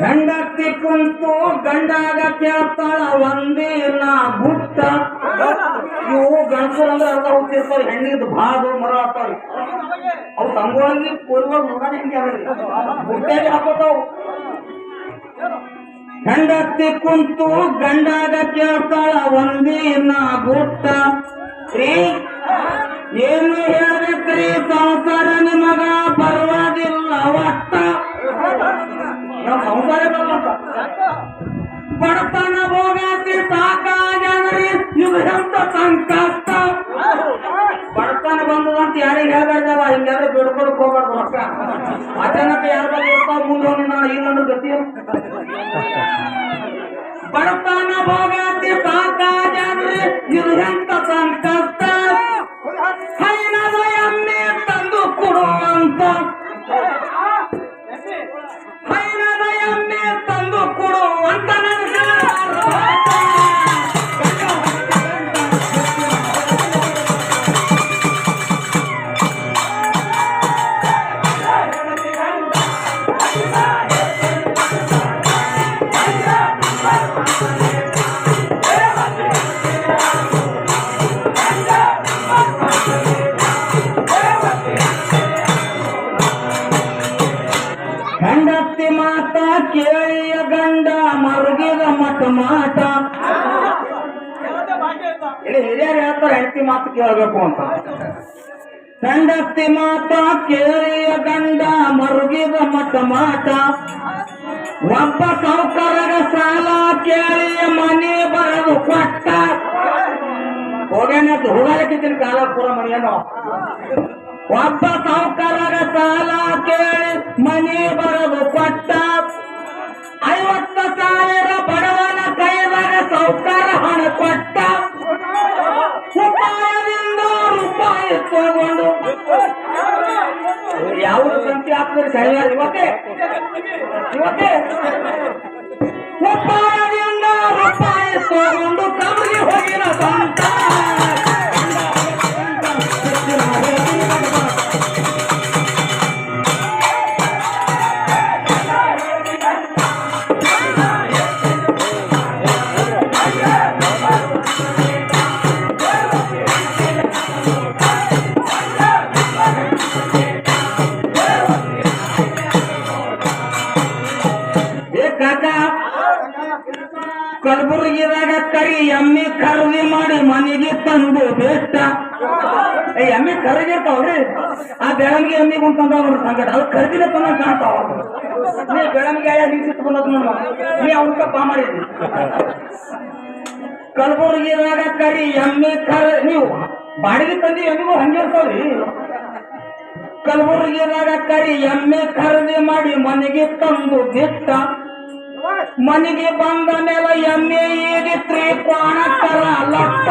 ಹೆಂಡತಿ ಕುಂತು ಗಂಡಾಗ ಕೇಳ್ತಾಳ ಒಂದಿನ ಗುಟ್ಟ. ಇವು ಗಣಸರು ಅಂದ್ರೆ ಅರ್ಧ ಹೋಗ್ತಿರ್ತಾವ, ಹೆಣ್ಣಿಗೆ ಭಾಳ ಮರ ಆಗ್ತಾವ್ರಿ. ಅವು ತಂಗೋಳಿಗೆ ಪೂರ್ವ ನೋಡೋಣ ಹೆಂಗೆ ಅವ್ರಿ ಗುಟ್ಟೆಗೆ ಹಾಕೋತಾವು. ಹೆಂಡತಿ ಕುಂತು ಗಂಡಾಗ ಕೇಳ್ತಾಳ ಒಂದಿನ ಗುಟ್ಟ. ರೀ ಏನು ಹೇಳ್ಬೇಕ್ರಿ ಸಂಸಾರ ನಿಮಗ ಬರುವುದಿಲ್ಲ ಒಟ್ಟ. ನಾವು ಸಂಸಾರ ಬರಲ್ಲ, ಬಡತನ ಹೋಗತಿ ಸಾಕಾಗ್ರಿ ಇದು ಎಂತ ಸಂಕಷ್ಟ. ಬಡತನ ಬಂದದಂತ ಯಾರಿಗೆ ಹೇಳ್ಬೇಡ್ದವ, ಹಿಂಗಾದ್ರೆ ಬಿಡ್ಕೊಳಕ್ ಹೋಗ್ಬಾರ್ದು. ರೊಕ್ಕ ಅಚಾನಕ ಯಾರ ಬಗ್ಗೆ ಇರ್ತಾವ ಮುಂದೆ ನಾನು ಇಲ್ಲ ಗತಿ. ಬಡತನ ಹೋಗತಿ ಸಾಕಾಗ್ರಿ ಇದು ಎಂತ ಸಂಕಷ್ಟ. ಹೈನದ ಎಮ್ಮೆ ತಂದು ಕೊಡುವಂತ, ಹೈನದ ಎಮ್ಮೆ ತಂದು ಕೊಡುವಂತ ಹೆಂಡತಿ ಮಾತ ಕೇಳಿಯ ಗಂಡ ಮರುಗಿದ ಮಠ ಮಾಟ. ಇಲ್ಲಿ ಹಿರಿಯರು ಹೇಳ್ತಾರೆ ಹೆಂಡತಿ ಮಾತು ಕೇಳಬೇಕು ಅಂತ. ಹೆಂಡತಿ ಮಾತ ಕೇಳಿಯ ಗಂಡ ಮರುಗಿದ ಮಠ ಮಾಟ. ಒಬ್ಬ ಸಾಹುಕಾರರ ಸಾಲ ಕೇಳಿಯ ಮನೆ ಬರದು ಕೊಟ್ಟ. ಹೋಗೇನ ಹೋಗಾಲಕ್ಕಿದ್ದೀನಿ ಕಾಲ ಪೂರ ಮನೆಯೇನೋ. ಒಬ್ಬ ಸಾಹುಕಾರರ ಸಾಲ ಕೇಳಿ ಮನೆ ಬರದು ಕೊಟ್ಟ. 50,000 ಬಡವನ ಕೈದಾಗ ಸಾಹುಕಾರ ಹಣ ಕೊಟ್ಟ. ರೂಪಾಯದಿಂದ ರೂಪಾಯಿ ತಗೊಂಡು ಯಾವುದು ಸಂಖ್ಯೆ ಆಗ್ತದೆ ಶನಿವಾರ ಇವತ್ತೇ ರೂಪಾಯದಿಂದ ರೂಪಾಯಿ ತಗೊಂಡು ಕಬರಿಗೆ ಹೋಗಿನ ಸ್ವಂತ. ಕಲಬುರಗಿದಾಗ ಕರಿ ಎಮ್ಮೆ ಖರೀದಿ ಮಾಡಿ ಮನೆಗೆ ತಂದು ಬೆಟ್ಟ. ಎಮ್ಮೆ ಕರಗಿರ್ತಾವ್ರಿ, ಆ ಬೆಳಂಗಿ ಎಮ್ಮಿಗೆ ಅಂತಂದ ಸಂಕಟ ಅದು ಖರೀದಿನ ತಂದ ಕಾಣ್ತಾವ. ನೀ ಬೆಳಂಗಿ ನಿಂತಿಟ್ಟು ಬಂದದ್ ನೋಡ, ನೀ ಅವ್ರ ಪಾ ಮಾಡಿದ್ರಿ. ಕಲಬುರಗಿದಾಗ ಕರಿ ಎಮ್ಮೆ ನೀವು ಬಾಡಿಗೆ ತಂದಿ ಎಮ್ಮಿಗೂ ಹಂಗಿರ್ತಾವ್ರಿ. ಕಲಬುರಗಿದಾಗ ಕರಿ ಎಮ್ಮೆ ಖರೀದಿ ಮಾಡಿ ಮನೆಗೆ ತಂದು ಬಿಟ್ಟ. ಮನೆಗೆ ಬಂದ ಮೇಲೆ ಎಮ್ಮೆ ಏರಿತ್ರಿ ಕ್ವಾಣಕರ ಲಟ್ಟ.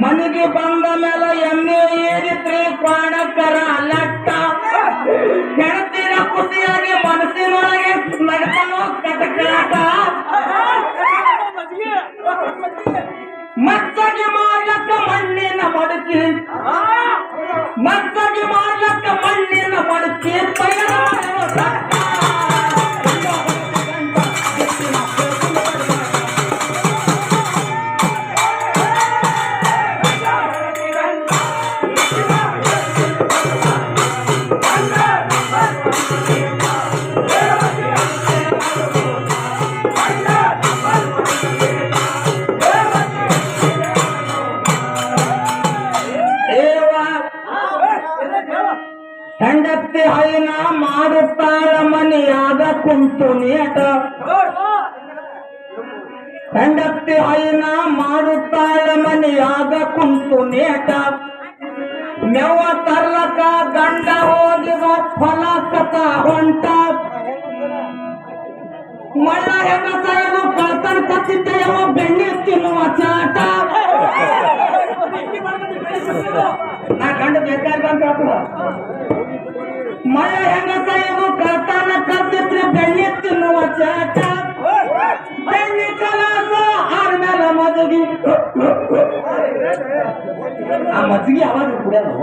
ಮನೆಗೆ ಬಂದ ಮೇಲೆ ಎಮ್ಮೆ ಏರಿತ್ರಿ ಕ್ವಾಣಕರ ಲಟ್ಟ. ಹೆಣ್ತಿರ ಖುಷಿಯಾಗಿ ಮನಸ್ಸಿನೊಳಗೆ ನಗತಾನೋ ಕಟಕಾಟ. ಮಚ್ಚಗೆ ಮಾಡ್ಲಕ್ಕ ಮಣ್ಣಿನ ಮಡಕಿ, ಮಚ್ಚಗೆ ಮಾಡ್ಲಕ್ಕ ಮಣ್ಣಿನ ಮಡಕಿ ಹೆಂಡತಿ ಹೈನ ಮಾಡುತ್ತಾಳ ಮನೆಯಾಗ ಕುಂತು ನೇಟ. ಹೆಂಡತಿ ಹೈನ ಮಾಡುತ್ತಾಳ ಮನೆಯಾಗ ಕುಂತು ನೇಟ. ಮೇವ ತರ್ಲಕ ಗಂಡ ಹೋಗಿದ ಹೊಲ ಕತ ಹೊಂಟ. ಮಳ್ಳ ಹೆಂಗಸ ಇದು ಕಳ್ತನ ಕತ್ತಿದ್ದೆಯವ ಬೆಣ್ಣೆ ತಿನ್ನುವ ಚಾಟ. ನಾ ಗಂಡ ಬೇಕಾದಂತ ಮಳ್ಳ ಹೆಂಗಸ ಇದು ಕಳ್ತನ ಕತ್ತಿದ್ರೆ ಬೆಣ್ಣೆ ತಿನ್ನುವ ಚಾಟ. ಬೆಣ್ಣೆ ಕಲಾಸ ಆದ್ಮೇಲೆ ಮಜ್ಜಿಗೆ ಆ ಮಜ್ಜಿಗೆ ಯಾವಾಗ ಕುಡಿಯೋದು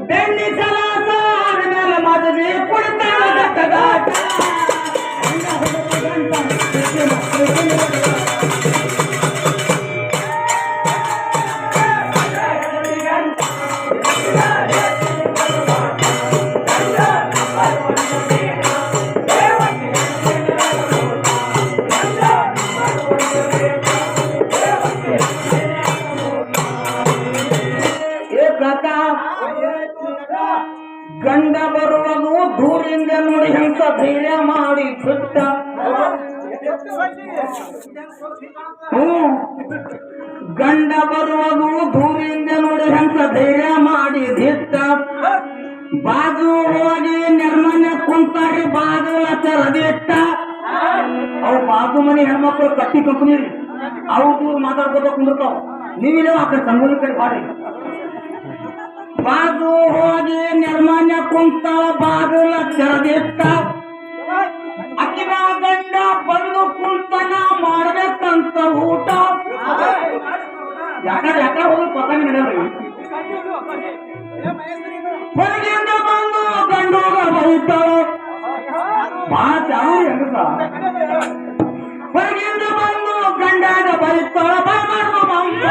ಬೆಣ್ಣಿ ಕಲಾಸ ಆದ್ಮೇಲೆ ಮಜ್ಜಿಗೆ ಕುಡಿತಾಳ ಗಟ್ಟ ಗಂಡ ಬರುವುದು ದೂರಿಂದ ನೋಡಿ ಹಂಸ ಧೈರ್ಯ ಮಾಡಿ ಬಿಟ್ಟ ಗಂಡ ಬರುವುದು ದೂರಿಂದ ನೋಡಿ ಹಂಸ ಧೈರ್ಯ ಮಾಡಿ ಬಿಟ್ಟ ಬಾಜು ಹೋಗಿ ನಿರ್ಮನೆ ಕುಂತಾರಿ ಬಾಜುಲ ತೆರದಿಟ್ಟ ಅವು ಬಾಜು ಮನೆ ಹೆಣ್ಮಕ್ಳು ಕಟ್ಟಿ ಕಂಪನಿ ಅವ್ರು ಮಾತಾಡ್ಕೋತ ಕುಂದಿರ್ತಾವ ನೀವಿಲ್ಲ ಆ ಕಡೆ ಸಂಗೋಲಿ ಕಡೆ ಬಾರಿ ಬಾಜು ಹೋಗಿ ನಿರ್ಮಾಣ್ಯ ಕುಂತ ಬಾಗಿಲ ತೆರೆದಿಟ್ಟ ಅಕ್ಕಿನ ಗಂಡ ಬಂದು ಕುಂತನ ಮಾಡ್ಬೇಕಂತ ಊಟ ಯಾಕಡೆ ಹೋಗಿ ಪತಂಗ ನಡೆಯವ್ರಿ ಹೊರಗಿಂದ ಬಂದು ಗಂಡೋಗ ಬೈತಾಳ ಬಾಳ ಚಾವು ಹೆಂಗಸ ಹೊರಗಿಂದ ಬಂದು ಗಂಡಾಗ ಬೈತಾಳ ಬಾಯ್ಬಾರ್ದು ಬಂದ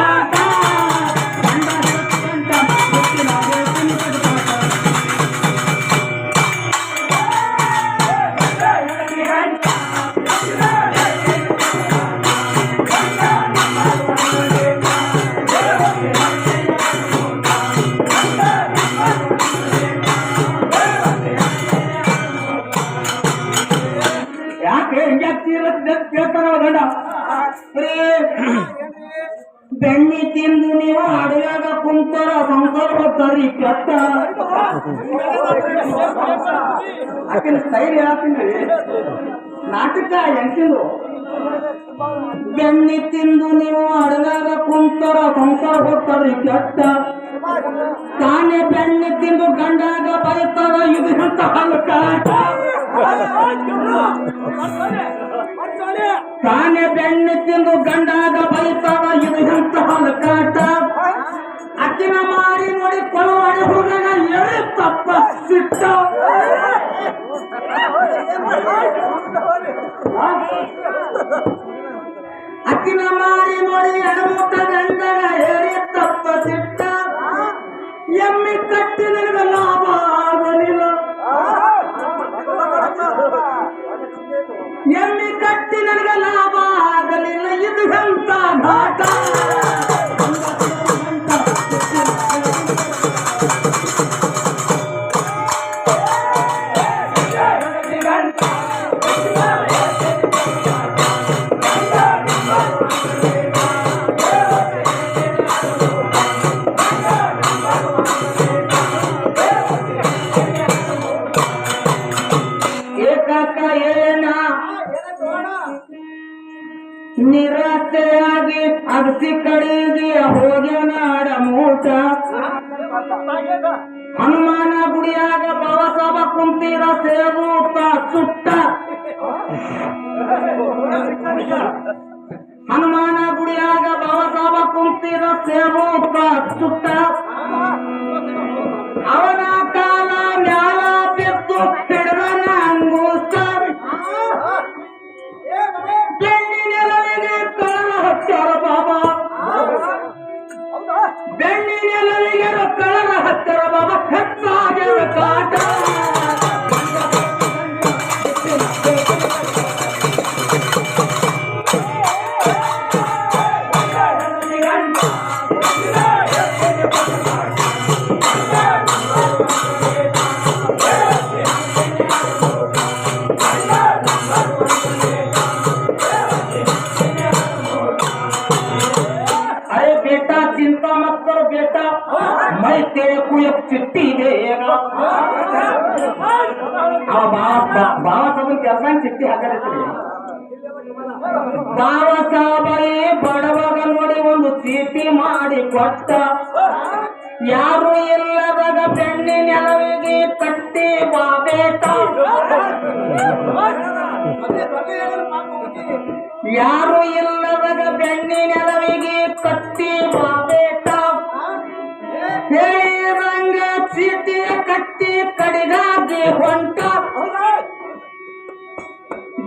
ಬೆಣ್ಣಿ ತಿಂದು ನೀವು ಅಡುಗೆಗ ಕುಂತಾರ ಸಂಸಾರ ಬರ್ತಾರಿ ಕೆಟ್ಟ ಆಕಿನ ಸ್ಟೈಲ್ ಹೇಳ್ತೀನಿ ನಾಟಕ ಎಂಟಿದು ಬೆಣ್ಣಿ ತಿಂದು ನೀವು ಅಡುಗೆಗ ಕುಂತಾರ ಸಂಸಾರ ಬರ್ತಾರಿ ಕೆಟ್ಟ ತಾನೇ ಬೆಣ್ಣಿ ತಿಂದು ಗಂಡಾಗ ಬೈತಾರ ಇದು ಅಂತ ಹಲ್ಕಾಟ ತಾನೇ ಬೆಣ್ಣೆ ತಿಂದು ಗಂಡಾಗ ಬೈತಾವ ಇದು ಎಂತ ಹಲಕಾಟ ಅಕ್ಕಿನ ಮಾರಿ ನೋಡಿ ಕೊಳವಾಡಿ ಹುಡುಗನ ಎಳೆ ತಪ್ಪ ಸಿಟ್ಟ ಅಕ್ಕಿನ ಮಾರಿ ನೋಡಿ ಎಡಮುಟ್ಟ ಗಂಡನ ಎಳೆ ತಪ್ಪ ಸಿಟ್ಟ ಎಮ್ಮಿ ಕಟ್ಟಿ ನನಗೆ ಲಾಭ ಆಗಲಿಲ್ಲ ಎಮ್ಮಿ ಕಟ್ಟಿ ನನಗೆ ಲಾಭ ಆಗಲಿಲ್ಲ ಇದು ಎಂತ ಘಾಟ ನಿರಾಸೆಯಾಗಿ ಅಗಸಿ ಕಡೆಗೆ ಹೋಗ್ಯನಾಡ ಮೂಟ ಹನುಮಾನ ಗುಡಿಯಾಗ ಬವಸವ ಕುಂತೀರ ಸೇವೂತ ಸುಟ್ಟ ಹನುಮಾನ ಗುಡಿಯಾಗ ಬವಸವ ಕುಂತೀರ ಸೇವೂತ ಸುಟ್ಟ ಅವನ ಕಾಲ ಮ್ಯಾಲ ಬಿದ್ದು ಹಿಡಿದನ ಅಂಗೂಷ್ಟ ಬೆಣ್ಣಿನೆಲವಿಗೆ ಕಳರ ಹಚ್ಚಾರ ಬಾಬಾ ಬೆಣ್ಣಿನೆಲವಿಗೆ ಕಳರ ಹಚ್ಚಾರ ಬಾಬಾ ಹೆಚ್ಚಾಗ್ಯವ ಕಾಟ मैं तेरे को एक चिट्ठी देगा बाबा साहब ಕೆಲಸ ಚಿಟ್ಟಿ ಹಾಕಲಿರ್ತೀವಿ ಬಾಬಾ ಸಾಹೇಬರೇ ಬಡವಾಗ ನೋಡಿ ಒಂದು ಚೀಟಿ ಮಾಡಿ ಕೊಟ್ಟ ಯಾರು ಇಲ್ಲದಾಗ ಬೆಣ್ಣಿ ನೆಲವಿಗೆ ಕಟ್ಟಿ ಬಾಬೇಟ ಯಾರು ಇಲ್ಲದ ಬೆಣ್ಣಿನೆಲವಿಗೆ ಕಟ್ಟಿ ಬಾಬೇಕ ರಂಗ ಚೀಟಿಯ ಕಟ್ಟಿ ಕಡಿಗಾಗಿ ಹೊಂಟ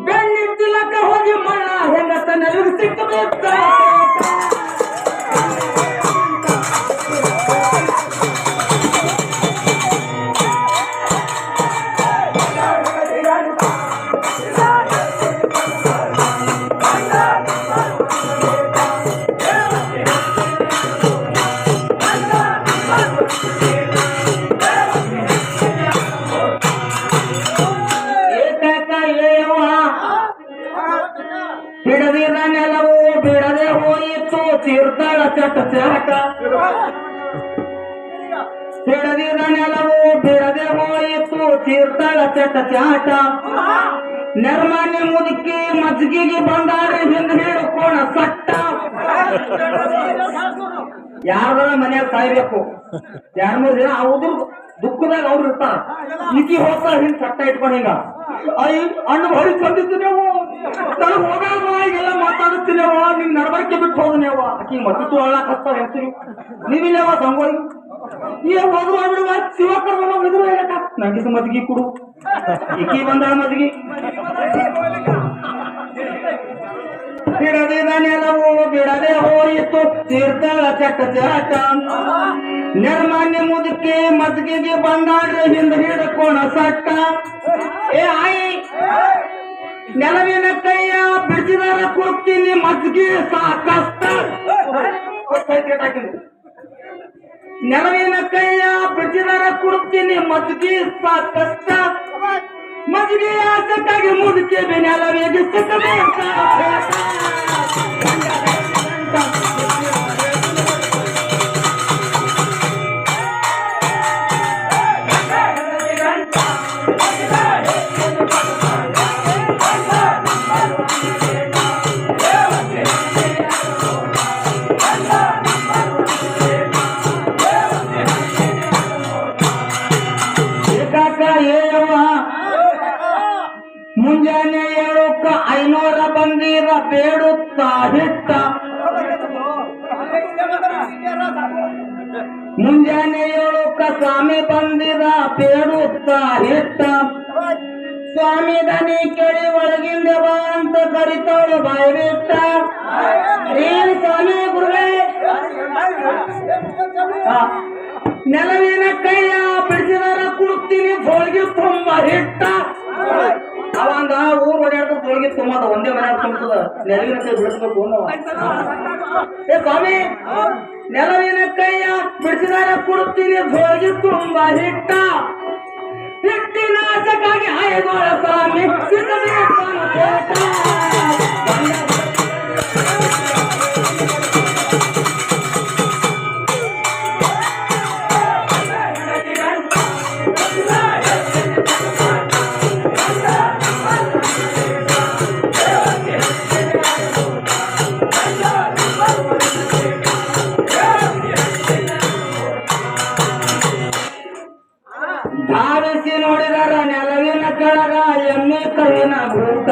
ಬೆಣ್ಣಿ ತಿಲಕ ಹೋಗಿ ಮಣ್ಣ ಹೆಂಗಸನೆಲ್ಲ ಸಿಕ್ಕಬೇಕ ಹಿಡದಿರ ನೆಲವು ಬಿಡದೆ ಹೋಯಿತು ತೀರ್ಥಳ ಚಟ ಚಟ ಹಿಡದಿರ ನೆಲವು ಬಿಡದೆ ಹೋಯಿತು ತೀರ್ಥಳ ಚಟ ಚಾಟ ನಿರ್ಮಾನ್ಯ ಮುದುಕಿ ಮಜ್ಜಿಗೆಗೆ ಬಂದಾರೆ ಹಿಂದ್ ಹಿಡ್ಕೋಣ ಸಟ್ಟ ಯಾರ ಮನೆಯಾಗ ಸಾಯ್ಬೇಕು 2-3 ದಿನ ಅವ್ರು ದುಃಖದಾಗ ಅವ್ರು ಇರ್ತಾರ ಇಕ್ಕಿ ಹೋಗ್ತಾರ ಹಿಂಗ್ ಸಟ್ಟ ಇಟ್ಕೊಂಡು ಹಿಂಗ ಅಣ್ಣ ಭಾರಿ ಚಂದಿದ್ದೀನೇವ ನನಗೆ ಹೋಗಾಗ ಈಗೆಲ್ಲ ಮಾತಾಡುತ್ತೀನೇವ ನಿನ್ ನಡಬರ್ಕೆ ಬಿಟ್ಟು ಹೋದನೇವ ಆಕಿ ಮತ್ತಿತ್ತು ಅಳ್ಳಾಕ್ ಹತ್ತಾರ ಹೇಳ್ತೀವಿ ನೀವಿಲ್ಲವ ಸಂಗೋಳಿ ಈ ಹೋದ್ರು ಬಿಡುವ ಶಿವ ಕರ್ಕೊಂಡು ಹೋಗಿದ್ರು ಹೇಳಕ ನಂಗಿಸ ಮದ್ಗಿ ಕುಡು ಇಕ್ಕಿ ಬಂದ ಮದ್ಗಿ ಬಿಡದಿದ ನೆಲವು ಬಿಡದೆ ಹೋಯಿತು ತೀರ್ಥಳ ಚಟ ಚಟ ನಿರ್ಮಾನ್ಯ ಮುದುಕಿ ಮದ್ಗಿಗೆ ಬಂದಾಡ್ರೆ ಹಿಂದ್ ಹಿಡ್ಕೋಣ ಸಟ್ಟ ಏ ಆಯಿ ನೆಲವಿನ ಕೈಯ ಬಿಡಿಸಿದಾರ ಕೊಡ್ತೀನಿ ಮಜ್ಗಿ ಸಾಕಷ್ಟ ನೆಲವಿನ ಕೈಯ ಬಿಡಿಸಿದಾರ ಕೊಡ್ತೀನಿ ಮಜ್ಗಿ ಸಾಕಷ್ಟ ಮಜ್ಗಿ ಆಸಕ್ಕಾಗಿ ಮುದುಕಿ ನೆಲವಿಗೆ ಸಿಕ್ಕಬೇಕ ಮುಂಜಾನೆ 7ಕ್ಕೆ 500 ಬಂದಿರ ಬೇಡುತ್ತಾ ಹಿಟ್ಟ ಮುಂಜಾನೆ 7ಕ್ಕೆ ಸ್ವಾಮಿ ಬಂದಿರ ಬೇಡುತ್ತಾ ಹಿಟ್ಟ ಸ್ವಾಮಿ ದನಿ ಕೇಳಿ ಒಳಗಿಂದ ಬಾ ಅಂತ ಕರಿತಾಳು ಬಾಯಿ ಬಿಟ್ಟ ಏನ್ ಸ್ವಾಮಿ ಗುರುವೇ ನೆಲವಿನ ಕೈಯ ಬಿಡಿಸಿದಾರ ಕುಡ್ತೀನಿ ಹೋಳಿಗೆ ತುಂಬ ಹಿಟ್ಟ ಅವಂಗ ಊರ್ ಓಡಾಡ್ದು ಹೋಳಿಗೆ ತುಂಬದ ಒಂದೇ ಮನೆ ತುಂಬತದ ನೆಲವಿನ ಕೈ ಬಿಡಿಸ್ಬೇಕು ಏ ಸ್ವಾಮಿ ನೆಲವಿನ ಕೈಯ ಬಿಡಿಸಿದಾರ ಕುಡ್ತೀನಿ ಹೋಳಿಗೆ ತುಂಬ ಹಿಟ್ಟ ಹಿಟ್ಟಿನ ಆಸಕ್ಕಾಗಿ ಆಯಗೋಳ ಸ್ವಾಮಿ ಧಾರಿಸಿ ನೋಡಿದಾರ ನೆಲವಿನ ಕೆಳಗ ಎಮ್ಮೆ ಕವಿನ ಭೂತ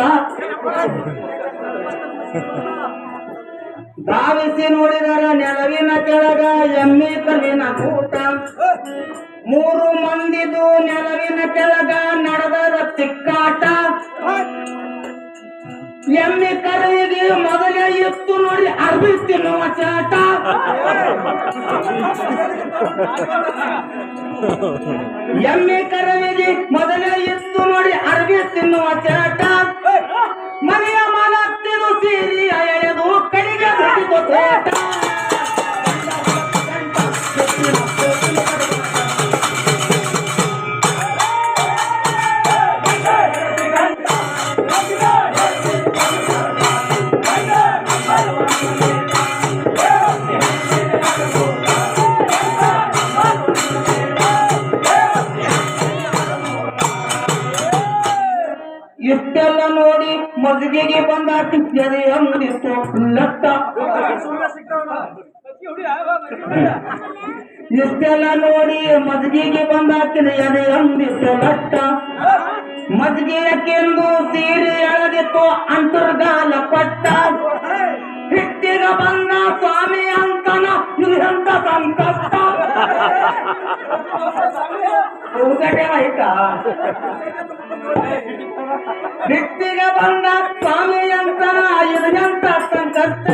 ಧಾವಿಸಿ ನೋಡಿದಾರ ನೆಲವಿನ ಕೆಳಗ ಎಮ್ಮೆ ಕವಿನ ಭೂತ 3 ಮಂದಿದು ನೆಲವಿನ ಕೆಳಗ ನಡೆದರ ತಿಕ್ಕಾಟ ಎಮ್ಮೆ ಕರುವಿಗೆ ಮೊದಲೇ ಎತ್ತು ನೋಡಿ ಅರ್ಬಿ ತಿನ್ನುವ ಚಾಟ ಎಮ್ಮೆ ಕರುವಿಗೆ ಮೊದಲೇ ಎತ್ತು ನೋಡಿ ಅರ್ಬಿ ತಿನ್ನುವ ಚಾಟ ಮನೆಯ ಮಾಲತ್ತಿದು ಸೀರಿ ಎಳೆದು ಕಡೆಗೆ ಬಿಟ್ಟಿತು ತೋಟ ಇಷ್ಟೆಲ್ಲ ನೋಡಿ ಮಜ್ಜಿಗೆಗೆ ಬಂದಾಕಿ ಜರಿ ಅಂದಿತ್ತು ಲಟ್ಟ ಇಷ್ಟೆಲ್ಲ ನೋಡಿ ಮಜ್ಜಿಗೆಗೆ ಬಂದಾಕಿನ ಎದೆ ಅಂದಿತ್ತು ಲಟ್ಟ ಮಜ್ಜಿಗೆಯಕ್ಕೆಂದು ಸೀರೆ ಎಳೆದಿತ್ತು ಅಂತರ್ಗಾಲ ಪಟ್ಟ ಬಿಟ್ಟಿಗ ಬಂದ ಸ್ವಾಮಿ ಅಂತನ ಇದು ಎಂತ ಸಂಕಷ್ಟ ಆಯ್ತಾ ಬಿಟ್ಟಿಗ ಬಂದ ಸ್ವಾಮಿ ಅಂತನ ಇದು ಎಂತ ಸಂಕಷ್ಟ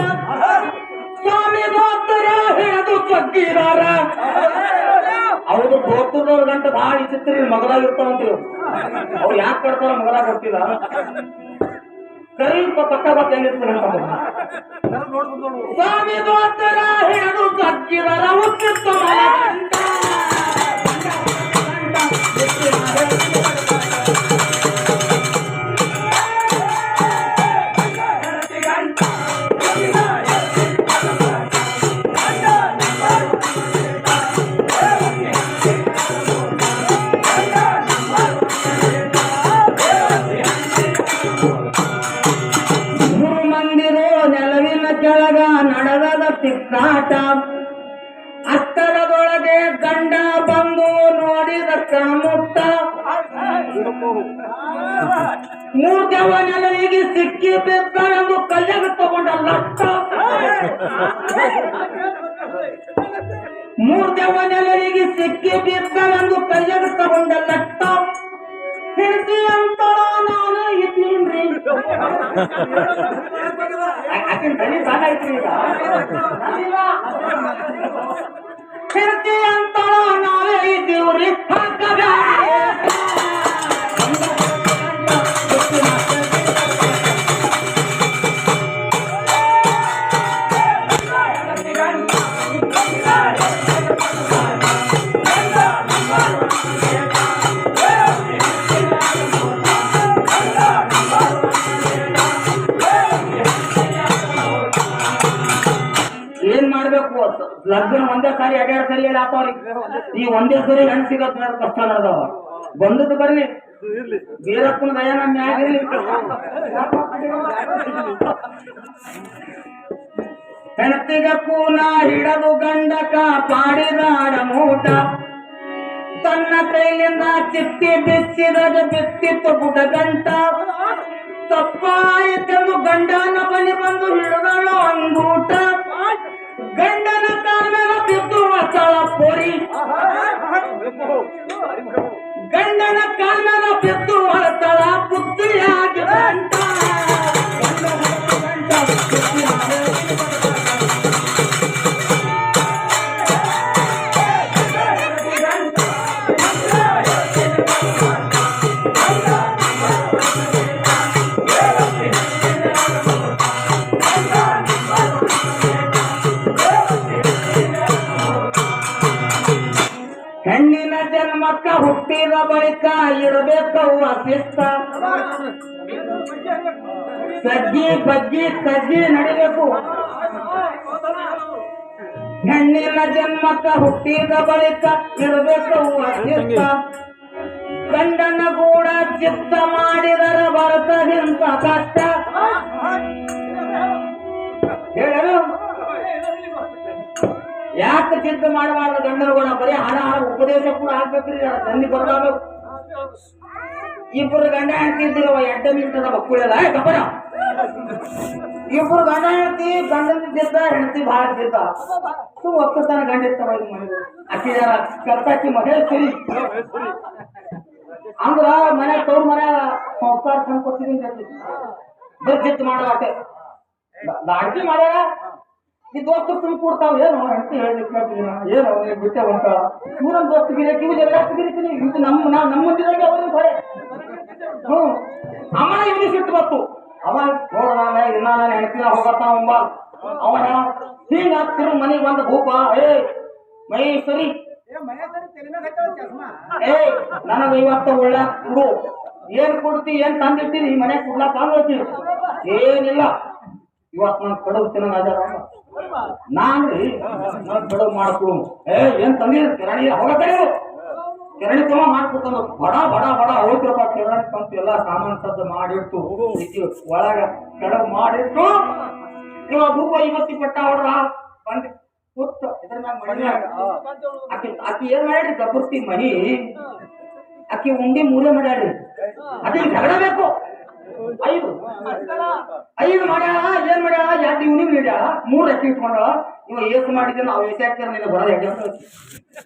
ಸ್ವಾಮಿ ದೋಸ್ತರ ಹೇಳದು ಚಕ್ಕಿದಾರ ಹೌದು ದೋಸ್ತದವ್ರ ಗಂಟೆ ಬಹಳ ಚಿತ್ರ ಮಗದಾಗಿರ್ತಾವಂತ್ರಿ ಅವ್ರು ಯಾಕೆ ಕೊಡ್ತಾರ ಮಗದಾಗ ಗೊತ್ತಿಲ್ಲ ಕರಿ ಪಕ್ಕ ಪಕ್ಕ ಹೆಂಗಿರ್ತಾರೆ ಸ್ವಾಮಿ ದೋಸ್ತರ ಹೇಳದು ಚಕ್ಕಿದಾರ ಉತ್ತಿತ್ತು ಕೆಳಗ ನಡೆದ ತಿಕ್ಕಾಟ ಅಷ್ಟರದೊಳಗೆ ಗಂಡ ಬಂದು ನೋಡಿದ ಕಣ್ಮುಟ್ಟ ಮೂರ್ದವ ನೆಲವಿಗೆ ಸಿಕ್ಕಿ ಬಿದ್ದೆಂದು ಕಲ್ಯಾಗ ತಗೊಂಡ ಲಟ್ಟ ಮೂರ್ದವ ನೆಲವಿಗೆ ಸಿಕ್ಕಿ ಬಿದ್ದೆಂದು ಕಲ್ಯಾಗ ತಗೊಂಡ ಲಟ್ಟ ಹೆಂಡತಿ ಅಂತ ನಾನು ಇದ್ದೀನ್ರಿ ಹೆಂಡತಿ ಅಂತ ನಾವೇ ಇದ್ದೀವ್ರಿ ಏನ್ ಮಾಡ್ಬೇಕು ಲಗ್ನ ಒಂದೇ ಸಾರಿ ಎರಡೆರಡು ಸರಿ ಹೇಳಿ ಆತವ್ರಿ ಈ ಒಂದೇ ಸರಿ ಹೆಣ್ ಸಿಗತ್ ಕಷ್ಟ ನಡೆದವ ಬಂದದ್ದು ಬರ್ಲಿ ಬೀರಪ್ಪನ ದಯ ನಮ್ಮ ಮ್ಯಾಗಿರ್ಲಿ ಹೆಣತಿಗ ಕೂನ ಹಿಡದು ಗಂಡಕ ಪಾಡಿದಾಡ ಮೂಟ ತನ್ನ ಕೈಲಿಂದ ಚಿತ್ತಿ ಬಿಚ್ಚಿದಾಗ ಬಿತ್ತಿತ್ತು ಪುಟ ಗಂಟ ತಪ್ಪಾಯಿತೆಂದು ಗಂಡನ ಬಲಿ ಬಂದು ಹಿಡಿದಳು ಅಂಗೂಟ ಗಂಡನ ಕಾಲ ಬಿದ್ದು ಅಚಳ ಪೊರಿ ಗಂಡನ ಕಾಲ ಬಿದ್ದು ಅಳತಳ ಬುದ್ಧಿಯಾಗಿ ಗಂಟ ಹೆಣ್ಣಿನ ಜನ್ಮಕ್ಕ ಹುಟ್ಟಿದ ಬಳಿಕ ಇರಬೇಕವ್ವ ಶಿಸ್ತ ಸಜ್ಜಿ ಬಜ್ಜಿ ಕಜ್ಜಿ ನಡಿಬೇಕು ಹೆಣ್ಣಿನ ಜನ್ಮಕ್ಕ ಹುಟ್ಟಿದ ಬಳಿಕ ಇರಬೇಕವ್ವ ಶಿಸ್ತ ಗಂಡನ ಕೂಡ ಚಿತ್ತ ಮಾಡಿದರ ಬರ್ತದಿಂತ ಕಷ್ಟ ಹೇಳಲು ಯಾಕೆ ಚಿಂತ ಮಾಡಬಾರ್ದು ಗಂಡನ ಕೂಡ ಬರೀ ಹಣ ಉಪದೇಶ ಕೂಡ ಆಗ್ಬೇಕ್ರಿ ತಂದಿ ಬರ್ಬೇಕು ಇಬ್ಬರು ಗಂಡ ಹೆಂಡ್ತಿದ್ರು ಎಡ್ಡ ನಿಂತದ ಮಕ್ಕಳೆಲ್ಲ ಗಬ್ಬರ ಇಬ್ಬರು ಗಂಡ ಹೆಂಡ್ತಿ ಗಂಡನಿದ್ದ ಹೆಂಡತಿ ಬಹಳ ಇದ್ದ ಒಕ್ಕತಾನ ಗಂಡ ಇರ್ತಾವ ಅಕ್ಕಿ ಜನ ಕರ್ತಾಕಿ ಮನೆ ಸರಿ ಅಂದ್ರ ಮನೆ ತವ್ರ ಮನೆ ಸಂಸ್ಕಾರ ತಂದು ಕೊಡ್ತಿದ್ದೀನಿ ಬರ್ಜಿತ್ ಮಾಡಾಟೆ ಲಾಡ್ಕಿ ಮಾಡ್ಯಾರ ಈ ದೋಸ್ತ ತುಂಬ ಕೊಡ್ತಾವ ಏನು ಹೆಂಡತಿ ಹೇಳಿದ್ರೆ ಏನು ಬಿಟ್ಟೆ ಹೊಂಟಾಳ ನೂರ ದೋಸ್ತ ಗಿರಕಿ ಇವು ಎಲ್ಲ ಗಿರಕಿನಿ ಇದು ನಮ್ಮ ಮುಂದಿದಾಗ ಅವ್ರಿಗೆ ಹೊರೆ ಅಮ್ಮನ ಇವನಿಗೆ ಸಿಟ್ಟು ಬತ್ತು ಅವ ನೋಡೋಣ ಇನ್ನ ನಾನು ಹೆಂಡತಿನ ಹೋಗತ್ತಾವ ಅಂಬ ಅವನ ಹಿಂಗ ತಿರು ಮನೆಗೆ ಬಂದ ಭೂಪ ಏ ಮೈ ಸರಿ ಏ ನನಗ ಇವತ್ತ ಒಳ್ಳೆ ಕೊಡು ಏನ್ ಕೊಡ್ತಿ ಏನ್ ತಂದಿರ್ತೀನಿ ಈ ಮನೆ ಕೊಡ್ಲಾಕ ಹೋಗ್ತೀನಿ ಏನಿಲ್ಲ ಇವತ್ತು ನಾನು ಕಡವು ತಿನ್ನೋದಾರ ನಾನ್ರಿ ಕಡವು ಮಾಡ್ಕೊಡು ಏನ್ ತಂದಿರ ಕಿರಾಣಿ ಹೋಗ ಕಡೆಯು ಕಿರಾಣಿ ತಮ್ಮ ಮಾಡ್ಕೊತಂದು ಬಡ ಬಡ ಬಡ ಹೋಗ್ತಿರಪ್ಪ ಕಿರಾಣಿ ತಂತು ಎಲ್ಲ ಸಾಮಾನು ಸಜ್ಜ ಮಾಡಿಟ್ಟು ಒಳಗ ಕಡವು ಮಾಡಿಟ್ಟು ಇವಾಗ ಭೂಪ ಇವತ್ತಿ ಪಟ್ಟ ಹೊಡ್ರ ಬಂದ್ ಕೂತ ಇದ್ರ ಮ್ಯಾಗ ಮಣ್ಯಾಗ ಆಕಿ ಏನ್ ಮಾಡ್ಯಾಡ್ರಿ ಗಬ್ಬರ್ತಿ ಮಹಿ ಆಕಿ ಉಂಡಿ ಮೂಲೆ ಮಾಡ್ಯಾಡ್ರಿ ಅದಕ್ಕೆ ಜಗಳ ಬೇಕು 5 ಮಾಡ್ಯಾಳ. ಏನ್ ಮಾಡ್ಯಾಳ? 2 ಇವ್ನಿಗೆ ನೀಡ್ಯಾಳ, 3 ಅಕ್ಕಿ ಇಟ್ಕೊಂಡಾಳ. ಇವ ಏಸು ಮಾಡಿದ್ದೆ ನಾವು ಏಸೆ ಹಾಕ್ತಾರ ನಿನ್ನ ಬರೋದು ಯಾಕೆ ಅಂತ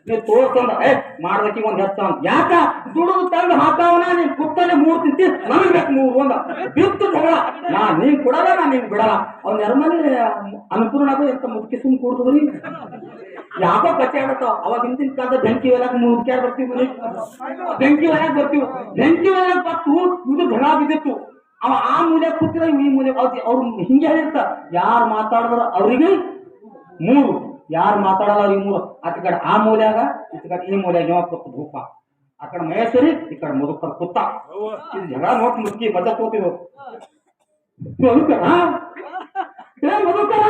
ನೀವು ತೋರ್ಸಂದ ಮಾಡ್ದಕ್ಕಿ ಒಂದ್ ಹೆಚ್ಚ ಯಾಕ ದುಡಿದು ತಂದು ಹಾಕವನ ನೀನ್ ಕುತ್ತಲೆ 3 ತಿಂತಿ ನನಗ್ ಬೇಕು 3 ಒಂದ ಬಿತ್ತು ಜಗಳ ನೀನ್ ಕೊಡಲ್ಲ ನಾ ನೀನ್ ಬಿಡಲ್ಲ. ಅವ್ನ ನೆರಮನೆ ಅನುಪೂರ್ಣಗೂ ಎಂತ ಮುಖ್ಯಸುಮ್ ಕೊಡ್ತದ್ರಿ ಯಾಕೋ ಕಚ್ಚೆ ಆಗತ್ತಾವ. ಅವಾಗ ಹಿಂದಿನ ಕಾಲದ ಬೆಂಕಿ ಒಳಗೆ ಮುಖ್ಯಾರ ಬರ್ತೀವಿ, ಬೆಂಕಿ ಒಳಗೆ ಬರ್ತೀವಿ. ಬೆಂಕಿ ಒಳಗೆ ಬತ್ತು ಇದು ಜಗಳ ಬಿದ್ದಿತ್ತು. ಅವ ಆ ಮೂಲೆ ಕೂತಿರ ಈ ಮೂಲೆ ಅವ್ರು ಹಿಂಗೆ ಹೇಳಿರ್ತ ಯಾರು ಮಾತಾಡಿದ್ರ ಅವ್ರಿಗೆ 3, ಯಾರು ಮಾತಾಡಲ್ಲ ಅವ್ರಿಗೆ 3. ಆತ ಕಡೆ ಆ ಮೂಲ್ಯಾಗ ಈತ ಕಡೆ ಈ ಮೂಲ್ಯಾಗ ಇವ ಕೂತು ಭೂಪ, ಆ ಕಡೆ ಮಹೇಶ್ವರಿ ಈ ಕಡೆ ಮುದುಕರ ಕುತ್ತ. ಇದು ಜಗಳ ನೋಟ್ ಮುಕ್ಕಿ ಮಜ ಕೂತಿದ್ರು. ಮಧುಕರ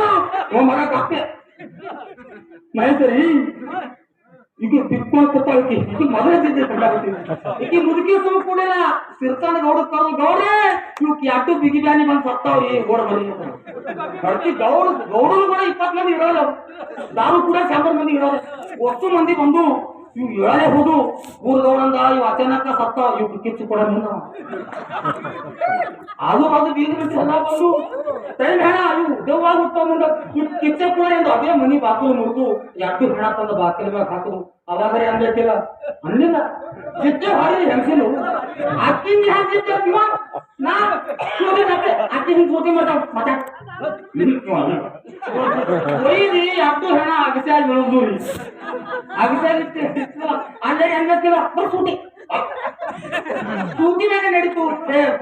ಮಗ ಕಾಪೆ ಮಹೇಶ್ವರಿ ಈಗ ತಿಕ್ಕೊಂಡು ಕೂತಾಳ್ಕಿ ಈಗ ಮೊದಲೇ ಈಕಿ ಮುದುಕಿ ಸುಮ್ ಕೂಡಿಲ್ಲ ಸಿರ್ತಾನ ಗೌಡ ಕರು ಗೌಡ್ರೆ ಇವ್ಕ್ ಯಾಟು ಬಿಗಿ ಬ್ಯಾನಿ ಬಂದ್ ಸತ್ತಾವ್ರಿ ಗೋಡ ಬರೀ ಬರ್ತಿ ಗೌಡರು ಕೂಡ 20 ಮಂದಿ ಇರೋಲ್ಲ, ದಾರು ಕೂಡ 100 ಮಂದಿ ಇರೋಲ್ಲ. ಒಷ್ಟು ಮಂದಿ ಬಂದು ಇವ್ ಹೇಳೇ ಹೋದು ಊರ್ ಗೌಡಂದ ಇವ್ ಅಚಾನಕ ಸತ್ತಾವ ಇವ್ ಕಿಚ್ಚು ಕೊಡ ಅದು ಬೀಗ್ರಿ ಎಲ್ಲ ಬಂದು ಟೈಮ್ ಹೇಳ ಇವು ದೇವ್ವಾಗ ಹುಟ್ಟೋ ಮುಂದ ಕಿಚ್ಚೆ ಕೂಡ ಎಂದು ಅದೇ ಮನಿ ಬಾಕಲು ಮುರಿದು 2 ಹೆಣ ತಂದು ಬಾಕಿಲ ಮ್ಯಾಗ ಹಾಕುದು. ಅವಾಗರೆ ಅನ್ಬೇಕಿಲ್ಲ ಅನ್ನಿಲ್ಲ ಕಿಚ್ಚೆ ಹೊರಿ ಹೆಂಗಸಿಲು ಅಕ್ಕಿ ಹಾಕಿದ್ದ ನಾ ಅಕ್ಕಿ ಹಿಂಗ್ ಸೂಟಿ ಮತ ಒಯ್ದಿ 2 ಹೆಣ ಅಗಸ್ಯಾಗಿ ಬೆಳೆದ್ರಿ ಅಗಸ್ಯಾಗಿ ಅಂದ್ರೆ ಅನ್ಬೇಕಿಲ್ಲ ಸೂಟಿ ಸೂಟಿ ಮೇಲೆ ನಡೀತು.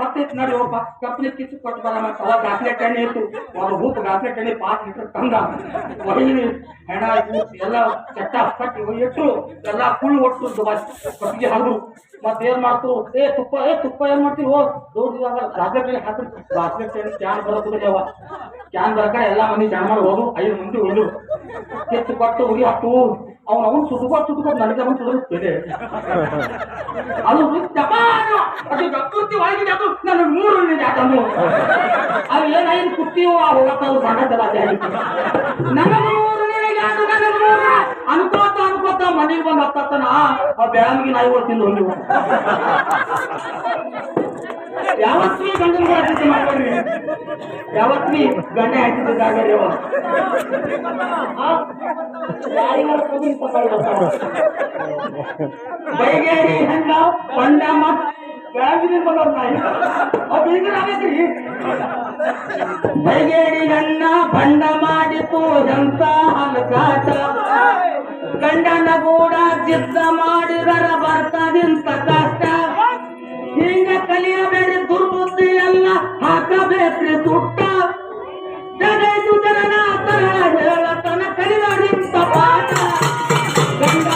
ಮತ್ತೆ ನೋಡಿ ಒಬ್ಬ ಕಪ್ಪಲಿ ಕಿಚ್ಚು ಕೊಟ್ಟು ಬರ ಅವಾಗ ಗಾಸ್ಲೆಟ್ ಎಣ್ಣೆ ಇತ್ತು, ಒಂದು ಹೂಪ್ ಗಾಸ್ಲೆಟ್ ಎಣ್ಣೆ 5 ಲೀಟರ್ ತಂದ ಒಯ್ದು ಹೆಣ ಎಲ್ಲ ಚಟ್ಟ ಕಟ್ಟಿ ಇಟ್ಟು ಎಲ್ಲ ಕುಳ್ಳು ಒಟ್ಟು ಕಟ್ಟಿಗೆ ಹಾದ್ರು. ಮತ್ತೆ ಏನ್ ಮಾಡ್ತು ತುಪ್ಪ ಏನ್ ಮಾಡ್ತೀವಿ ದೊಡ್ಡ ಗಾಸ್ಲೆಟ್ ಎಣ್ಣೆ ಹಾಕಿ ಗಾಸ್ಲೆಟ್ ಎಣ್ಣೆ ಕ್ಯಾನ್ ಬರೋದಿಲ್ಲ ಕ್ಯಾನ್ ಬರಕ ಎಲ್ಲ ಮಂದಿ ಜನ ಮಾಡಿ ಹೋದ್ರು. 5 ಮಂದಿ ಹೋದ್ರು ಕಿಚ್ಚು ಕೊಟ್ಟು ಉಗಿ ಹಾಕು ಅವನು ಸುಟ್ಕೊಂಡು ನನಗೆ ಬಂದು ಸುಡುತ್ತೇನೆ ಅದು ಅದು ಪ್ರಕೃತಿ ಒಳಗಿದೆ. ಅದು ನಾನು 3 ಜಾತನು ಅದು ಏನಾಯ್ತು ಕುತ್ತೀವೋ ಆ ಹೋಗ್ತಾವು ಸಣ್ಣದಲ್ಲ ನನ್ನ 3 ಅನ್ಕೋತ ಮನೆಗೆ ಬಂದು ಹತ್ತನ ಆ ಬೆಳಂಗಿ ನಾಯಿಗಳು ತಿಂದು ಹೋಗಿವು. ಯಾವತ್ತೀ ಗಂಡನ ಹಾಕಿ ಮಾಡ್ಕೊಂಡ್ರಿ, ಯಾವತ್ತೀ ಗಂಡೆ ಹಾಕಿದ್ದಾಗರಿ ಬೈಗೇರಿ ಹಂಗ ಪಂಡಮ್ಮ ಬೆಳಗಿನ ಬಂದವ್ರ ನಾಯಿ ಆಗತ್ರಿ. ಬೈಗೇರಿ ಗಣ್ಣ ಬಂಡ ಮಾಡಿತು ಎಂತ ಹಲಕಾಟ, ಗಂಡನ ಕೂಡ ಚಿತ್ತ ಮಾಡಿದರ ಬರ್ತದಿಂತ ಕಷ್ಟ. ಹಿಂಗ ಕಲಿಯಬೇಡಿ ದುರ್ಬುದ್ಧಿ ಎಲ್ಲ ಹಾಕಬೇಕ್ರಿ ಸುಟ್ಟ. ಜಗೈತು ಜನನ ತರಳ ಹೇಳತನ ಕಲಿದಾಡಿಂತ ಪಾಠ. ಗಂಡ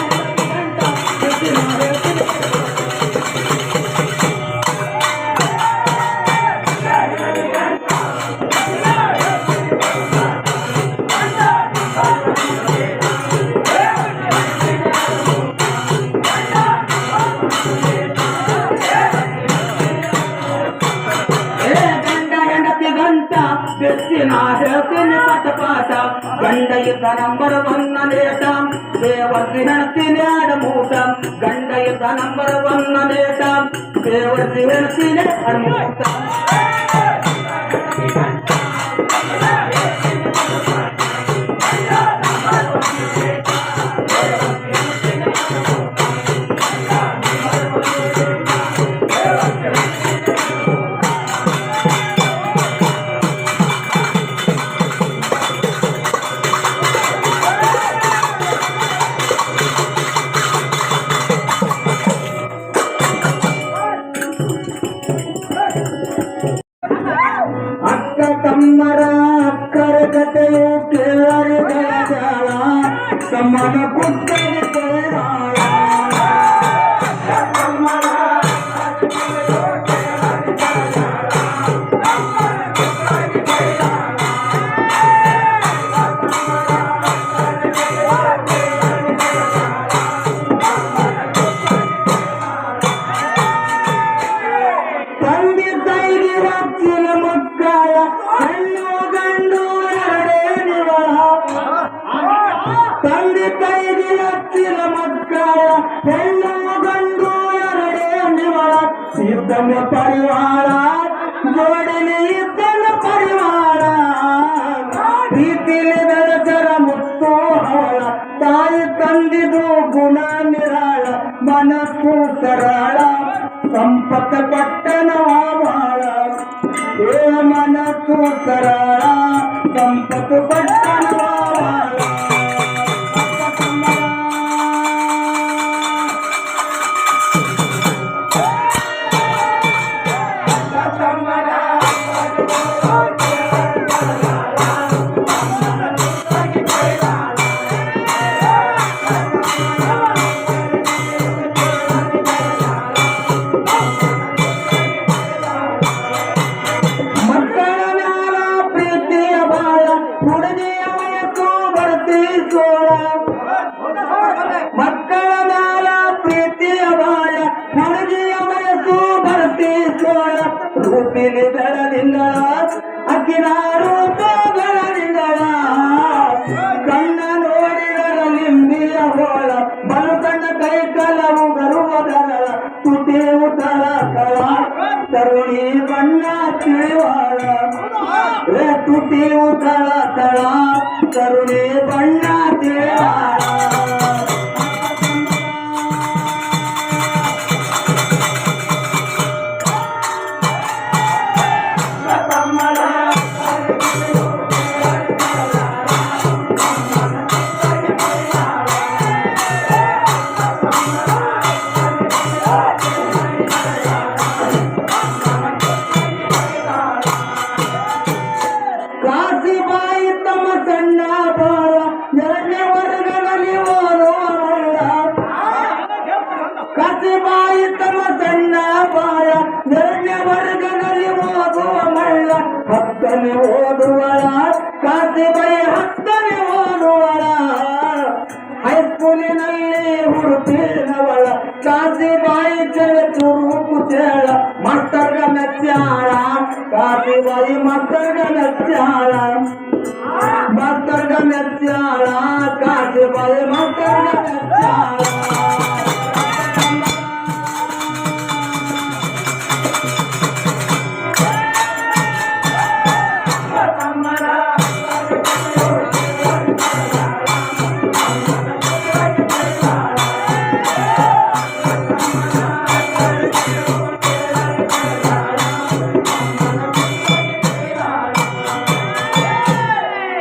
ಹೇಳ್ತೀನಿ ಪಟ ಗಂಡ ಇದ್ದ ನಂಬರ್ 1 ನೇಟ ದೇವರ್ಸಿ ಹೆಣ್ತೀನಿ ಅಡಮೂಟ. ಗಂಡ ಇದ್ದ ನಂಬರ್ 1 ನೇಟ ದೇವರ್ಸಿ ಹೆಣ್ತೀನಿ ಅಡಮೂಟ. ತಮ್ಮನ ಕುಟ್ಟೆ ತಂದೆ ತಾಯಿಗೆ ರಾಜ್ಯದ ಮಕ್ಕಳ ಹೆಣ್ಣು ಗಂಡು ಎರಡೇ ನಿವಳ. ತಂದೆ ತಾಯಿಗೆ ಹಚ್ಚಿದ ಮಕ್ಕಳ ಹೆಣ್ಣು ಗಂಡು ಎರಡೇ ನಿವಳ. ಸಿದ್ದಮ್ಮ ಪರಿವಾರ ಜೋಡಿಲಿ ಇದ್ದನ ಪರಿವಾರ ಪ್ರೀತಿಲಿ ಬೆಳೆಸರ ಮುತ್ತು ಹವಳ ತಾಯಿ ತಂದಿದು ಗುಣ ನಿರಾಳ ಮನಸ್ಸು ಸರಳ ಸಂಪತ್ತ ಪಟ್ಟಣವ ಬಾಳ ಮನಸ್ಸು ಸರಳ ಸಂಪತ್ತು ಪಟ್ಟಣವ ಬಾಳ ಮಕ್ಕಳ ಮ್ಯಾಲ ಪ್ರೀತಿಯ ಬಾಳ ಹುಡುಗಿಯ ವಯಸ್ಸು ಬರ್ತಿ ಸೋಳ ರೂಪಿಲಿ ಬೆಳದಿಂಗಳ ಅಕ್ಕಿನ ರೂಪ ಬೆಳದಿಂಗಳ ಕಣ್ಣ ನೋಡಿದರ ಲಿಂಬಿಯ ಹೋಳ ಬಲು ಕಣ್ಣ ಕೈ ಕಲವು ಗರುವದರಳ ತುಟಿ ಉತಳ ಕಳ ತರುಣಿ ಬಣ್ಣ ತಿಳಿವಾಳ ತುಟಿ ಉತಳ ತಳ ತರುಣಿ ಬಣ್ಣ ತಿಳಿವಾಳ ಕಾಸಿಬಾಯಿ ತಮ್ಮ ಸಣ್ಣ ಬಾಳ ಎರಡನೇ ವರ್ಗದಲ್ಲಿ ಓದುವವಳ ಕಾಸಿಬಾಯಿ ತಮ್ಮ ಸಣ್ಣ ಬಾಳ ಎರಡನೇ ವರ್ಗದಲ್ಲಿ ಓದುವ ಮಳ್ಳ ಹತ್ತನೇ ಓದುವಳ ಕಾಸಿಬಾಯಿ ಹತ್ತನೇ ಓದುವಳ ಹೈಸ್ಕೂಲಿನಲ್ಲಿ ಹುಡುಕಿನವಳ ಕಾಸಿಬಾಯಿ ಚೂರು ಕುಚೇಳ ಮಾಸ್ತರ್ಗ ಮೆಚ್ಚಾಳ ಕಾಸಿಬಾಯಿ ಮಾಸ್ತರ್ಗ ಮೆಚ್ಚಾಳ ಮಾಸ್ತರ್ಗ ಮೆಚ್ಚಾಳ ಕಾಸಿಬಾಯಿ ಮಾಸ್ತರ್ಗ ಮೆಚ್ಚಾಳ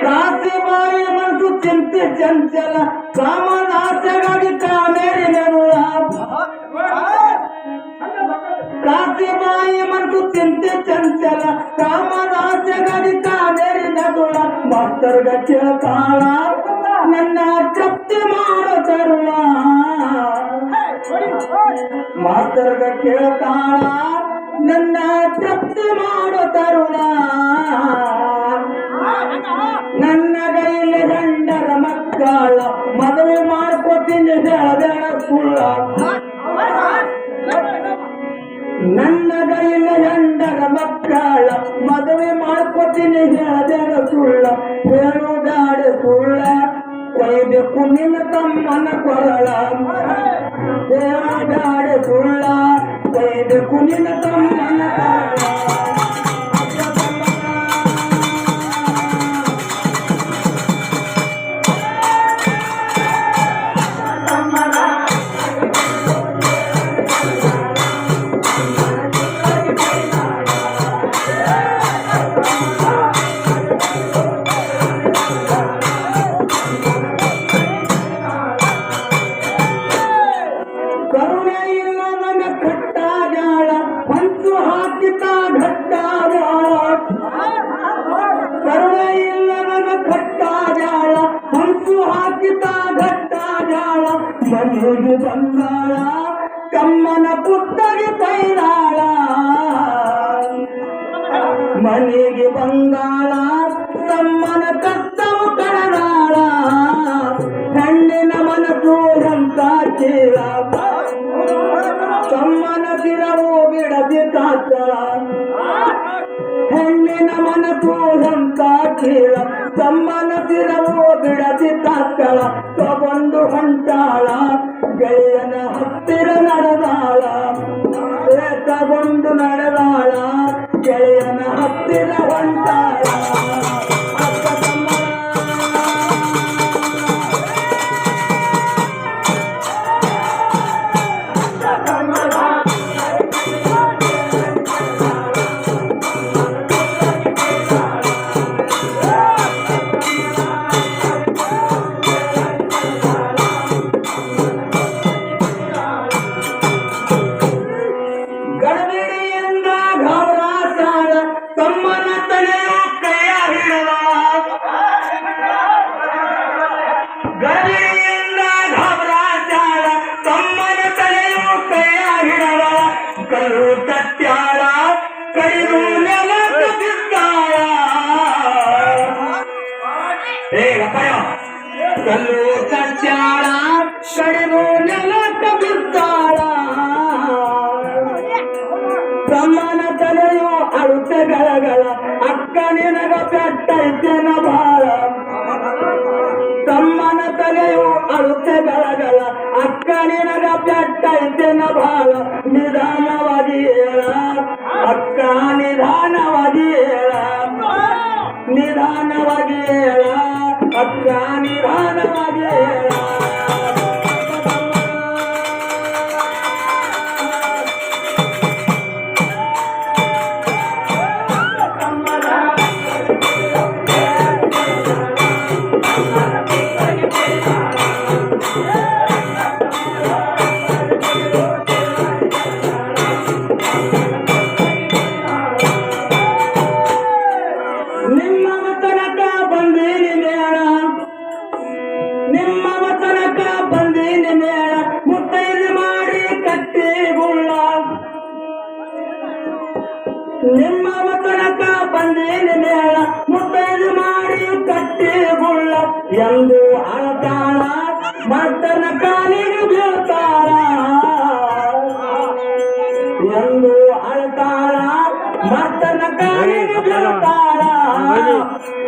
ಕಾಸಿಬಾಯಿ ಮನಸ್ಸು ಚಿಂತೆ ಚಂಚಲ ಕಾಮದಾಸೆಗಾಗಿ ಕಾಮೇರಿ ನೆನುಳ ಕಾಸಿಬಾಯಿ ಮನಸ್ಸು ಚಿಂತೆ ಚಂಚಲ ಕಾಮದಾಸೆಗಾಗಿ ಕಾಮೇರಿ ನೆನುಳ ಮಾಸ್ತರ್ಗ ಕೇಳ್ತಾಳ ನನ್ನ ತೃಪ್ತಿ ಮಾಡೋ ತರುಳ ಮಾಸ್ತರ್ಗ ಕೇಳ್ತಾಳ ನನ್ನ ತೃಪ್ತಿ ಮಾಡೋ ತರುಳ ನನ್ನ ಕೈಲಿ ಗಂಡರ ಮಕ್ಕಳ ಮದುವೆ ಮಾಡ್ಕೋತೀನಿ ಬೇಡ ಸುಳ್ಳ ನನ್ನ ಕೈಲಿ ಗಂಡರ ಮಕ್ಕಳ ಮದುವೆ ಮಾಡ್ಕೋತೀನಿ ಬೇಡ ಸುಳ್ಳ ಹೇಳು ಬೇಡ ಸುಳ್ಳ ಕೊಯ್ಬೇಕು ನಿನ್ನ ತಮ್ಮನ ಕೊರಳ ಹೇಳು ಬೇಡ ಸುಳ್ಳ ಕೊಯ್ಬೇಕು ನಿನ್ನ ತಮ್ಮನ ಕೊರಳ ಕರುಣೆ ಇಲ್ಲದನ ಕಟ್ಟಾಗಾಳ ಹೊಂಚು ಹಾಕಿತ ಘಟ್ಟಾಗಾಳ ಕರುಣೆ ಇಲ್ಲದನ ಕಟ್ಟಾಗಾಳ ಹೊಂಚು ಹಾಕಿತ ಘಟ್ಟಾಗಾಳ ಮನೆಗೆ ಬಂದಾಳ ಕಮ್ಮನ ಪುತ್ತಗೆ ಪೈದಾಳ ಮನೆಗೆ ಬಂದಾಳ ತಮ್ಮನ ಕತ್ತವು ಕಡದಾಳ ಹೆಣ್ಣಿನ ಮನಸ್ಸು ಅಂತ ಚೀಲ ತಮ್ಮನ ಸಿರವು ಬಿಡದಿ ತಾತಳ ಹೆಣ್ಣಿನ ಮನಸ್ಸು ಅಂತ ಚೀಲ ತಮ್ಮನ ಸಿರವು ಬಿಡದಿ ತಾತಳ ತಗೊಂಡು ಹೊಂಟಾಳ ಗೆಳೆಯನ ಹತ್ತಿರ ನಡೆದಾಳ ತಗೊಂಡು ನಡೆದಾಳ ಗೆಳೆಯನ ಹತ್ತಿರ ಹೊಂಟಾಳ ಅಕ್ಕ ತಮ್ಮರ ಗಡಬಿಡಿಯಿಂದ ಘಬರಾಸಾಳ ತಮ್ಮನ ತಲೆಯು ಕೈಯ ಹಿಡದ ಗಡಬಿಡಿಯಿಂದ ಘಬರಾಸಾಳ ತಮ್ಮನ ತಲೆಯು ಕೈಯ ಹಿಡದ ಕಲ್ಲು ತಟ್ಟ್ಯಾಳ ಕಡಿದು ನೆಲಕ್ಕೆ ಬಿದ್ದಾಳ ಕಲ್ಲು ತಟ್ಟ್ಯಾಳ ಕಡಿದು ನೆಲಕ್ಕೆ ಬಿದ್ದಾಳ ತಮ್ಮನ ತಲೆಯು ಅಳುತ್ತೆ ಗಳಗಳ ಅಕ್ಕ ನಿನಗ ಪೆಟ್ಟೈತೆನ ಬಾಳ ತಮ್ಮನ ತಲೆಯು ಅಳುತ್ತೆ ಗಳಗಳ ಅಕ್ಕ ನಿನಗ ಪೆಟ್ಟೈತೆನ ಬಾಳ ನಿಧಾನವಾಗಿ ಹೇಳ ಅಕ್ಕ ನಿಧಾನವಾಗಿ ಹೇಳ ನಿಧಾನವಾಗಿ ಹೇಳ ಅಕ್ಕ ನಿಧಾನವಾಗಿ ಹೇಳ ನಿಮ್ಮವ ತನಕ ಬಂದೀನಿ ಮೇಳ ನಿಮ್ಮವ ತನಕ ಬಂದೀನಿ ಮೇಳ ಮುತ್ತೈದು ಮಾಡಿ ಕಟ್ಟಿ ಗುಳ್ಳ ನಿಮ್ಮವ ತನಕ ಬಂದೀನಿ ಮೇಳ ಮುತ್ತೈದು ಮಾಡಿ ಕಟ್ಟಿ ಗುಳ್ಳ ಎಂದು ಅಳತಾಳ ಮತ್ತನ ಕಾಲಿಗೆ ಬೀಳ್ತಾಳ ಎಂದು ಅಳತಾಳ ಮತ್ತನ ಕಾಲಿಗೆ ಬೀಳ್ತಾಳ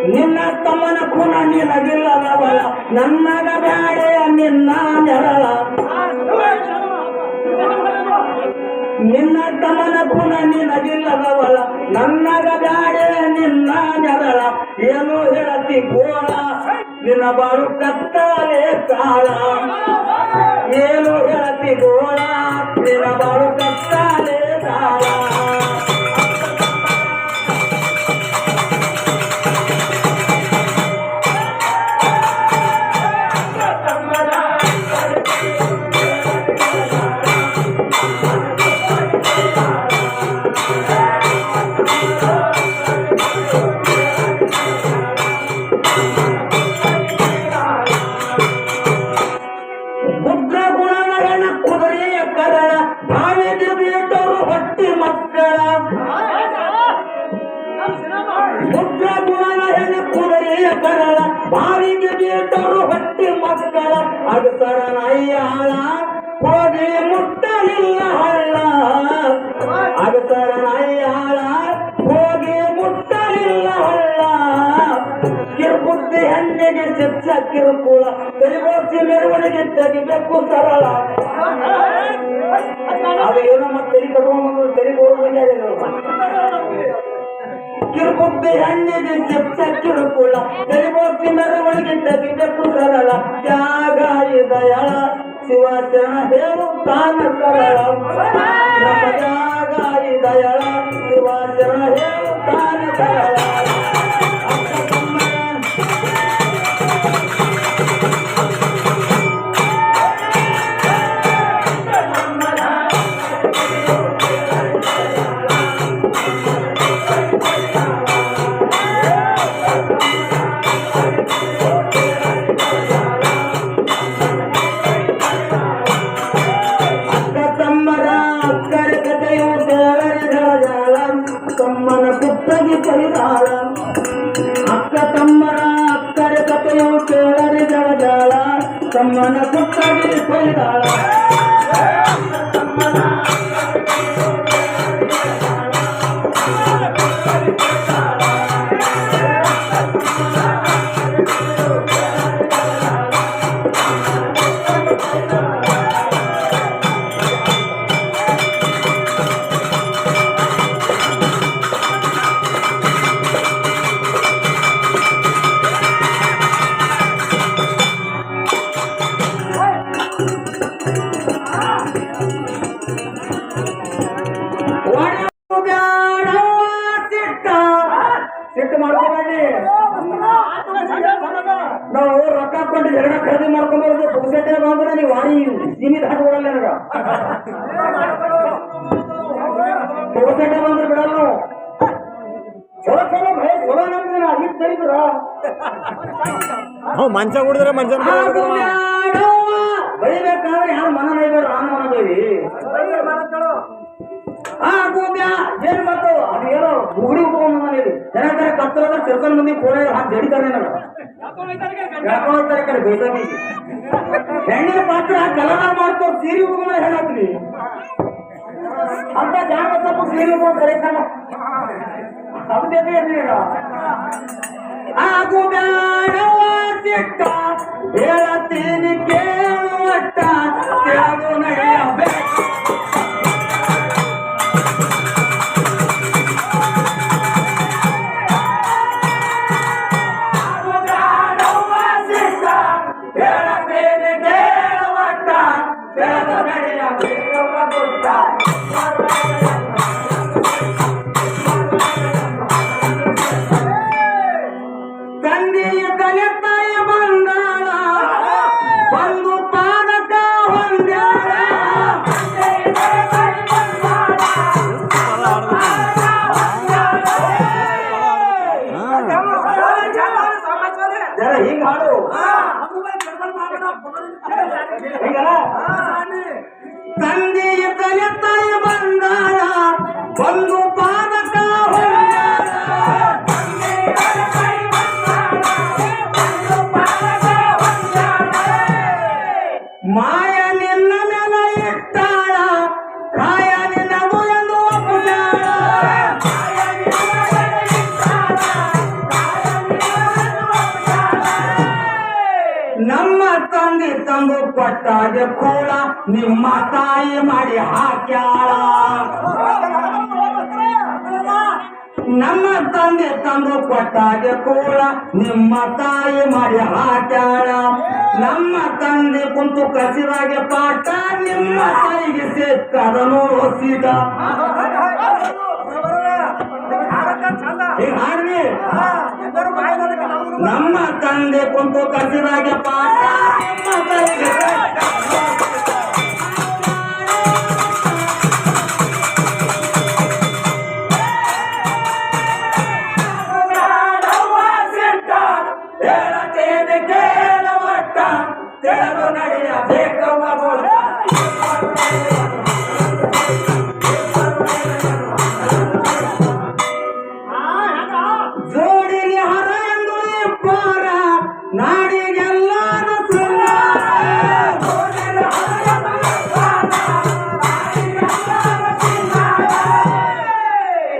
ನಿನ್ನ ತಮ್ಮನ ಕುಣ ನಿನಗಿಲ್ಲದವಳ ನನ್ನಗ ಬ್ಯಾಡೆ ನಿನ್ನ ನೆರಳ ನಿನ್ನ ತಮ್ಮನ ಕುಣ ನಿನಗಿಲ್ಲದವಳ ನನ್ನಗ ಬ್ಯಾಡೆ ನಿನ್ನ ನೆರಳ ಏನು ಹೇಳತಿ ಗೋಳ ನಿನ್ನ ಬಾಳು ಕತ್ತಲೆ ಕಾಳ ಏನು ಹೇಳತಿ ಗೋಳ ನಿನ್ನ ಬಾಳು ಕತ್ತಲೆ ಕಾಳ ಬುದ್ಧ ಗುಣಗಳ ಕುದುರೆಯ ಕರಳ ಬಾವಿಗೆ ಬೀಟರು ಹೊಟ್ಟಿ ಮಕ್ಕಳ ಬುದ್ಧ ಗುಣಗಳ ಕುದುರೆಯ ಕರಳ ಬಾವಿಗೆ ಬೀಟರು ಹೊಟ್ಟಿ ಮಕ್ಕಳ ಅಗಸರ ನಯ್ಯಾಳ ಹೋಗಿ ಮುಟ್ಟಲಿಲ್ಲ ಹಳ್ಳ ಅಗಸರ ನಯ್ಯಾಳ ಹೋಗಿ ಮುಟ್ಟಲಿಲ್ಲ ಹಳ್ಳ ಕಿರುಬುದ್ಧಿ ಹೆಣ್ಣಿಗೆ ಚಿತ್ತ ಕಿರುಕುಳ ತೆರಿಗೋಸಿ ಮೆರವಣಿಗೆ ತೆಗಿಬೇಕು ಸರಳ ಅದು ಏನೋ ಮತ್ತೆ ತೆರಿ ಕಟ್ಕೊಂಡು ತೆರಿಗೋದು ಕಿರುಬುದ್ಧಿ ಹೆಣ್ಣಿಗೆ ಚಿತ್ತ ಕಿರುಕುಳ ತೆರಿಗೋಸಿ ಮೆರವಣಿಗೆ ತೆಗಿಬೇಕು ಸರಳ ತ್ಯಾಗ ದಯಾಳ ಶಿವಚರಣ ಹೇಳುತ್ತಾನ ಸರಳ ನಮ್ಮ ತ್ಯಾಗ ದಯಾಳ ಶಿವಚರಣ ಹೇಳುತ್ತಾನ ಸರಳ ತಮ್ಮನ ಪುತ್ತಗೆ ಪರಿಹಾರ ಸಿಟ್ಟು ಮಾಡ್ಕೋಬೇಡಿ. ನಾವು ರೊಕ್ಕ ಕೊಟ್ಟು ಜಗಳ ಖರೀದಿ ಮಾಡ್ಕೊಂಡ್ಬಾರ್ದು. ಪುಕ್ಸಟ್ಟೆ ಬಂದ್ರೆ ನೀವು ವಾಣಿ ಸೀಮಿತ ಹಾಕೊಡಲ್ಲ ನನಗ. ಪುಕ್ಸಟ್ಟೆ ಬಂದ್ರೆ ಬಿಡಲ್ಲ ನಾವು. ಚಲೋ ಚಲೋ ಭಯ ಚಲೋ ನಮ್ಗೆ ಹಿಟ್ಟು ತರಿದ್ರ ಮಂಚ ಕುಡಿದ್ರೆ ಮಂಚ ಬೈಬೇಕಾದ್ರೆ ಯಾರು ಮನ ನೈಬೇಡ ರಾಮ ಮನದೇವಿ ಏನ್ ಮಾಡ್ತು ಅದು ಏನೋ ಬುಗುಡಿ ಉಟ್ಕೊಂಡ್ ಮನೇಲಿ ಜನ ಕತ್ತರದ ತಿರ್ಕೊಂಡ್ ಮಂದಿ ಕೋಳೆ ಹಾಕಿ ಜಡಿತಾರೆ ನನಗ ಹೇಳ್ಕೊಳ್ತಾರೆ ಕಡೆ ಬೈದಾಗಿ ಹೆಣ್ಣಿನ ಪಾತ್ರ ಕಲನ ಮಾಡ್ತಾವ ಸೀರೆ ಉಟ್ಕೊಂಡ್ರೆ ಹೇಳತ್ರಿ ಅಂತ ಜಾಗ ಸ್ವಲ್ಪ ಸೀರೆ ಉಟ್ಕೊಂಡು ಕರೀತಾನ ಅದು ಬೇಕೇ ಇರ್ಲಿಲ್ಲ ಆಗು ಬ್ಯಾಡವ ಸಿಟ್ಟ ಹೇಳತ್ತೀನಿ ಕೇಳುವಟ್ಟ ತಿಳಿದು ನಡೆಯಬೇಕು ತಂದೆಯ ತಲೆ ತಾಯ ಬಂದಾಳ ಬಂದು ಪಾದಕ ಹೊಂದಾಳ ಹಿಂಗ ಹಾಡು ತಂದೆಯ ತಲೆ ತಾಯ ಬಂದಾಳ ಬಂದು ಪಾದಕ ಮಾಯ ನಿನ್ನ ಮೇಲೆ ಇಟ್ಟಾಳ ಕಾಯ ನಿನ್ನದು ಎಂದು ಒಪ್ಪುತ್ತಾಳ ನಮ್ಮ ತಂದೆ ತಂದು ಕೊಟ್ಟಾಗ ಕೂಡ ನಿಮ್ಮ ತಾಯಿ ಮಾಡಿ ಹಾಕ್ಯಾಳ ನಮ್ಮ ತಂದೆ ತಂದು ಕೊಟ್ಟಾಗ ಕೂಡ ನಿಮ್ಮ ತಾಯಿ ಮಾಡಿ ಹಾಕ್ಯಾಳ ನಮ್ಮ ತಂದೆ ಕುಂತು ಕಸಿದಾಗೆ ಪಾಠ ನಿಮ್ಮ ತಾಯಿಗೆ ಸಿಕ್ಕದ ನೋಡಿದ ಹಾಡ್ರಿ ನಮ್ಮ ತಂದೆ ಕುಂತು ಕಸಿದಾಗೆ ಪಾಠ ನಿಮ್ಮ ತಾಯಿಗೆ ಜೋಡಿಗೆ ಹರ ಎಂದು ಇಬ್ಬರ ನಾಡಿಗೆಲ್ಲಾನು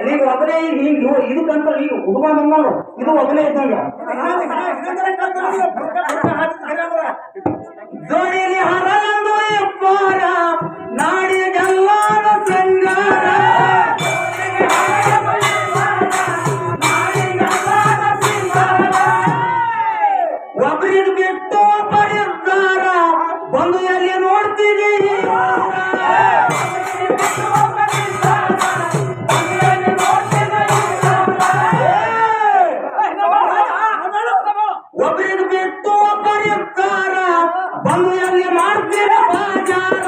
ನೀವು ಒಬ್ಬನೇ ಹಿಂಗ ಇದಕ್ಕಂತ ಈಗ ಹುಡುಗ ಬಂದವರು ಇದು ಒಬ್ಬನೇ ಇದ್ದಂಗ ಜೋಡಿಗೆ ಹರ ಎಂದು ಇಬ್ಬರ ನಾಡಿಗೆಲ್ಲಾನು ಸಂಗಾರ ಒಬ್ಬರಿಗೆ ಬಿಟ್ಟು ಒಬ್ಬರಿರ್ತಾರ ಬಂದು ಎಲ್ಲಿ ನೋಡ್ತೀವಿ ಒಬ್ಬರಿಗೆ ಬಿಟ್ಟು ಒಬ್ಬರಿರ್ತಾರ ಬಂದು ಎಲ್ಲಿ ಮಾಡ್ತೀವಿ ಬಾಜಾರ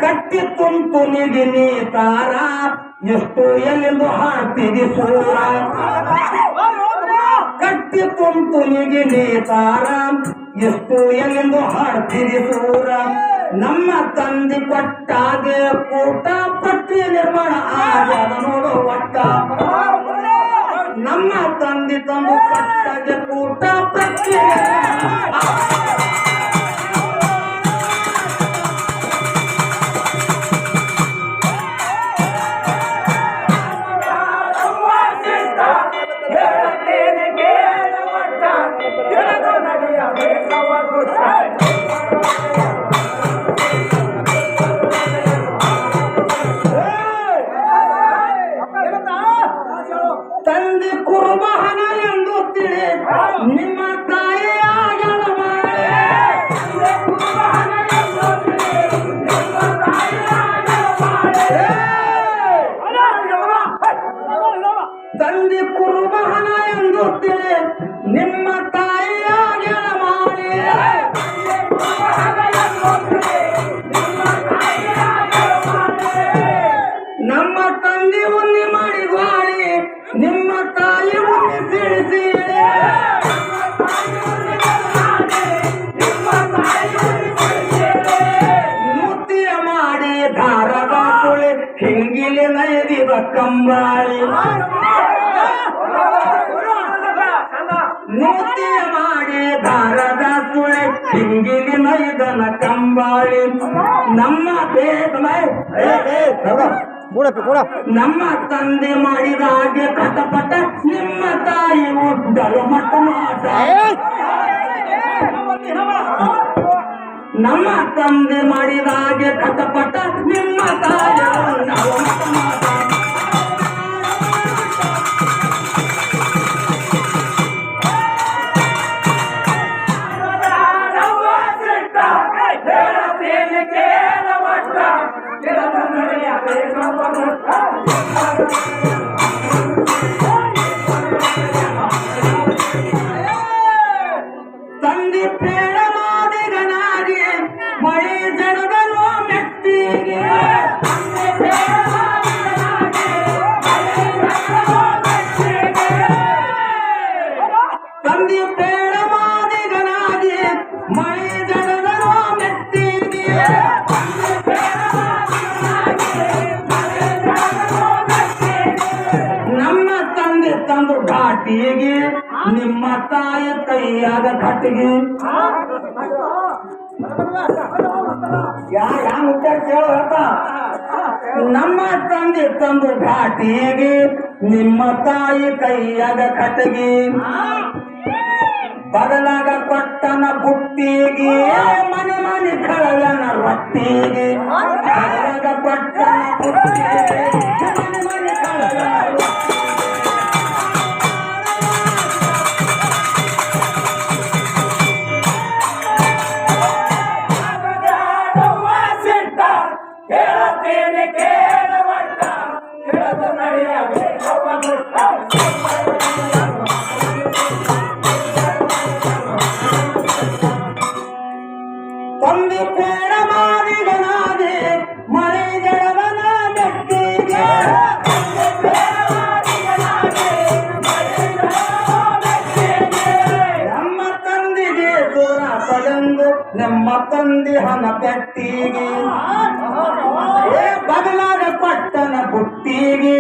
ಕಟ್ಟಿ ತುಂತು ನಿಗಿ ನೀತಾರ ಎಷ್ಟು ಎಲ್ಲಿಂದು ಹಾಡ್ತೀವಿ ಸೂರ ಕಟ್ಟಿ ತುಂತು ನಿಗಿ ನೀತಾರ ಎಷ್ಟು ಎಲ್ಲಿಂದು ಹಾಡ್ತೀವಿ ಸೂರ ನಮ್ಮ ತಂದೆ ಕೊಟ್ಟಾಗೆ ಕೂಟ ಪಟ್ಟಿ ನಿರ್ಮಾಣ ಆಗ್ಯದ ನೋಡು ಒಟ್ಟ ನಮ್ಮ ತಂದೆ ತಂದು ಕೊಟ್ಟಾಗೆ ಕೂಟ ಪಟ್ಟಿ ತಂದೆ ಕುರುಬಹನ ಎಂದು ತಿಳಿ ನಿಮ್ಮ ತಾಯಿಯಾಗಿ ಮಾಡಿ ನಮ್ಮ ತಂದೆ ಉನ್ನಿ ಮಾಡಿ ಗಾಳಿ ನಿಮ್ಮ ತಾಯಿ ಉನ್ನಿ ತಿಳಿಸಿ ಮುತ್ತಿಯ ಮಾಡಿ ಧಾರದ ಕುಳಿ ಹಿಂಗಿಲಿ ನೈದಿದ ಕಂಬಾಳಿ ಮುತ್ತಿಯ ಮಾಡಿ ಧಾರದ ಸುಳೆ ಹಿಂಗಿಲಿ ನೈದನ ಕಂಬಾಳಿ ನಮ್ಮ ನಮ್ಮ ತಂದೆ ಮಾಡಿದ ಹಾಗೆ ಕಟಪಟ ನಿಮ್ಮ ತಾಯಿ ಉಡ್ಡಲು ಮಟ್ಟ ಮಾಟ ನಮ್ಮ ತಂದೆ ಮಾಡಿದ ಹಾಗೆ ಕಟಪಟ ನಿಮ್ಮ ತಾಯಿ ಉಡ್ಡಲು ಮಟ್ಟ ಮಾಟ ತಂದೆ ಪೇಡ ಮಾಡಿಗನಾಗಿ ಮಳೆ ಜಡದನು ಮೆಟ್ಟಿಗೆ ತಂದೆ ಪೇಡ ಮಾಡಿಗನಾಗಿ ಮಳೆ ಜಡದನು ಮೆಟ್ಟಿಗೆ ನಮ್ಮ ತಂದೆ ತಂದು ಘಾಟಿಗೆ ನಿಮ್ಮ ತಾಯಿ ಕೈಯಾಗ ಘಾಟಿಗೆ ನಮ್ಮ ತಂದೆ ತಂದು ಘಾಟಿಗೆ ನಿಮ್ಮ ತಾಯಿ ಕೈಯಾಗ ಕಟಗಿ ಬದಲಾಗ ಕೊಟ್ಟನ ಬುಟ್ಟಿಗೆ ಮನೆ ಮನೆ ಕಳಗನ ರೊಟ್ಟಿಗೆ ಬದಲಾಗ ಕೊಟ್ಟನ ಬುಟ್ಟಿಗೆ ಮನೆ ಮನೆ ಕಳಗನ ತಂದೆ ಪೇಡ ಮಾಡಿಗನಾದೆ ಮಳೆ ಜಡವನ ಮೆಟ್ಟಿಗೆ ನಮ್ಮ ತಂದೆಗೆ ದೂರ ಸಲೆಂದು ನಮ್ಮ ತಂದೆ ಹಣ ಪೆಟ್ಟಿಗೆ ಬದಲಾಗ ಪಟ್ಟಣ ಬುಟ್ಟಿಗೆ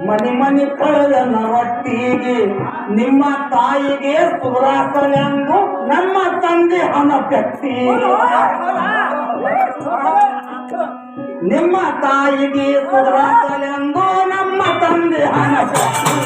ಮನಿ ಮನಿ ಕಳಗನ ಒಟ್ಟಿಗೆ ನಿಮ್ಮ ತಾಯಿಗೆ ಸುರಾಸಲೆಂದು ನಮ್ಮ ತಂದೆ ಹಣ ಪೆಟ್ಟಿಗೆ ನಿಮ್ಮ ತಾಯಿಗೆ ಸುರಾಸಲೆಂದು ನಮ್ಮ ತಂದೆ ಹಣ ಪೆಟ್ಟಿಗೆ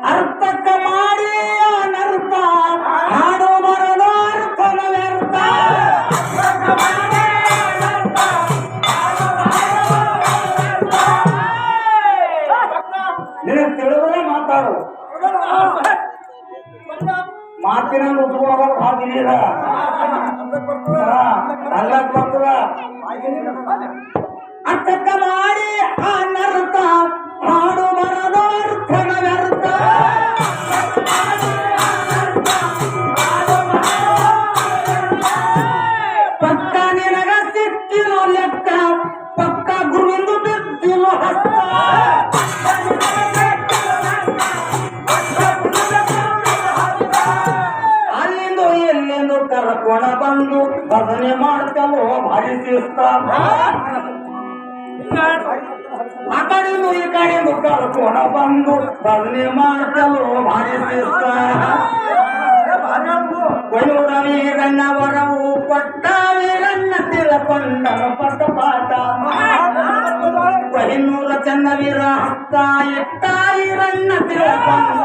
ಅರ್ಥಕ ಮಾಡಿ ಅನರ್ಥ ಹಾಡು ಬರಲು ಅರ್ಥನ ವ್ಯರ್ಥ ನಿನಗೆ ತಿಳಿದ್ರೆ ಮಾತಾಡು ಮಾತಿನ ಉತ್ಕೊಳ್ಳೋದು ಹಾದಿಲ್ಲ ಅಲ್ಲಕ್ ಬರ್ತದ ಅರ್ಥಕ ಮಾಡಿ ಅನರ್ಥ ಹಾಡು ಬರದು ಅರ್ಥನ ವ್ಯರ್ಥ ಪಕ್ಕ ನಿನಗ ಸಿಕ್ಕಿರೋ ಲೆಕ್ಕ ಪಕ್ಕ ಗುರುವಿಂದು ಬಿದ್ದಿರೋ ಹಸ್ತ ಅಲ್ಲಿಂದು ಎಲ್ಲಿಂದು ಕರ್ಕೊಣ ಬಂದು ಭಜನೆ ಮಾಡ್ತಲೋ ಭಾರಿ ಶಿಸ್ತ ಆ ಕಡೆಯಿಂದ ಈ ಕಡೆಯಿಂದ ಕರ್ಕೊಣ ಬಂದು ಭಜನೆ ಮಾಡ್ತಲೋ ಭಾರಿ ಶಿಸ್ತ ಕೊಯ್ಯೂರ ವೀರಣ್ಣ ವರವು ಕೊಟ್ಟ ವೀರಣ್ಣ ತಿಳ್ಕೊಂಡನು ಪಟ್ಟ ಪಾಠ ಕೊಹಿನೂರ ಚನ್ನ ವೀರ ಹತ್ತ ಇಟ್ಟ ವೀರಣ್ಣ ತಿಳ್ಕೊಂಡ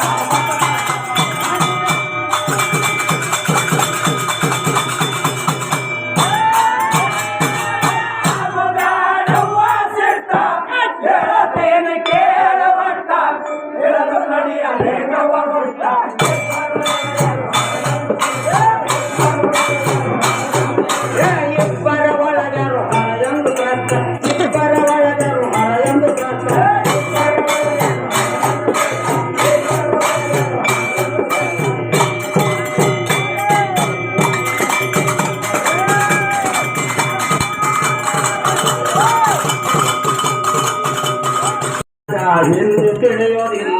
ಹಿಂದೆ ತಿಳಿಯೋದಿಲ್ಲ.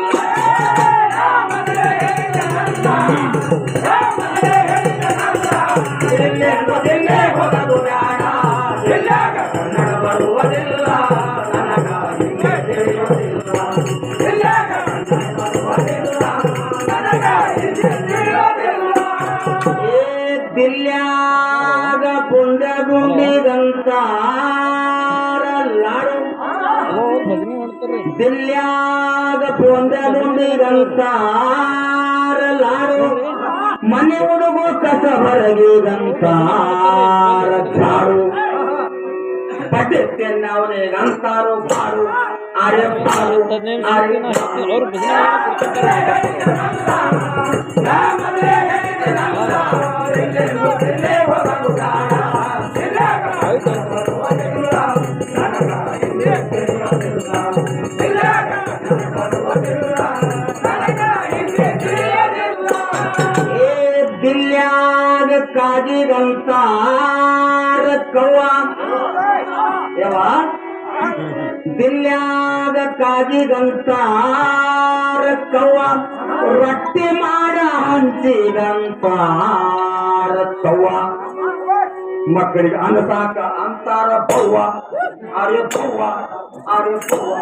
ಎಲ್ಲೆಲ್ಲೇ ಹೋಗದು ಬೇಡ, ಎಲ್ಲಾಗ ಕನ್ನಡ ಬರುವುದಿಲ್ಲ, ನನಗ ಹಿಂದೆ ತಿಳಿಯೋದಿಲ್ಲ. ಎಲ್ಲಾಗ ಕನ್ನಡ ಬರುವುದಿಲ್ಲ, ನನಗ ಹಿಂದೆ ತಿಳಿಯೋದಿಲ್ಲ. ಏ ದಿಲ್ಯಾಗ ಪುಂಡ ಗುಂಡಿಗಂತಾರ ಲಾಡು, ದಿಲ್ಯಾಗ ಪುಂಡ ಗುಂಡಿಗಂತಾರ ಲಾಡು, ಮನೆ ಹುಡುಗು ಕಸ ಹೊರಗಿದಂತಾರ ಚಾಡು, ಪಟ್ಟೆನ್ನವನಿಗಂತಾರು ಬಾರು, ಅರೆ ಬಾರು ಅರೆ ದಿಲ್ಯಾಗ ಕಾಜಿಗಂತಾರ ಕವ್ವ ಯವ, ದಿಲ್ಯಾಗ ಕಾಜಿಗಂತಾರ ಕವ್ವ, ರೊಟ್ಟಿ ಮಾಡ ಹಂಚಿಗಂತಾರ ಕವ್ವ, ಮಕ್ಕಳಿಗೆ ಅನ್ನ ಸಾಕ ಅಂತಾರ ಬವ್ವ, ಅರೆ ಬವ್ವ ಅರೆ ಬವ್ವ.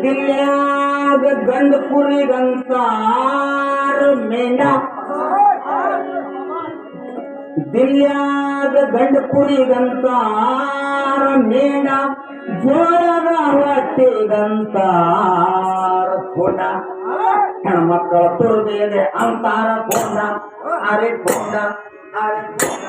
ದಿಲ್ಯಾಗ ಗಂಡ ಕುರಿಗಂತಾರ ಮೇಂಡ, ದಿಲ್ಯಾಗ ಗಂಡ ಕುರಿಗಂತಾರ ಮೇಂಡ, ಜೋಳದ ಹೊಟ್ಟಿಗಂತಾರ ಕೊಂಡ, ಹೆಣ್ಮಕ್ಕಳ ತುರ್ದೇನೆ ಅಂತಾರ ಕೊಂಡ, ಅರೆ ಕೊಂಡ ಅರೆ ಕೊಂಡ.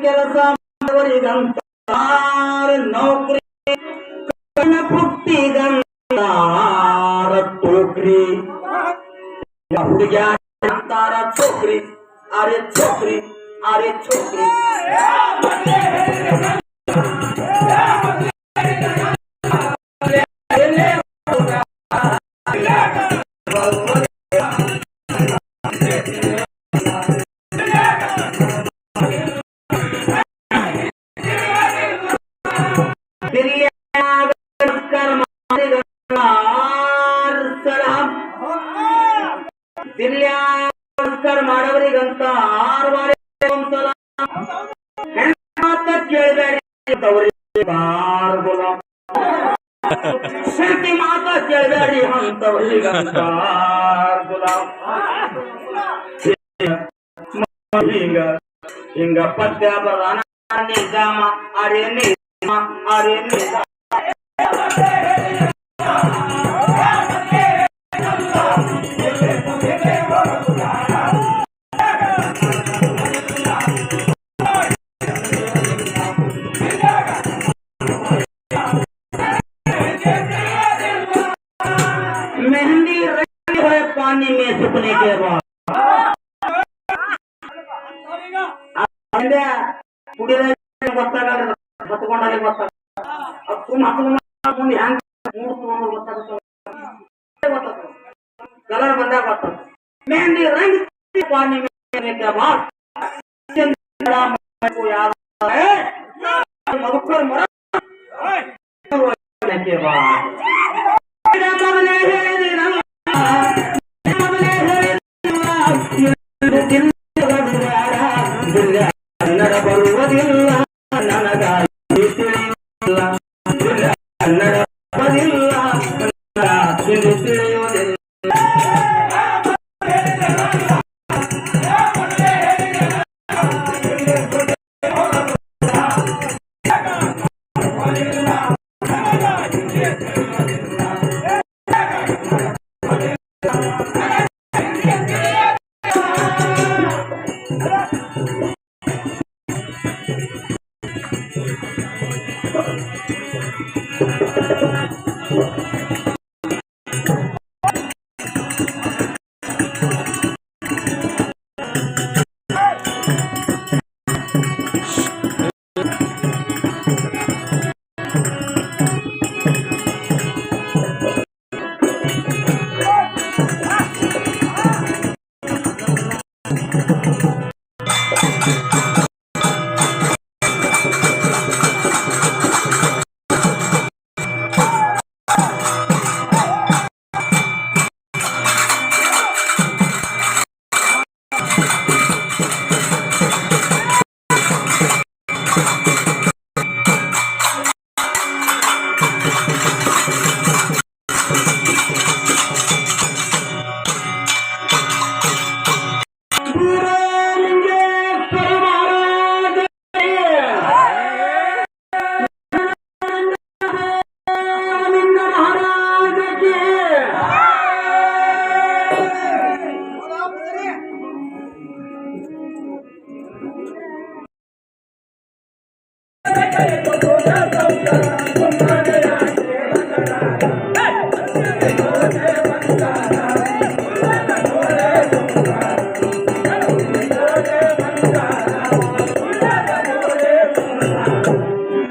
ಕೆಲಸ ಮಾಡವರಿಗಂತಾರ ನೌಕರಿ, ಕಣ್ಣ ಪುಟ್ಟಿಗಂತಾರ ಟೋಕ್ರಿ, ಹುಡುಗ ಅಂತಾರ ಚೋಕ್ರಿ, ಅರೆ ಚೋಕ್ರಿ ಅರೆ ಚೋಕ್ರಿ. ದಿಲ್ಯಾಸ್ಕರ್ ಮಾಡವರಿಗಂತ 6 ವಾರ ಒಂದ್ಸಲ, ಹೆಣ್ಮಾತ ಕೇಳಬೇಡಿ ಶಕ್ತಿ ಮಾತ ಕೇಳಬೇಡಿ ಅಂತವರಿಗಂತ ಹಿಂಗ ಹಿಂಗ ಪದ್ಯ ಬರಾನ ನಿಜಾಮ ಅರೆ ನಿಜಾಮ ಅರೆ ನಿಜಾಮ. मेहंदी रंगी है पानी में सुखने के बाद, ಗೊತ್ತಾಗಲ್ಲ ಹತ್ಕೊಂಡಾಗ ಗೊತ್ತಾಗ ಮುಂದೆ ಹ್ಯಾಂಗ ಕಲರ್ ಬಂದಾಗ ಗೊತ್ತಾಗ. ಮೆಹಂದಿ ರಂಗ್ ಪಾನಿ ಮಧುಕರ್ ಮರ ಕನ್ನಡ ಬರುವುದಿಲ್ಲ ನನಗ ತಿಳಿಯುವುದಿಲ್ಲ, ಕನ್ನಡ ಬರುವುದಿಲ್ಲ ತಿಳಿಯುವುದಿಲ್ಲ.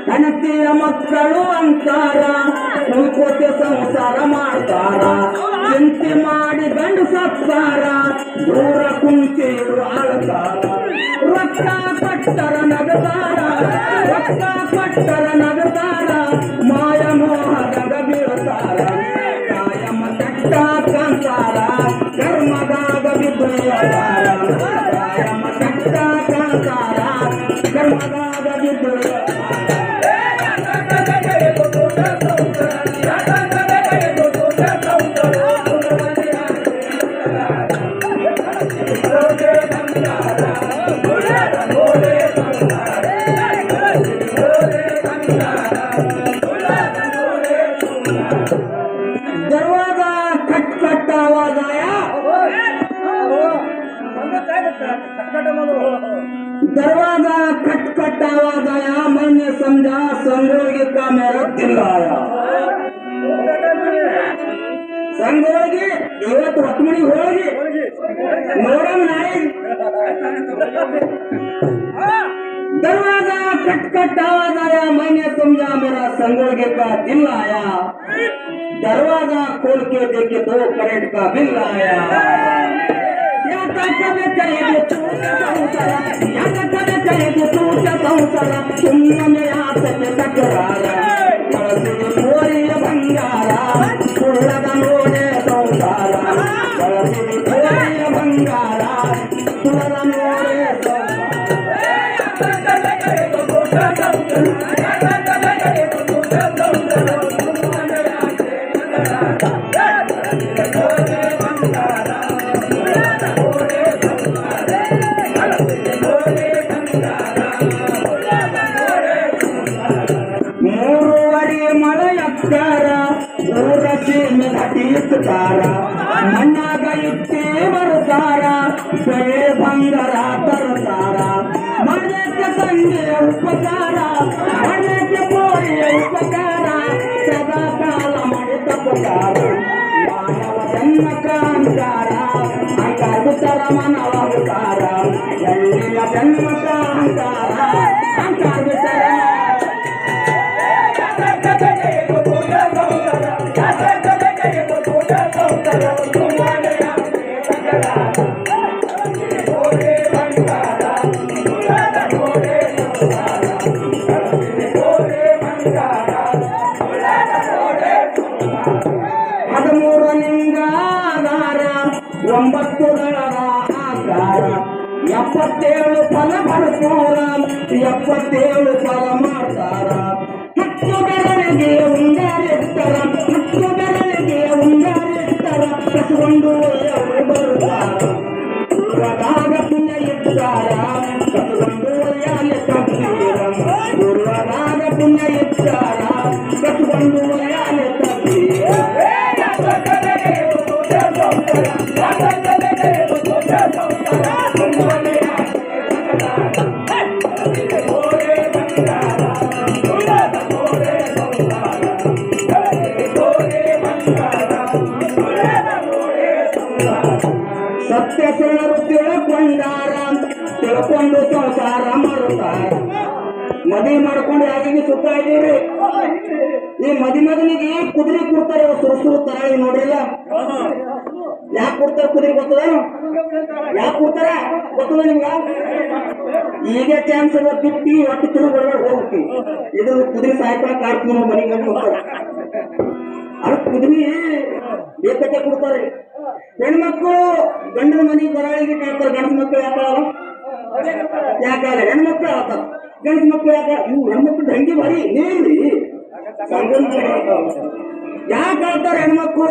ಹೆಂಡತಿಯ ಮಕ್ಕಳು ಅಂತಾರ ಉಳ್ಕೋತೆ ಸಂಸಾರ ಮಾಡ್ತಾರ ಚಿಂತೆ ಮಾಡಿ ಗಂಡು ಸತ್ತಾರ ದೂರ ಕುಂತಿರು ಆಳ್ತಾರ ರೊಕ್ಕ ಪಟ್ಟರ ನಗತಾರ ರೊಕ್ಕ ಪಟ್ಟರ ನಗತಾರ ಮಾಯ ಮೋಹದಾಗ ಬೀಳ್ತಾರ ಕಾಯಮ ಕಟ್ಟ ಕಾಂತಾರ ಕರ್ಮದಾಗ ಬಿದ್ದುತ್ತಾರ ಕಾಯಮ ಕಟ್ಟ ಕಾಂತಾರ ಕರ್ಮದಾಗ ಬಿದ್ದುತ್ತಾರ दरवाजा खटखट आवाज आया दरवाजा खटखट आवाज आया मैंने समझा संगोगी का मेरा दिल आया संगोगी ಇವತ್ತು ಹೊತ್ಮಣಿ ಹೋಗಿ ನೋಡಮ್ ನಾಯಿ दरवाजा खटखट आवाज आया मैंने समझा मेरा संगोगी का दिल आया दरवाजा खोल के देखे तो करंट का बिल आया ಸುಮ್ಮನೆ ಆಸಕ್ಕೆ ತಕರಾರ ಬಳಸಿದ ಕೋರಿಯ ಬಂಗಾರ ಸುಳ್ಳದ ನೋಡೆ ಸಂಸಾರ ಬಳಸಿದ ಕೋರಿಯ ಬಂಗಾರ ಸುಳ್ಳದ ನೋಡೆ ತೀರ್ಥತಾರ ಮಣ್ಣಾಗ ಇಟ್ಟೇ ಬರುತ್ತಾರ ಬೆಳೆ ಬಂಗಾರ ತರುತ್ತಾರ ಮನೆಗೆ ತಂದೆ ಉಪಕಾರ ಮನೆಗೆ ಕೋರಿಯ ಉಪಕಾರ ಸದಾ ಕಾಲ ಮಾಡಿ ತಪ್ಪುತ್ತಾರ ಮಾನವ ಜನ್ಮಕ ಅಹಂಕಾರ ಅಂಕಾರ ಮನವಾಗುತ್ತಾರ ಎಳ್ಳಿಯ ಜನ್ಮಕ ಅಹಂಕಾರ ಅಂಕಾರ ಬಿಟ್ಟರ ಒಂಬತ್ತು ದಳದ ಆಕಾರ 77 ಫಲ ಭರಪೂರ 77 ಫಲ ಮಾಡ್ತಾರ ಹತ್ತು ಬೆರಳಿಗೆ ಉಂಗಾರಿರ್ತಾರ ಹತ್ತು ಬೆರಳಿಗೆ ಉಂಗಾರಿರ್ತಾರ ಕಸಗೊಂಡು ಅವರು ಬರುತ್ತಾರ ಗುರುವಾದಾಗ ಪುಣ್ಯ ಇದ್ದಾರ ಕಸಗೊಂಡು ಒಯ್ಯಾಲೆ ತಪ್ಪೀರ ಗುರುವಾದಾಗ ಪುಣ್ಯ ಇದ್ದಾರ ಕಸಗೊಂಡು ಒಯ್ಯಾಲೆ ತಪ್ಪೀರ ಸತ್ಯ ಶರಣರು ತಿಳ್ಕೊಂಡು ಸಂಸಾರ ಮಾಡುತ್ತಾರ ಮದುವೆ ಮಾಡ್ಕೊಂಡು ಯಾರಿಗೆ ಸುತ್ತ ಇದೀರಿ ಈ ಮದುವೆಗೆ ಕುದುರೆ ಕೊಡ್ತಾರೆ ಸುರು ತರಾಳಿ ನೋಡ್ರಿಲ್ಲ ಯಾಕೆ ಕೊಡ್ತಾರೆ ಕುದುರೆ ಗೊತ್ತದ ಯಾಕೆ ಕೊಡ್ತಾರ ಗೊತ್ತದ ನಿಮ್ಗ ಈಗ ಚಾನ್ಸ್ ಅದ ಬಿಟ್ಟು ಒಟ್ಟು ತಿರುಗಿ ಹೋಗ್ತೀವಿ ಇದು ಕುದುರೆ ಸಾಯ್ತಾ ಕಾಡ್ತೀವಿ ನಾವು ಮನೆಗೆ ಅದು ಕುದುರೆ ಬೇಕಟ್ಟೆ ಕೊಡ್ತಾರೆ ಹೆಣ್ಮಕ್ಳು ಗಂಡನ ಮನೆ ದರಾಳಿಗೆ ಕಾಡ್ತಾರೆ ಗಂಡನ ಮಕ್ಕಳು ಯಾಕಾಗಲ್ಲ ಹೆಣ್ಮಕ್ಳು ಆಗ್ತಾರ ಗಂಡನ ಮಕ್ಕಳು ಯಾಕ ಇವು ಹೆಣ್ಮಕ್ಳು ದಂಗೆ ಬಾರಿ ನೇರಿ ಯಾಕೆ ಹೇಳ್ತಾರೆ ಹೆಣ್ಮಕ್ಳು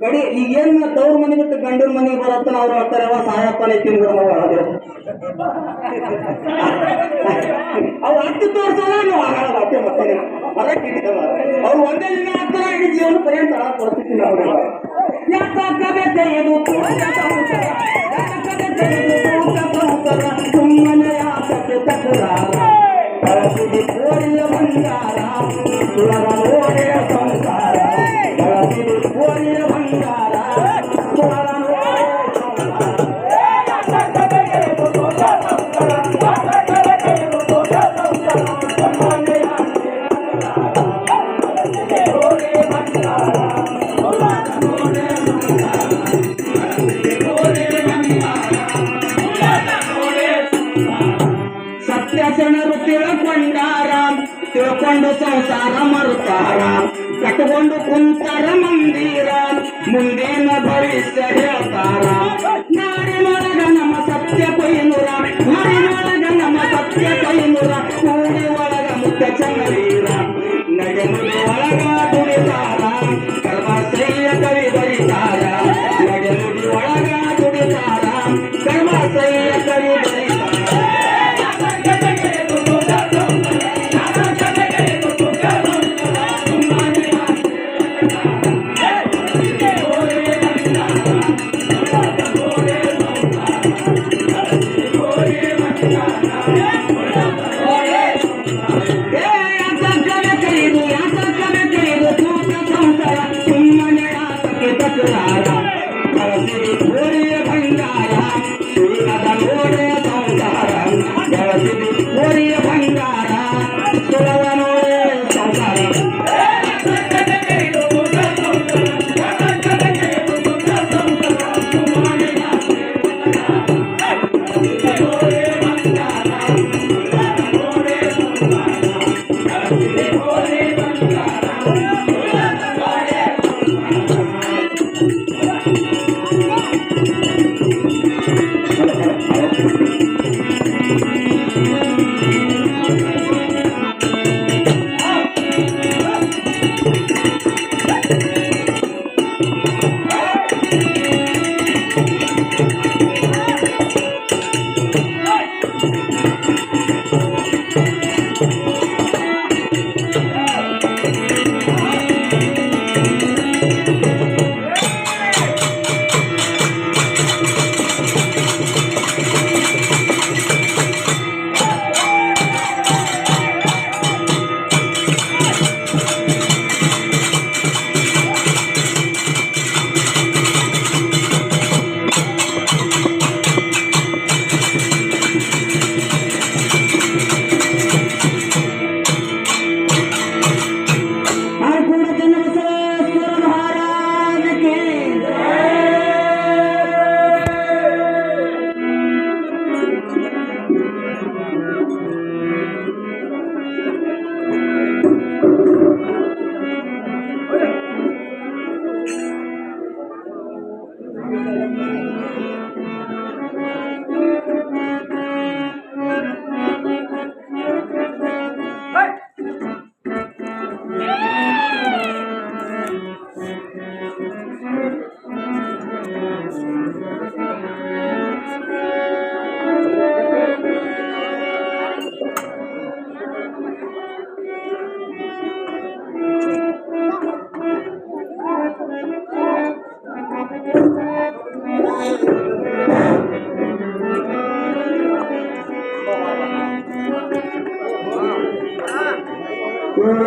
ಕಡಿ ಈಗೇನ್ ತವ್ರ ಮನೆ ಬಿಟ್ಟು ಗಂಡನ ಮನೆಗೆ ಬರತ್ತ ಅವ್ರು ಹೇಳ್ತಾರೆ ಸಾಯಪ್ಪನೇ ತಿಂದ್ರು ಅವು ಹತ್ತು ತೋರ್ಸಲ್ಲ ನೀವು ಆಗಲ್ಲ ಅಷ್ಟೇ ಮತ್ತೆ ಹೊರಗೆ ಅವ್ರು ಒಂದೇ ದಿನ ಆಗ್ತಾರ ಇಡೀ ಜೀವನ ಪರ್ಯಂತ ಪರಿಸ್ಥಿತಿ ನಾವು ಸುಮ್ಮನೆ ಆಸಕ್ಕೆ ತಕರಾರ ಬಳಸಿದ ಕೋರಿಯ ಬಂಗಾರ ಸುಳರ ನೋಡೆಯ ಸಂಸಾರ ಬಳಸಿದ ಕೋರಿಯ ಬಂಗಾರ ಸುಳರ ನೋಡೆಯ ಸತ್ಯಸನರು ತಿಳ್ಕೊಂಡು ಸಂಸಾರ ಮರುತ್ತಾರ ಕಟ್ಕೊಂಡು ಕುಂತಾರ ಮಂದಿರ ಮುಂದೇನ ಭವಿಷ್ಯ ಹೇಳ್ತಾರ ನಾಡಿನೊಳಗ ನಮ್ಮ ಸತ್ಯ ಕೊಯ್ನೂರ ನಾಡಿನೊಳಗ ನಮ್ಮ ಸತ್ಯ ಕೊಯ್ನೂರ ಕೂಡಿ ಒಳಗ ಮುಖ್ಯ ಚನ್ನವೀರ ನಡೆನುಡಿ ಒಳಗ ದುಡಿತಾರ ಕರ್ಮಶ್ರೀಯ ಕವಿ ಬರಿತಾರ ನಡೆನುಡಿ ಒಳಗ ದುಡಿತಾರ ಕರ್ಮಶ್ರೀಯ ಕವಿ ಬರಿತಾರ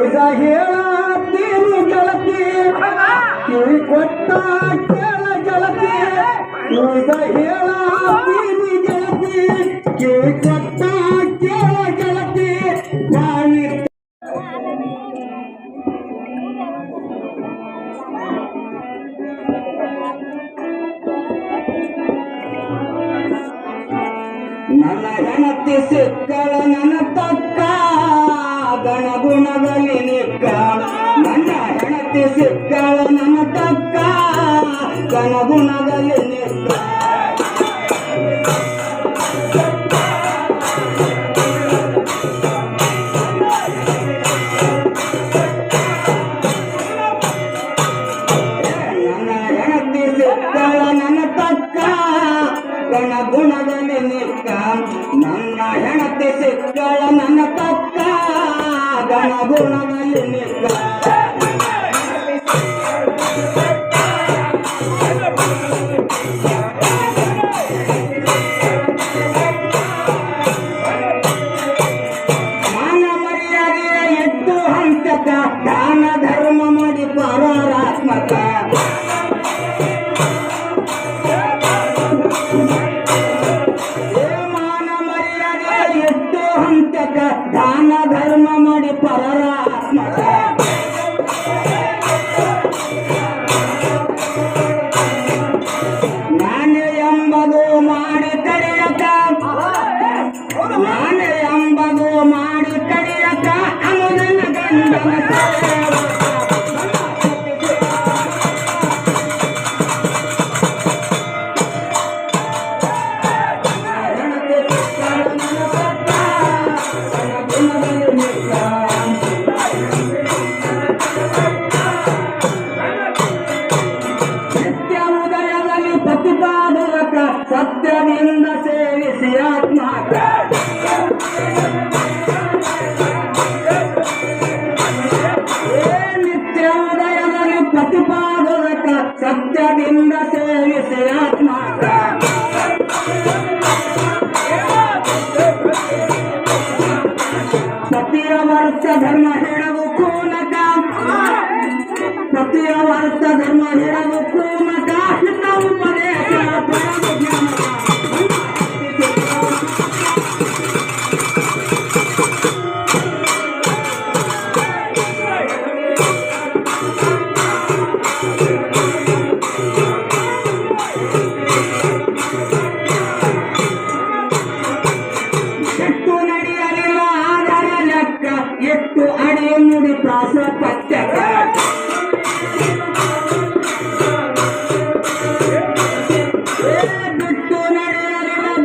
ಈಗ ಹೇಳತ್ತೀನಿ ಗೆಳತಿ ಕಿವಿ ಕೊಟ್ಟ ಕೇಳ ಗೆಳತಿ ಈಗ ಹೇಳತ್ತೀನಿ ಗೆಳತಿ ಕಿವಿ ಕೊಟ್ಟ ಕೇಳ ಗೆಳತಿ ಬಾವಿ ನನ್ನ ಹೆಣತಿ ಸಿಕ್ಕಳ ನನ್ನ ತಕ್ಕ ಗಣಗುಣದಲ್ಲಿ ನಿಕ್ಕ ನನ್ನ ಹೆಣತಿ ಸಿಕ್ಕಳ ನನ್ನ ತಕ್ಕ ಗಣಗುಣದಲ್ಲಿ ನಿಕ್ಕ ಗುಣದಲ್ಲಿ ನಿಕ್ಕ ಮಾನ ಮರ್ಯಾದೆಯ ಎತ್ತು ಹಂತಕ ದಾನ ಧರ್ಮ ಮಾಡಿ ಪರಾತ್ಮಕ ಮಾನ ಮರ್ಯಾದೆಯ ಎತ್ತು ಹಂತಕ ದಾನ ಧರ್ಮ ಮಾಡಿ ಪರಾತ್ಮಕ ನಾನೇ ಎಂಬುದು ಮಾಡಿ ಕರೆಯಕ ನಾನೇ ಎಂಬುದು ಮಾಡಿ ಕರೆಯಕ ಅನುಜನ ಗಂಡನ ಸೇವಕ. ನಿತ್ಯ ಉದಯದಲ್ಲಿ ಪ್ರತಿಪಾದಕ ಸತ್ಯದಿಂದ ಸೇವಿಸಿ ಆತ್ಮಕ ನಿತ್ಯ ಉದಯದಲ್ಲಿ ಪ್ರತಿಪಾದಕ ಸತ್ಯದಿಂದ ಸೇವಿಸಿ ಆತ್ಮಕ ಪತಿಯ ವರ್ತ ಧರ್ಮ ಹಿಡದು ಕೂನಕ ಪತಿಯ ವರ್ತ ಧರ್ಮ ಹಿಡದು ಕೂನಕ ಹಿತ ಉಪದೇಶ ಪಡೆದು ಜ್ಞಾನಕ. ಎಷ್ಟು ನಡೆಯಲಿಲ್ಲ ಆಧಾರ ಲೆಕ್ಕ ಎಷ್ಟು ಅಡಿ ನುಡಿ ಪ್ರಾಸ ಪತ್ಯಕ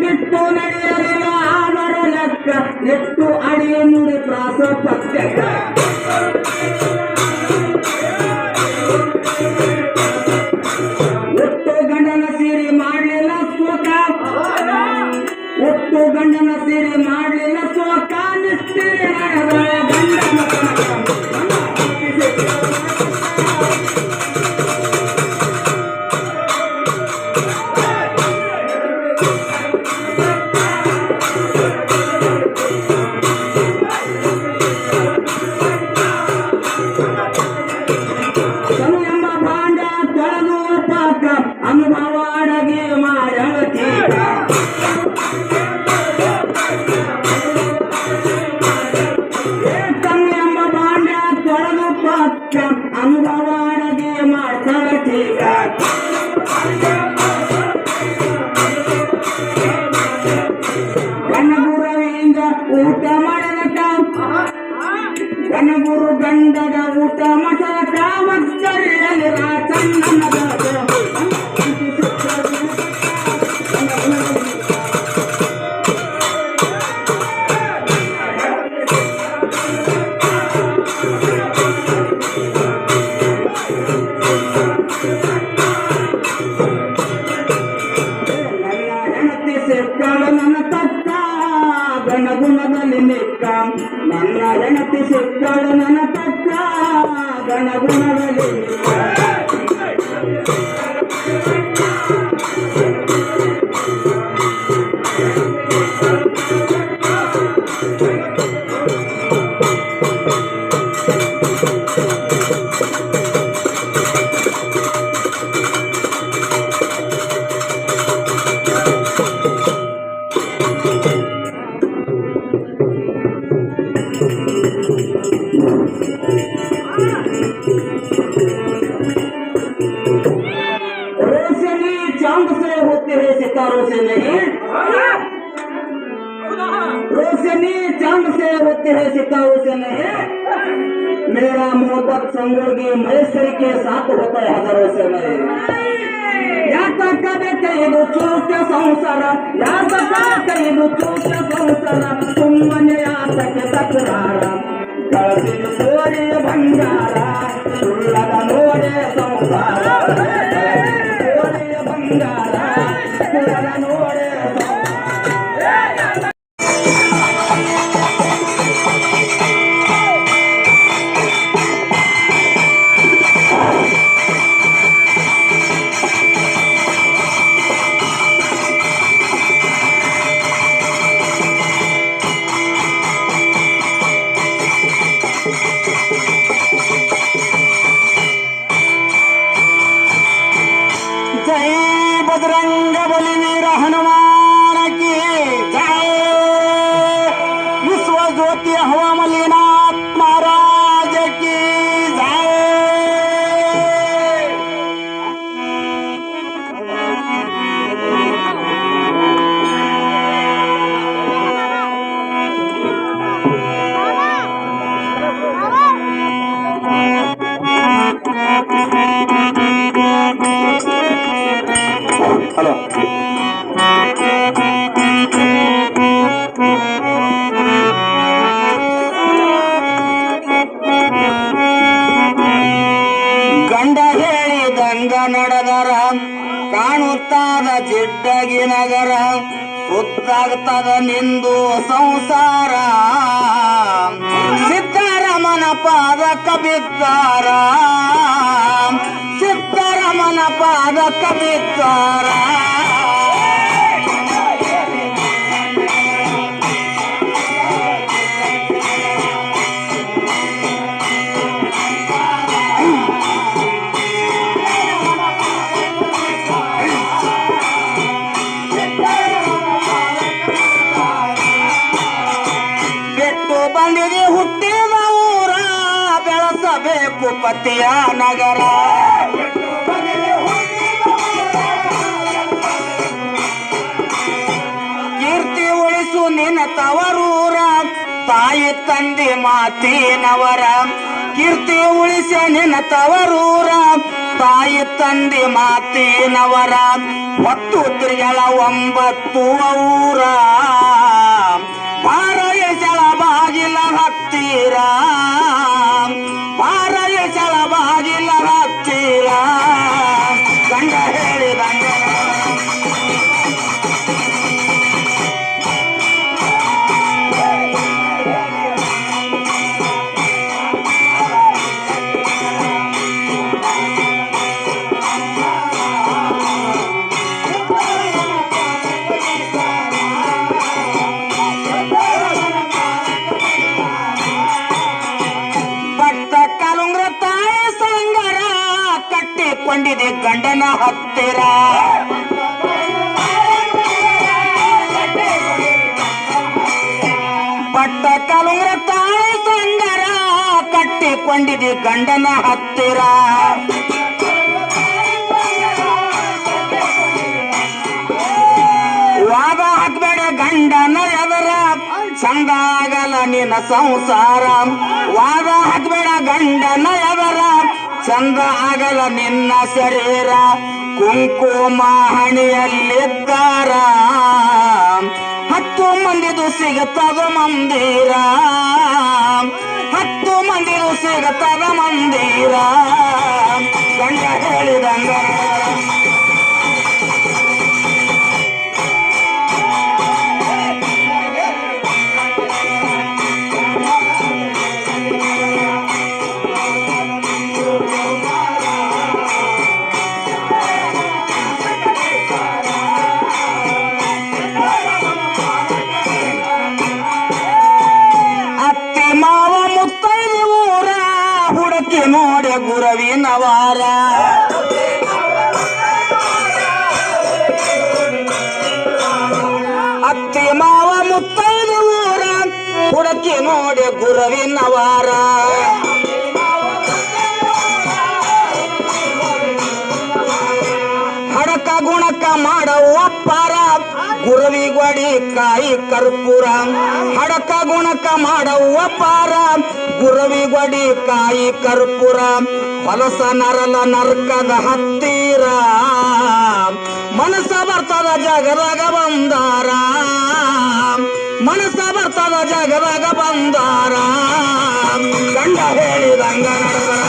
ಬಿಟ್ಟು ನಡೆಯಲಿಲ್ಲ ಆಧಾರ ಲೆಕ್ಕ ಎಷ್ಟು ಅಡಿ ನುಡಿ ಪ್ರಾಸ ಪತ್ಯಕ ಒಟ್ಟು ಗಂಡನ ಸೇರಿ ಮಾಡಲಿಲ್ಲ ಸುಖ ಒಟ್ಟು ಗಂಡನ ಸೇರಿ ಮಾಡಲಿಲ್ಲ ಸುಖ ನಿಷ್ಠೆ ಗಂಡನ ತನು ಎಂಬ ಭಾಂಡ ತೊಳೆದು ಪಾಕ ಅನುಭವ ಅಡಗಿ ಮಾಡತೀಗ ತನು ಎಂಬ ಭಾಂಡ ತೊಳೆದು ಪಾಕ ಅನುಭವ ಅಡಗಿ ಮಾಡ್ತೀಗ ಗಣಗುರವಿಂದ ಊಟ ಮಾಡಲಕ ಗಣಗುರು ಗಂಡದ ಊಟ ಮಸಕ ಮಕ್ಕಳಿರಲಿ ರಾಚನ್ನದ ನನ್ನ ತಕ್ಕ ಗಣಗುಣದಲ್ಲಿ ನಿಕ್ಕ ನನ್ನ ಹೆಣತಿ ಸಿಕ್ಕಳು ನನ್ನ ತಕ್ಕ ಗಣಗುಣದಲ್ಲಿ रोशनी चांद से होते हैं सितारों से नहीं रोशनी चांद से होते हैं सितारों से नहीं मेरा मोहब्बत संगोगी महेश्वरी के साथ होता है हजारों से नहीं ಯಾತಕಬೇಕು ಇದು ಚೂಟ ಸಂಸಾರ ಯಾತಕಬೇಕು ಇದು ಚೂಟ ಸಂಸಾರ ಸುಮ್ಮನೆ ಯಾತಕ್ಕೆ ತಕರಾರ ಕಳಸಿದ ಕೋರಿಯ ಬಂಗಾರ ಸುಳ್ಳದ ನೋಡೆ ಸಂಸಾರ ಕೋರಿಯ ಬಂಗಾರ ಸುಳ್ಳದ ನೋಡೆ ಸಂಸಾರ ಹೆಂಗ ನಡೆದರ ಕಾಣುತ್ತಾದ ಜಿಡ್ಡಗಿ ನಗರ ಸುತ್ತಾಗ್ತದ ನಿಂದು ಸಂಸಾರ ಸಿದ್ದರಾಮನ ಪಾದಕ ಬಿದ್ದಾರ ಸಿದ್ದರಾಮನ ಪಾದಕ ಬಿದ್ದಾರ ಬಂದಿಗೆ ಹುಟ್ಟಿದ ಊರ ಬೆಳೆಸಬೇಕು ಪತಿಯ ನಗರ ಕೀರ್ತಿ ಉಳಿಸು ನಿನ್ನ ತವರೂರ ತಾಯಿ ತಂದೆ ಮಾತಿನವರ ಕೀರ್ತಿ ಉಳಿಸ ನಿನ್ನ ತವರೂರ ತಾಯಿ ತಂದೆ ಮಾತಿನವರ ಹೊತ್ತು ತಿರುಗಳ 9 ಊರ ಪಾರಯಚಳ ಬಾಗಿಲ ಹತ್ತೀರ ಪಾರಯಚಳ ಬಾಗಿಲ ಹತ್ತೀರ ಗಂಡ ಹೇಳಿದಂಗ ಕೊಂಡಿದೆ ಗಂಡನ ಹತ್ತಿರ ಪಟ್ಟ ಕಲುಂಗ್ರ ತಾಯಿ ಸಂಗರ ಕಟ್ಟಿಕೊಂಡಿದೆ ಗಂಡನ ಹತ್ತಿರ ವಾದ ಹಾಕ್ಬೇಡ ಗಂಡನ ಎದರ ಚಂದ ಆಗಲ್ಲ ನಿನ್ನ ಸಂಸಾರ ವಾದ ಹಾಕ್ಬೇಡ ಗಂಡನ ಎದರ ಚಂದ ಆಗಲ್ಲ ನಿನ್ನ ಶರೀರ ಕುಂಕುಮ ಹಣಿಯಲ್ಲಿದ್ದಾರ 10 ಮಂದಿದು ಸಿಗುತ್ತದ ಮಂದಿರ 10 ಮಂದಿದು ಸಿಗುತ್ತದ ಮಂದಿರ ಗಂಡ ಹೇಳಿದಂಗ ನೋಡ ಗುರವಿನವಾರ ಅತ್ತಿ ಮಾವ ಮುತ್ತೈದು ಊರ ಹುಡುಕಿ ನೋಡಿ ಗುರವಿನವಾರ ಹಡಕ ಗುಣಕ ಮಾಡವ ಪಾರ ಗುರವಿ ಗೋಡಿ ಕಾಯಿ ಕರ್ಪೂರ ಹಡಕ ಗುಣಕ ಮಾಡವ ಪಾರ ಗುರವಿ ಗೋಡಿ ಕಾಯಿ ಕರ್ಪೂರ ಹೊಲಸ ನರಲ ನರ್ಕದ ಹತ್ತೀರ ಮನಸ್ಸ ಬರ್ತದ ಜಗದಾಗ ಬಂದಾರ ಮನಸ್ಸ ಬರ್ತದ ಜಗದಾಗ ಬಂದಾರ ಗಂಡ ಹೇಳಿದಂಗ ನಡೆದರ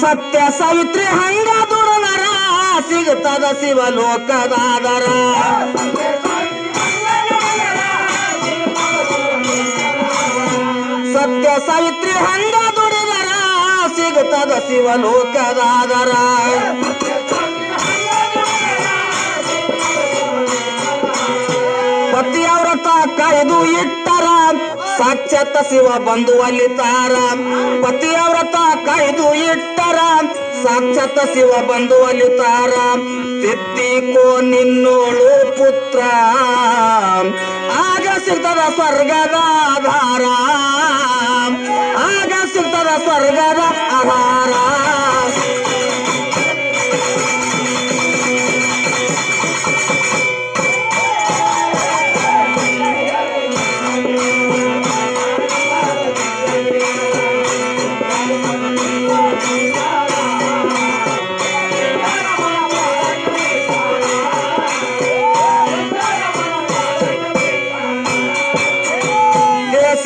ಸತ್ಯ ಸಾವಿತ್ರಿ ಹಂಗ ದುಡದರ ಸಿಗುತ್ತದ ಶಿವಲೋಕದಾದರ ಸತ್ಯ ಸಾವಿತ್ರಿ ಹಂಗ ದುಡಿದರ ಸಿಗುತ್ತದ ಶಿವಲೋಕದಾದರ ಪತಿಯವ್ರತ ಕಾಯ್ದು ಇಟ್ಟರ ಸಾಕ್ಷಾತ್ ಶಿವ ಬಂದು ಅಲ್ಲಿತಾರ ಪತಿಯವ್ರತ ಕಾಯ್ದು ಇಟ್ಟರ ಸಾಕ್ಷಾತ್ ಶಿವ ಬಂದು ಅಲ್ಲಿತಾರ ತಿತ್ತಿಕೋ ನಿನ್ನೋಳು ಪುತ್ರ ಆಗ ಸಿಗ್ತದ ಸ್ವರ್ಗದ ಆಧಾರ ಆಗ ಸಿಗ್ತದ ಸ್ವರ್ಗದ ಆಧಾರ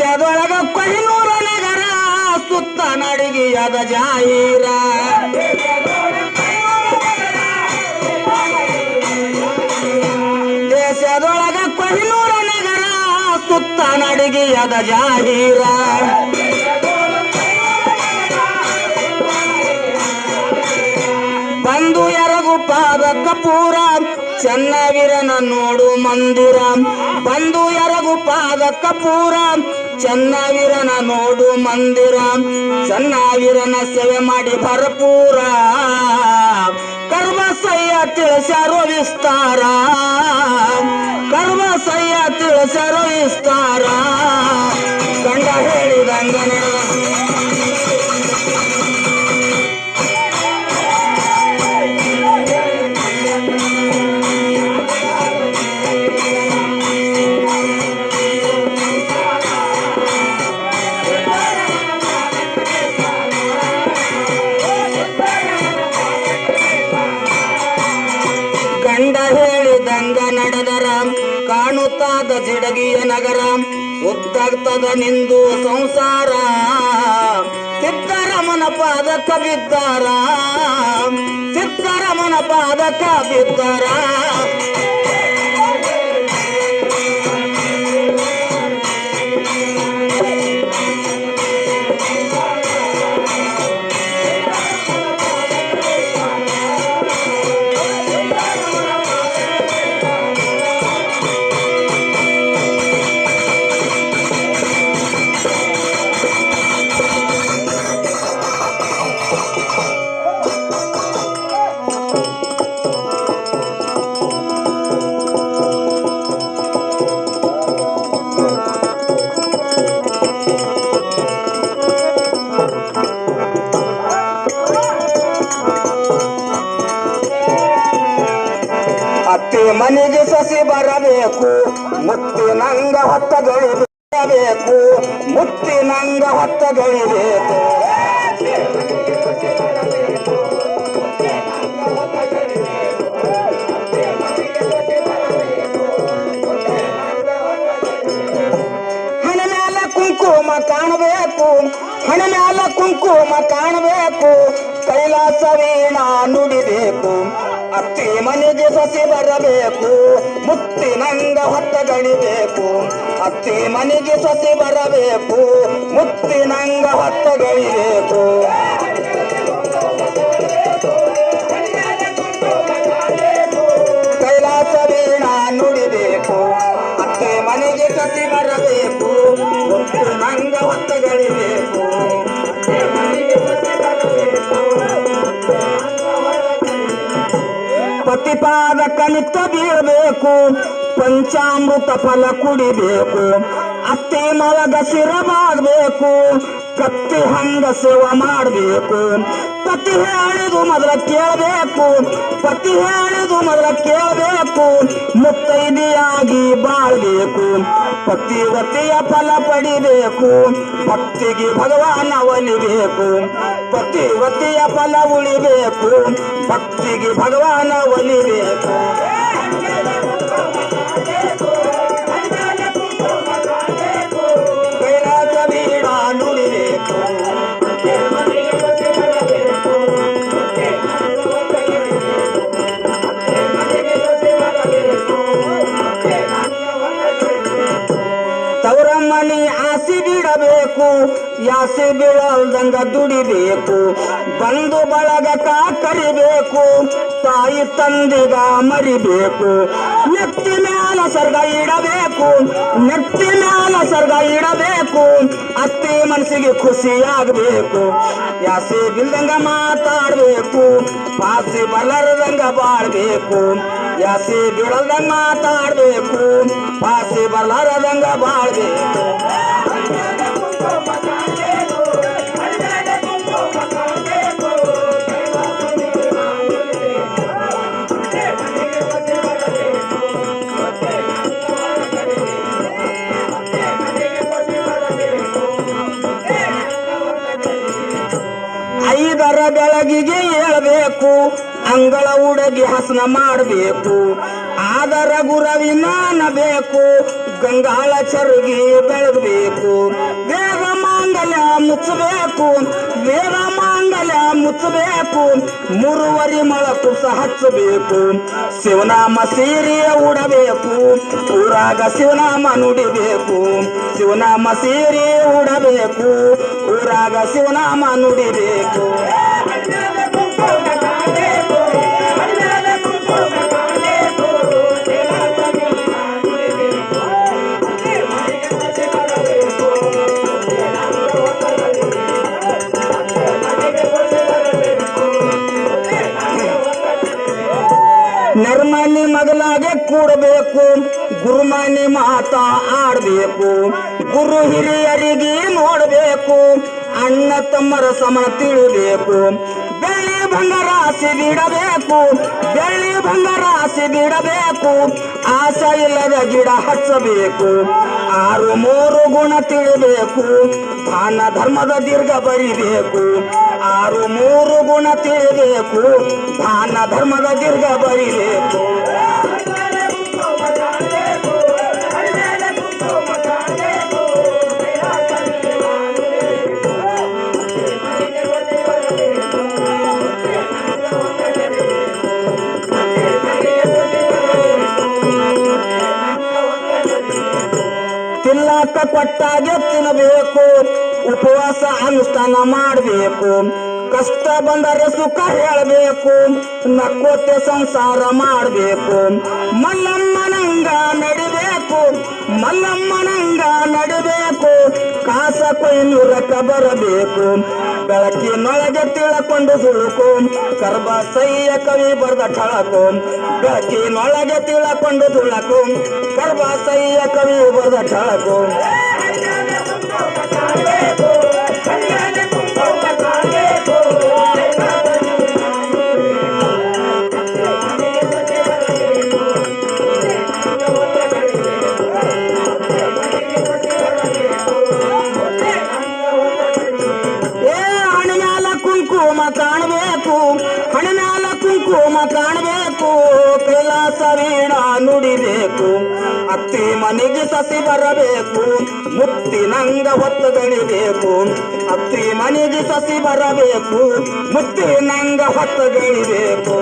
ದೇಶದೊಳಗ ಕೊಹಿನೂರ ನಗರ ಸುತ್ತ ನಡಿಗೆಯದ ಜಾಹೀರ ದೇಶದೊಳಗ ಕೊಹಿನೂರ ನಗರ ಸುತ್ತ ನಡಿಗೆಯದ ಜಾಹೀರ ಬಂದು ಎರಗು ಪಾದಕ ಪೂರ ಚನ್ನವೀರನ ನೋಡು ಮಂದಿರ ಬಂದು ಎರಗು ಪಾದಕ ಪೂರ ಚನ್ನವೀರನ ನೋಡು ಮಂದಿರ ಚನ್ನವೀರನ ಸೇವೆ ಮಾಡಿ ಭರಪೂರ ಕರ್ಮಸಯ್ಯ ತಿಳಿಸ್ಯಾರೋ ವಿಸ್ತಾರ ಕರ್ಮಸಯ್ಯ ತಿಳಿಸ್ಯಾರೋ ವಿಸ್ತಾರ ಗಂಡ ಹೇಳಿದಂಗ ಗಂಡ ಹೇಳಿದಂಗ ನಡೆದರ ಕಾಣುತ್ತಾದ ಜಿಡಗಿಯ ನಗರ ಉದ್ದಾಗ್ತದ ನಿಂದು ಸಂಸಾರ ಸಿದ್ದರಾಮನ ಪಾದಕ ಬಿದ್ದಾರ ಸಿದ್ದರಾಮನ ಪಾದಕ ಬಿದ್ದಾರ ಅತ್ತಿ ಮನೆಗೆ ಸಸಿ ಬರಬೇಕು ಮುತ್ತಿನಂಗ ಹೊತ್ತಗಳಿಬೇಕು ಮುತ್ತಿನಂಗ ಹೊತ್ತಗಳಿಬೇಕು ಹಣ ಮ್ಯಾಲ ಕುಂಕುಮ ಕಾಣಬೇಕು ಹಣ ಮ್ಯಾಲ ಕುಂಕುಮ ಕಾಣಬೇಕು ಕೈಲಾಸ ವೀಣಾ ನುಡಿಬೇಕು ಅತ್ತಿ ಮನೆಗೆ ಸಸಿ ಬರಬೇಕು ಮುತ್ತಿನಂಗ ಹೊತ್ತಗಳಿಬೇಕು ಅತ್ತಿ ಮನೆಗೆ ಸಸಿ ಬರಬೇಕು ಮುತ್ತಿನಂಗ ಹೊತ್ತಗಳಿಬೇಕು ಕೈಲಾಸ ವೀಣಾ ನುಡಿಬೇಕು ಅತ್ತಿ ಮನೆಗೆ ಸಸಿ ಬರಬೇಕು ಮುತ್ತಿನಂಗ ಹೊತ್ತಗಳಿಬೇಕು ಪತಿಪಾದ ಕಲಿತ ಬೀಳಬೇಕು ಪಂಚಾಮೃತ ಫಲ ಕುಡಿಬೇಕು ಅತ್ತೆ ಮಲಗ ಶಿರಬಾಗಬೇಕು ಕತ್ತಿ ಹಂಗ ಸೇವೆ ಮಾಡಬೇಕು ಪತಿ ಹೇಳಿದು ಮೊದಲ ಕೇಳಬೇಕು ಪತಿ ಹೇಳಿದು ಮೊದಲ ಕೇಳಬೇಕು ಮುತ್ತೈದೆಯಾಗಿ ಬಾಳ್ಬೇಕು ಪತಿವತಿಯ ಫಲ ಪಡಿಬೇಕು ಭಕ್ತಿಗೆ ಭಗವಾನ ಒಲಿಬೇಕು ಪತಿವತಿಯ ಫಲ ಉಳಿಬೇಕು ಭಕ್ತಿಗೆ ಭಗವಾನ ಒಲಿಬೇಕು ಕೈಲಾಸ ವೀಣಾ ನುಡಿಬೇಕು ತವರಮ್ಮನಿ ಆಸಿ ಬಿಡಬೇಕು ಯಾಸಿ ಬೀಳಲ್ದಂಗ ದುಡಿಬೇಕು ಬಂಧು ಬಳಗ ಕರಿಬೇಕು ತಾಯಿ ತಂದೆಗ ಮರಿಬೇಕು ನೆತ್ತಿ ಮ್ಯಾಲ ಸರ್ಗ ಇಡಬೇಕು ನೆತ್ತಿ ಮ್ಯಾಲ ಸರ್ಗ ಇಡಬೇಕು ಅತ್ತಿ ಮನಸ್ಸಿಗೆ ಖುಷಿಯಾಗಬೇಕು ಯಾಸಿ ಬಿಲ್ದಂಗ ಮಾತಾಡ್ಬೇಕು ಪಾಸಿ ಬಲ್ಲರದಂಗ ಬಾಳ್ಬೇಕು ಯಾಸಿ ಬೀಳದಂಗ ಮಾತಾಡ್ಬೇಕು ಪಾಸಿ ಬಲ್ಲರದಂಗ ಬಾಳ್ಬೇಕು ಐದರ ಬೆಳಗಿಗೆ ಏಳಬೇಕು ಅಂಗಳ ಉಡಗಿ ಹಸನ ಮಾಡಬೇಕು ಆದರ ಗುರವಿನಾನ ಬೇಕು ಗಂಗಾಳ ಚರುಗಿ ಬೆಳಗಬೇಕು ವೇದ ಮಾಂಗಲ್ಯ ಮುಚ್ಚಬೇಕು ವೇದ ಮಾಂಗಲ್ಯ ಮುಚ್ಚಬೇಕು ಮೂರುವರಿ ಮಳ ಕುಸ ಹಚ್ಚಬೇಕು ಶಿವನಾಮ ಸೀರೆಯ ಉಡಬೇಕು ಊರಾಗ ಶಿವನಾಮ ನುಡಿಬೇಕು ಶಿವನಾಮ ಸೀರೆ ಉಡಬೇಕು ಊರಾಗ ಶಿವನಾಮ ನುಡಿಬೇಕು ನರ್ಮನಿ ಮಗಲಾಗೆ ಕೂಡಬೇಕು ಗುರುಮನಿ ಮಾತಾ ಆಡಬೇಕು ಗುರು ಹಿರಿಯರಿಗೆ ನೋಡಬೇಕು ಅಣ್ಣ ತಮ್ಮರ ಸಮ ತಿಳಿಬೇಕು ಬೆಳ್ಳಿ ಬಂಗಾರಾಸಿ ಬಿಡಬೇಕು ಬೆಳ್ಳಿ ಬಂಗಾರಾಸಿ ಬಿಡಬೇಕು ಆಸೆ ಇಲ್ಲದ ಗಿಡ ಹಚ್ಚಬೇಕು 6 ಗುಣ ತಿಳಿಬೇಕು ದಾನ ಧರ್ಮದ ದೀರ್ಘ ಬರಿಬೇಕು 6 ಗುಣ ತಿಳಿಬೇಕು ದಾನ ಧರ್ಮದ ದೀರ್ಘ ಬರಿಬೇಕು ತಿನ್ನಕ ಕೊಟ್ಟಾಗೆ ತಿನ್ನಬೇಕು ಉಪವಾಸ ಅನುಷ್ಠಾನ ಮಾಡಬೇಕು ಕಷ್ಟ ಬಂದರೆ ಸುಖ ಹೇಳಬೇಕು ನಕ್ಕೋತೆ ಸಂಸಾರ ಮಾಡಬೇಕು ಮಲ್ಲಮ್ಮನಂಗ ನಡಿಬೇಕು ಮಲ್ಲಮ್ಮನಂಗ ನಡಿಬೇಕು ಕಾಸ ಕೊಯ್ನೂರಕ್ಕ ಬರಬೇಕು ಬೆಳಕಿನೊಳಗೆ ತಿಳಕೊಂಡು ಸುಳುಕು ಕರ್ಬಸಯ್ಯ ಕವಿ ಬರೆದ ಠಳಕು ಬೆಳಕಿನೊಳಗೆ ತಿಳಕೊಂಡು ಸುಳಕು ಕರ್ಬಸಯ್ಯ ಕವಿ ಬರೆದ ಠಳಕು ಕಾಣಬೇಕು ಹಣಮ್ಯಾಲ ಕುಂಕುಮ ಕಾಣಬೇಕು ಕೈಲಾಸ ವೀಣ ನುಡಿಬೇಕು ಅತ್ತಿ ಮನೆಗೆ ಸಸಿ ಬರಬೇಕು ಮುತ್ತಿನಂಗ ಹೊತ್ತು ಗಣಿಬೇಕು ಅತ್ತಿ ಮನೆಗೆ ಸಸಿ ಬರಬೇಕು ಮುತ್ತಿನಂಗ ಹೊತ್ತು ಗಣಿಬೇಕು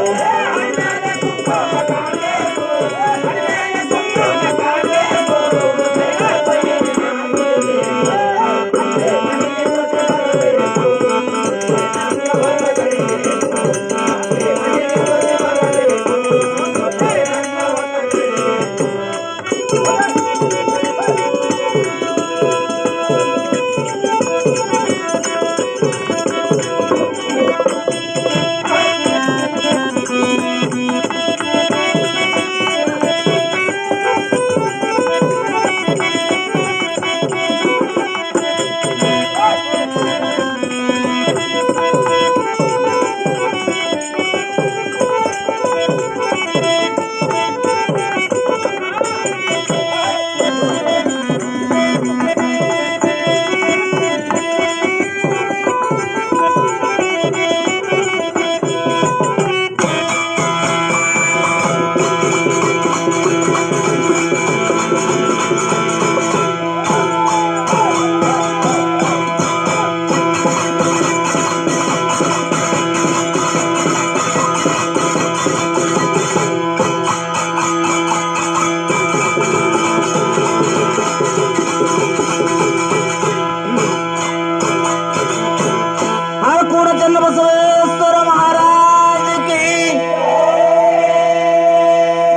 बसवेश्वर महाराज की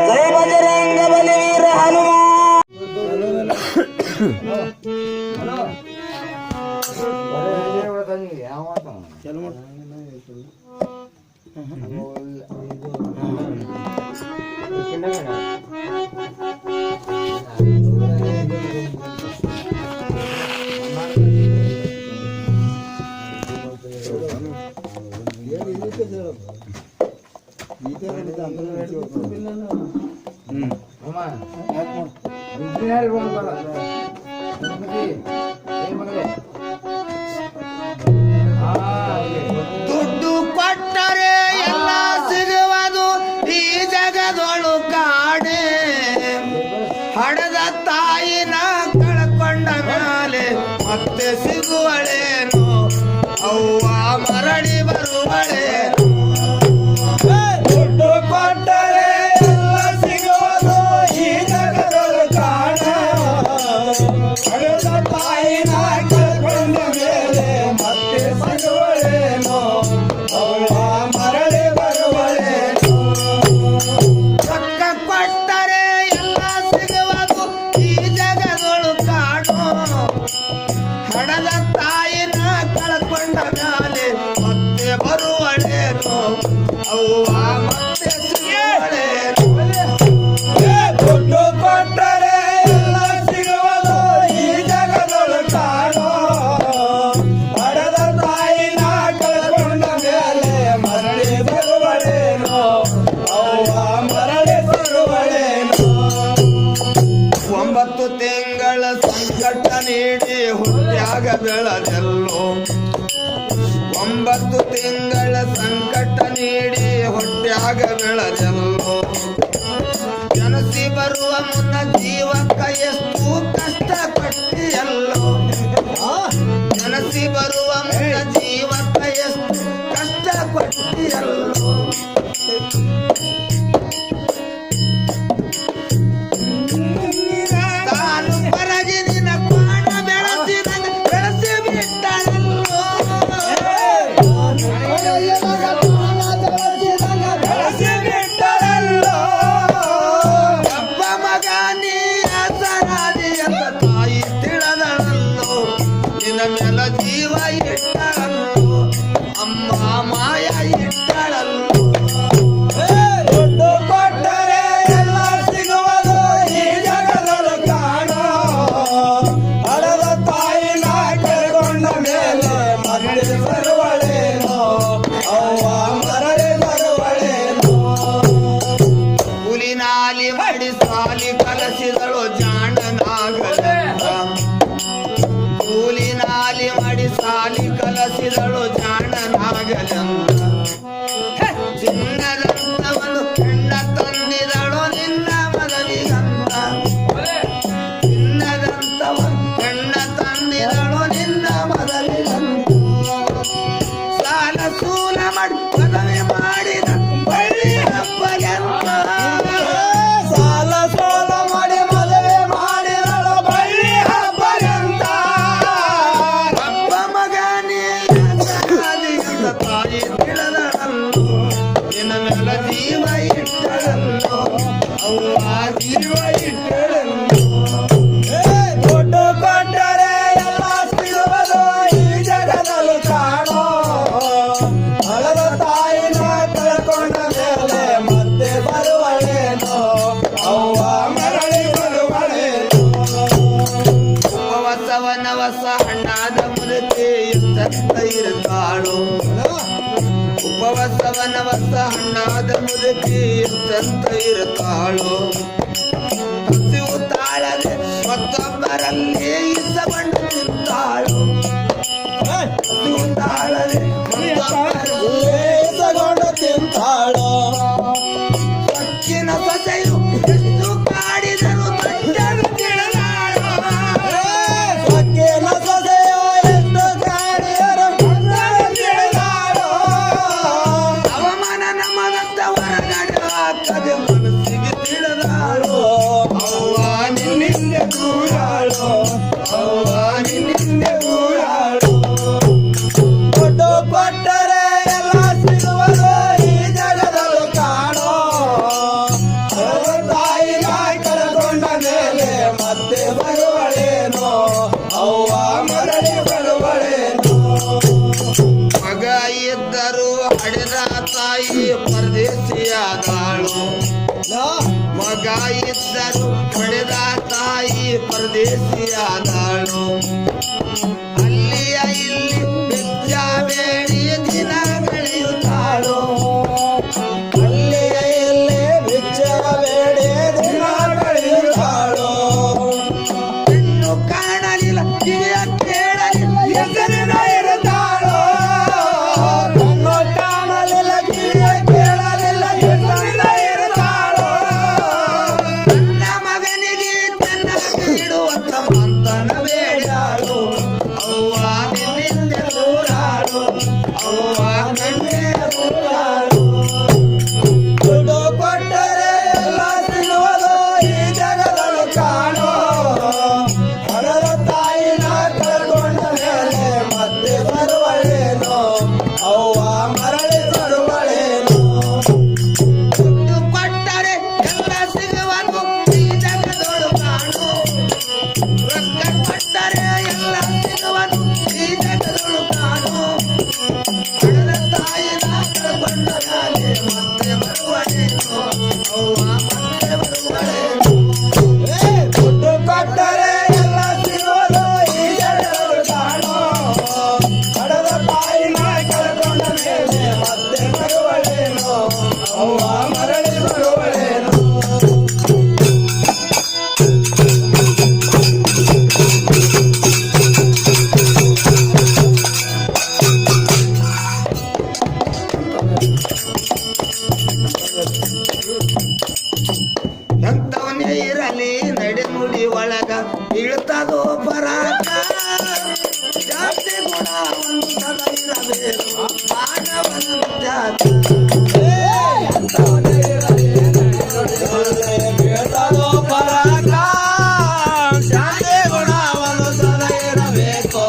जय बजरंग बलवीर ದುಡ್ಡು ಕೊಟ್ಟರೆ ಎಲ್ಲ ಸಿಗುವುದು ಈ ಜಗದೊಳು ಕಾಣೆ ಹಡದ ತಾಯಿ ಮತ್ತೆ ಸಿಗುವಳೇನು ಅವ್ವ ಮರಳಿ ಬರುವಳೇನು ದುಡ್ಡು ಕೊಟ್ಟರೆ ಎಲ್ಲ ಸಿಗೋದು ಈ ಜಗದೊಳು ಕಾಣ ಹಡೆದ ತಾಯಿನ ಕಳ್ಕೊಂಡ ಮೇಲೆ ಮತ್ತೆ ಸಿಗುವಳೇನು ಅವ್ವ ಮರಳಿ ಬರುವಳೇನು ರೊಕ್ಕ ಕೊಟ್ಟರೆ ಎಲ್ಲ ಸಿಗುವುದು ಈ ಜಗದೊಳು ಕಾಣೋ ಹಣದ ತಾಯಿನ ಕಳ್ಕೊಂಡ ಮೇಲೆ ಮತ್ತೆ ಬರುವಳೇನು ಅವ್ವ ಮತ್ತೆ ಸಿಗುವಳೇನು ದುಡ್ಡು ಕೊಟ್ಟರೆ ಎಲ್ಲ ಸಿಗುವುದು ಈ ಜಗದೊಳು ಕಾಣೋ ಹಣದ ತಾಯಿನ ಕಳ್ಕೊಂಡ ಮೇಲೆ ಮರಳಿ ಬರುವಳೇನು ಅವ್ವ ಮರಳಿ ಬರುವಳೇನು 9 ತಿಂಗಳ ಸಂಕಟ ನೀಡಿ ಹುಟ್ಟ್ಯಾಗ ಬೆಳೆದೆಲ್ಲೋ 9 ತಿಂಗಳ ಸಂಕಟ ನೀಡಿ ಹೊಟ್ಟ್ಯಾಗ ಬೆಳೆದೆಲ್ಲೋ ಜನಸಿ ಬರುವ ಮುನ್ನ ಜೀವಕ್ಕ ಎಷ್ಟು ಕಷ್ಟ ಪಟ್ಟಿಯಲ್ಲೋ ಜನಸಿ ಬರುವ ಮುನ್ನ ಜೀವಕ್ಕ ಎಷ್ಟು ಕಷ್ಟ ಪಟ್ಟಿಯಲ್ಲೋ ತಾನು ಪರಗಿನ ಪಾಣ ಬೆಳೆಸಿ ಬಿಟ್ಟಳಲ್ಲೋ ಬೆಳೆಸಿ ಬಿಟ್ಟಳಲ್ಲೋ ಒಬ್ಬ ಮಗ ನೀ ಅಸರಾದಿ ಅಂತ ತಾಯಿ ತಿಳಿದಳಲ್ಲೋ ನಿನ್ನ ಮೇಲ ಜೀವ ಇಟ್ಟಳಲ್ಲೋ ಅಮ್ಮ ಮಾಯ ಇಟ್ಟಳಲ್ಲೋ ದುಡ್ಡು ಕೊಟ್ಟರೆ ಎಲ್ಲ ಸಿಗುವುದು ಈ ಜಗದೊಳು ಕಾಣೋ ಹಣದ ತಾಯಿನ ಕಳ್ಕೊಂಡ ಮೇಲೆ ಮರಳಿ ಬರುವಳೇನೋ ಅವ್ವ ಮರಳಿ ಬರುವಳೇನೋ ಹುಲಿನಾಲಿ ಮಾಡಿ ಸಾಲಿ ಕಲಸಿದಳು ಜಾಣನಾಗಲೆಂದ ಕೂಲಿನಾಲಿ ಮಾಡಿ ಸಾಲಿ ಕಲಸಿದಳು ಜಾಣನಾಗಲೆಂದ ಚಿನ್ನದಂತವನು ಹೆಣ್ಣ ತಂದಿದಳು ನಿನ್ನ ಮದುವಿಗಂತ ಚಿನ್ನದಂತವನು ಹೆಣ್ಣ ತಂದಿದಳು ನಿನ್ನ ಮದುವಿಗಂತ ಸಾಲ ಸೂಲ ಮಾಡಿ ಮದುವೆ ಮಾಡಿದ ಬಳ್ಳಿ ಹಬ್ಬಗೆಂತ ಸಾಲ ಸೋಲ ಮಾಡಿ ಮದುವೆ ಮಾಡಿದಳು ಬಳ್ಳಿ ಹಬ್ಬಗೆಂತ ಒಬ್ಬ ಮಗನೇ ತಾಯಿ ತಿಳಿದಳಲ್ಲೋ ನಿನ್ನ ಮೇಲ ಜೀವ ಇಟ್ಟಳಲ್ಲೋ ಅವ್ವ ಜೀವ ಇಟ್ಟಳಲ್ಲೋ ದುಡ್ಡು ಕೊಟ್ಟರೆ ಎಲ್ಲ ಸಿಗುವುದು ಈ ಜಗದಲ್ಲೂ ಕಾಣೋ ಹಣದ ತಾಯಿನ ಕಳ್ಕೊಂಡ ಮೇಲೆ ಮತ್ತೆ ಬರುವಳೇನೋ ಅವ್ವ ಮರಳಿ ಬರುವಳೇನೋ ಉಪವಾಸವನವಸ ಹಣ್ಣಾದ ಮುದುಕಿ ಎಷ್ಟಂತ ಇರುತ್ತಾಳು ಉಪವಾಸವನವಸ ಹಣ್ಣಾದ ಮುದುಕಿ ಎಷ್ಟಂತ ಇರುತ್ತಾಳು ಹಸಿವು ತಾಳದೆ ಮತ್ತೊಬ್ಬರಲ್ಲಿ ಇಸಬಂಡು ತಿಂತಾಳು ಹಸಿವು ತಾಳದೆ ಮತ್ತೊಬ್ಬರಲ್ಲಿ ಇಸಗೊಂಡು ತಿಂತಾಳು ಸೊಕ್ಕಿನ ಸೊಸೆಯು ಎಷ್ಟು ಕಾಡಿದರು ತಂಡರು ತಿಳಿದಾಳು ಸೊಕ್ಕಿನ ಸೊಸೆಯು ಎಷ್ಟು ಕಾಡಿದರು ತಂಡರು ತಿಳಿದಾಳು ಅವಮಾನ ನಮ್ಮದಂತ ಹೊರಗಡೆ ಹಾಕದೆ ಮನಸ್ಸಿಗೆ ತಿಳಿದಾಳು ಅವ್ವ ನಿನ್ನಿಂದ ದೂರಾಳು ಅವ್ವ ನಿನ್ನಿಂದ ದೂರಾಳು ದುಡ್ಡು ಕೊಟ್ಟರೆ ಎಲ್ಲ ಸಿಗುವುದು ಈ ಜಗದಲ್ಲೂ ಕಾಣೋ ಹಣದ ತಾಯಿನ ಕಳ್ಕೊಂಡ ಮೇಲೆ ಮತ್ತೆ ಬರುವಳೇನೋ ಅವ್ವ ಮರಳಿ ಬರುವಳೇನೋ ಮಗ ಇದ್ದರು ಹಡೆದ ತಾಯಿ ಪರದೇಶಿಯಾದಾಳು ಮಗ ಇದ್ದರು ಹಡೆದ ತಾಯಿ ಪರದೇಶಿಯಾದಾಳು ಅಲ್ಲಿಯ ಇಲ್ಲಿ ಬಿಚ್ಚ ಬೇಡಿ ದಿನ ಕಳೆಯುತ್ತಾಳು ಅಲ್ಲಿಯ ಇಲ್ಲಿ ಬಿಚ್ಚ ಬೇಡಿ ದಿನ ಕಳೆಯುತ್ತಾಳು ಹೆಣ್ಣು ಕಾಣಲಿಲ್ಲ ಕಿವಿಯ ಕೇಳಲಿಲ್ಲ ಹೆಸರಿನ ಇರುತ್ತಾಳು ಕಣ್ಣು ಕಾಣಲಿಲ್ಲ ಕಿವಿಯ ಕೇಳಲಿಲ್ಲ ಹೆಸರಿನ ಇರುತ್ತಾಳು ನನ್ನ ಮಗನಿಗೆ ತನ್ನ ಬಿಡುವಂತ ಮಂತನ ಬೇಡಾಳು ಪರಾಕ ಜಾತಿ ಗುಣ ಒಂದು ಸದಾ ಇರಬೇಕು ಮಾನವನ ಜಾತಿ ಪರಾಕ ಜಾತಿ ಗುಣ ಒಂದು ಸದಾ ಇರಬೇಕು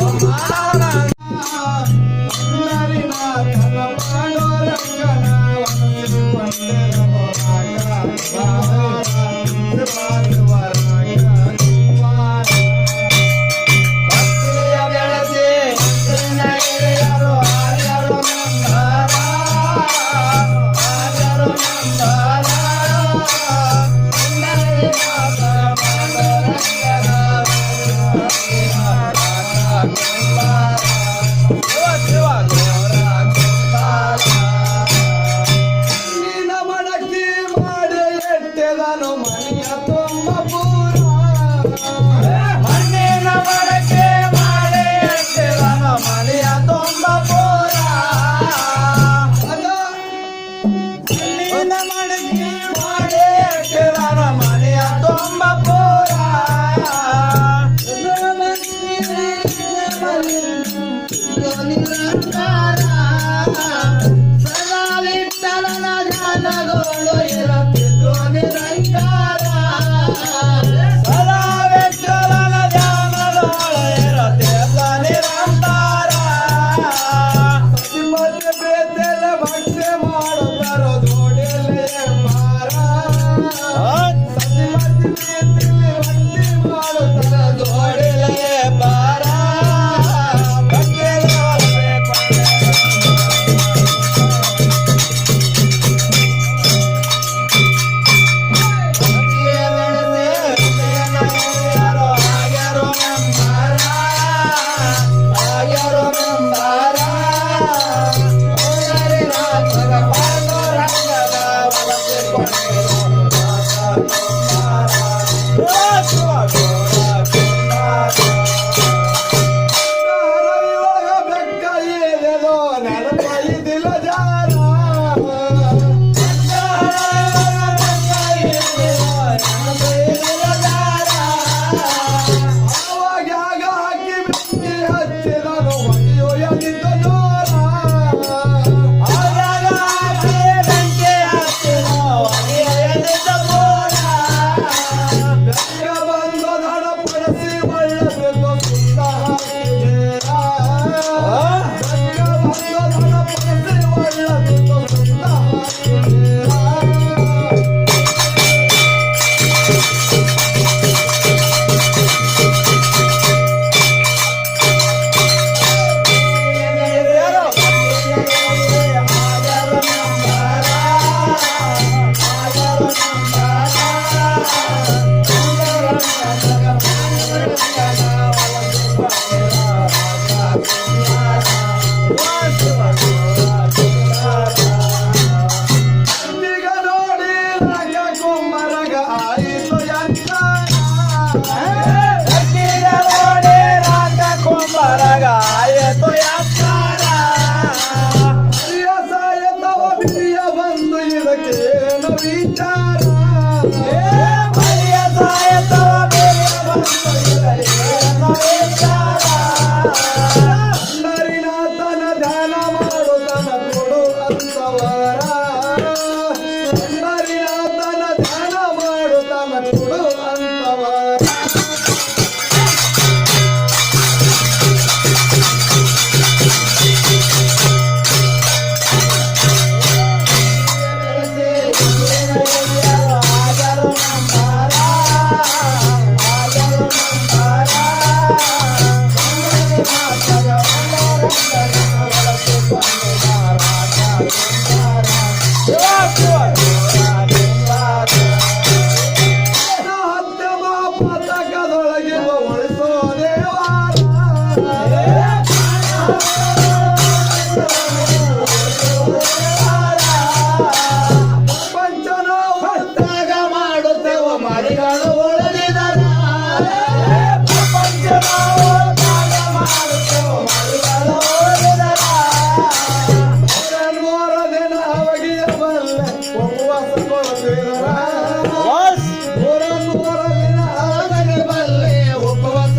ಉಪವಾಸ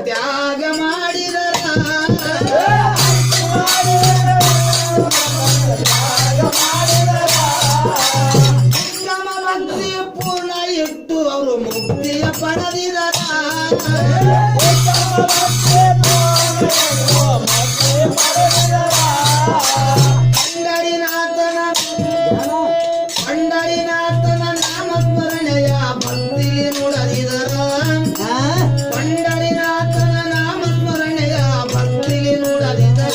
ತ್ಯಾಗ ಮಾಡಿದರ ನಮ್ಮ ಭಕ್ತಿ ಪೂರ್ಣ ಇಟ್ಟು ಅವರು ಮುಕ್ತಿಯ ಪಡೆದಿದರ ಪಂಡರಿನಾಥನ ನಾಮಸ್ಮರಣೆಯ ಭಕ್ತಿಲಿ ನುಡಿದರ ಪಂಡರಿನಾಥನ ನಾಮಸ್ಮರಣೆಯ ಭಕ್ತಿಲಿ ನುಡಿದರ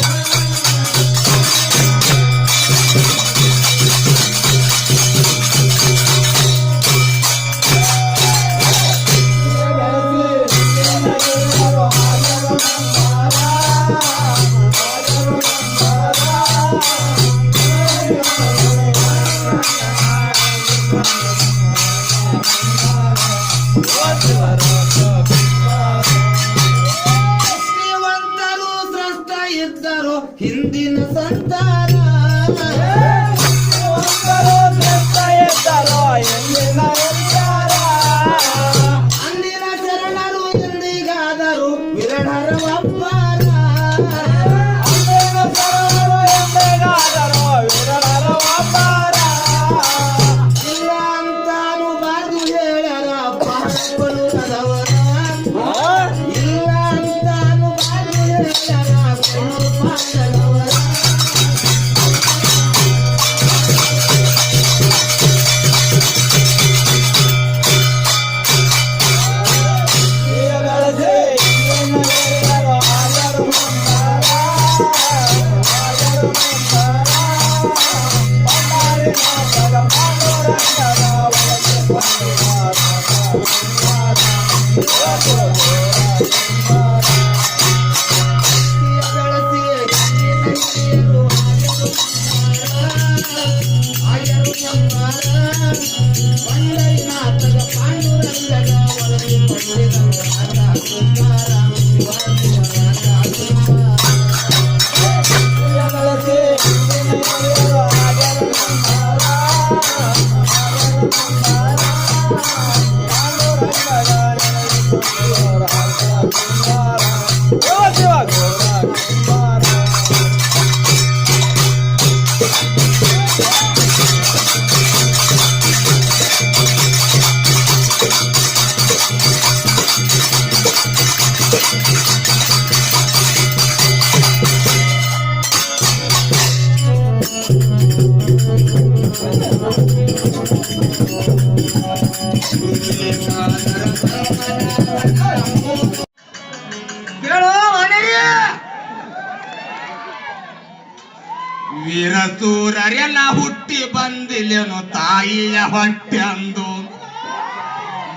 ಶ್ರೀವಂತರು ಸ್ರಷ್ಟ ಇದ್ದರು ಹಿಂದಿನ ಸಂತಾನ ಅಂದಿನ ಶರಣರು ಎಂದಿಗಾದರು ವಿರಳರ ಒಬ್ಬರ ಇಲ್ಲ ಅಂತಾನು ಬಾರ್ದು ಹೇಳರ ಪಾಪಗಳು ಅದವರ ಇಲ್ಲ ಅಂತಾನು ಬಾರ್ದು ಹೇಳರ ಪಾಪಗಳವರ ವೀರಸೂರರೆಲ್ಲ ಹುಟ್ಟಿ ಬಂದಿಲ್ಲೇನು ತಾಯಿಯ ಹೊಟ್ಟೆಂದು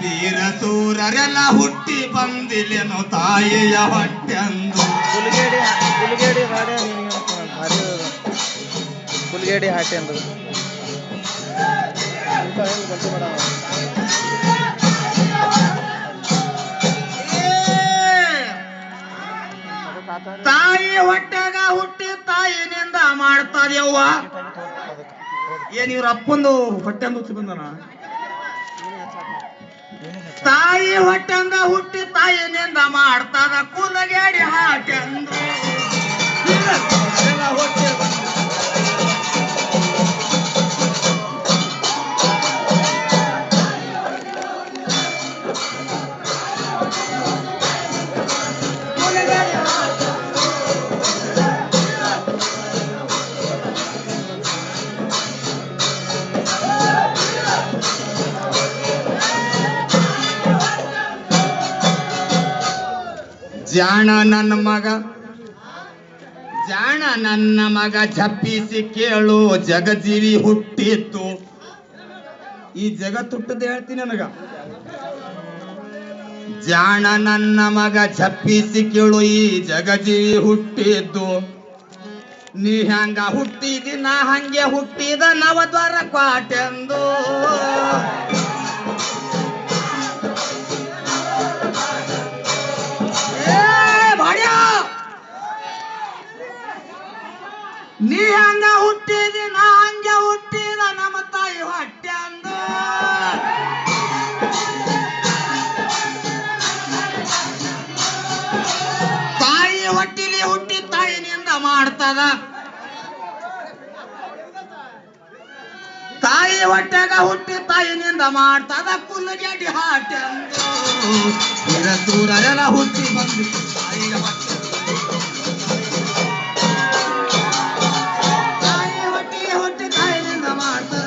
ವೀರಸೂರರೆಲ್ಲ ಹುಟ್ಟಿ ಬಂದಿಲ್ಲೇನು ತಾಯಿಯ ಹೊಟ್ಟೆಂದು ಹುಲ್ಗೇಡಿ ಹಾಟೆ ಅಂದ್ರು ತಾಯಿ ಹೊಟ್ಟೆಗ ಹುಟ್ಟಿ ತಾಯಿನಿಂದ ಮಾಡ್ತಾರ್ಯವ್ವ ಏನ್ ಇವ್ರ ಅಪ್ಪಂದು ಹೊಟ್ಟೆ ಅಂದು ಬಂದನ ತಾಯಿ ಹೊಟ್ಟೆಂದ ಹುಟ್ಟಿ ತಾಯಿನಿಂದ ಮಾಡ್ತಾರ ಕುಲಗೇಡಿ ಹಾಟೆಂದು ಜಾಣ ನನ್ನ ಮಗ ಜಪ್ಪಿಸಿ ಕೇಳು ಜಗಜೀವಿ ಹುಟ್ಟಿತ್ತು ಈ ಜಗತ್ ಹುಟ್ಟದ ಹೇಳ್ತೀನಿ ನನಗ ಜಾಣ ನನ್ನ ಮಗ ಜಪ್ಪಿಸಿ ಕೇಳು ಈ ಜಗಜೀವಿ ಹುಟ್ಟಿದ್ದು ನೀ ಹಂಗ ಹುಟ್ಟಿದಿ ನಾ ಹಂಗೆ ಹುಟ್ಟಿದ ನವದ್ವಾರ ಕ್ವಾಟೆಂದು ನೀ ಹಂಗ ಹುಟ್ಟಿದಿ ನಾ ಹಂಗೆ ಹುಟ್ಟಿದ ನಮ್ಮ ತಾಯಿ ಹೊಟ್ಟೆ ಅಂದು ತಾಯಿ ಹುಟ್ಟಿ ತಾಯಿನಿಂದ ಮಾಡ್ತದ ತಾಯಿ ಹೊಟ್ಟೆಗ ಹುಟ್ಟಿ ತಾಯಿನಿಂದ ಮಾಡ್ತದ ಕುಲ್ಲಗೆಡಿ ಹಾಟೆಂದು ಸೂರರೆಲ್ಲ ಹುಟ್ಟಿ ಬಂದು ತಾಯಿಯ ಹೊಟ್ಟೆ ತಾಯಿ ಹೊಟ್ಟಿಗೆ ಹುಟ್ಟಿ ತಾಯಿನಿಂದ ಮಾಡ್ತದ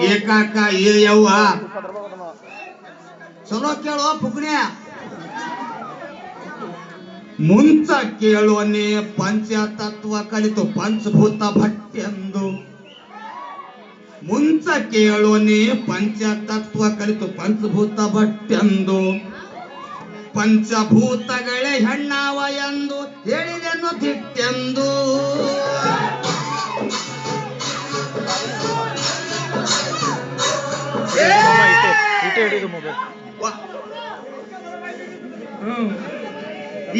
ಏಕಾಕ ಏ ಯವ್ವ ಚಲೋ ಕೇಳೋ ಪುಗ್ನೆ ಮುಂಚ ಕೇಳೋನೆ ಪಂಚತತ್ವ ಕಲಿತು ಪಂಚಭೂತ ಭಟ್ಟೆಂದು ಮುಂಚ ಕೇಳೋನೆ ಪಂಚತತ್ವ ಕಲಿತು ಪಂಚಭೂತ ಭಟ್ಟೆಂದು ಪಂಚಭೂತಗಳೇ ಹೆಣ್ಣಾವ ಎಂದು ಹೇಳಿದೆನು ದಿಟ್ಟೆಂದು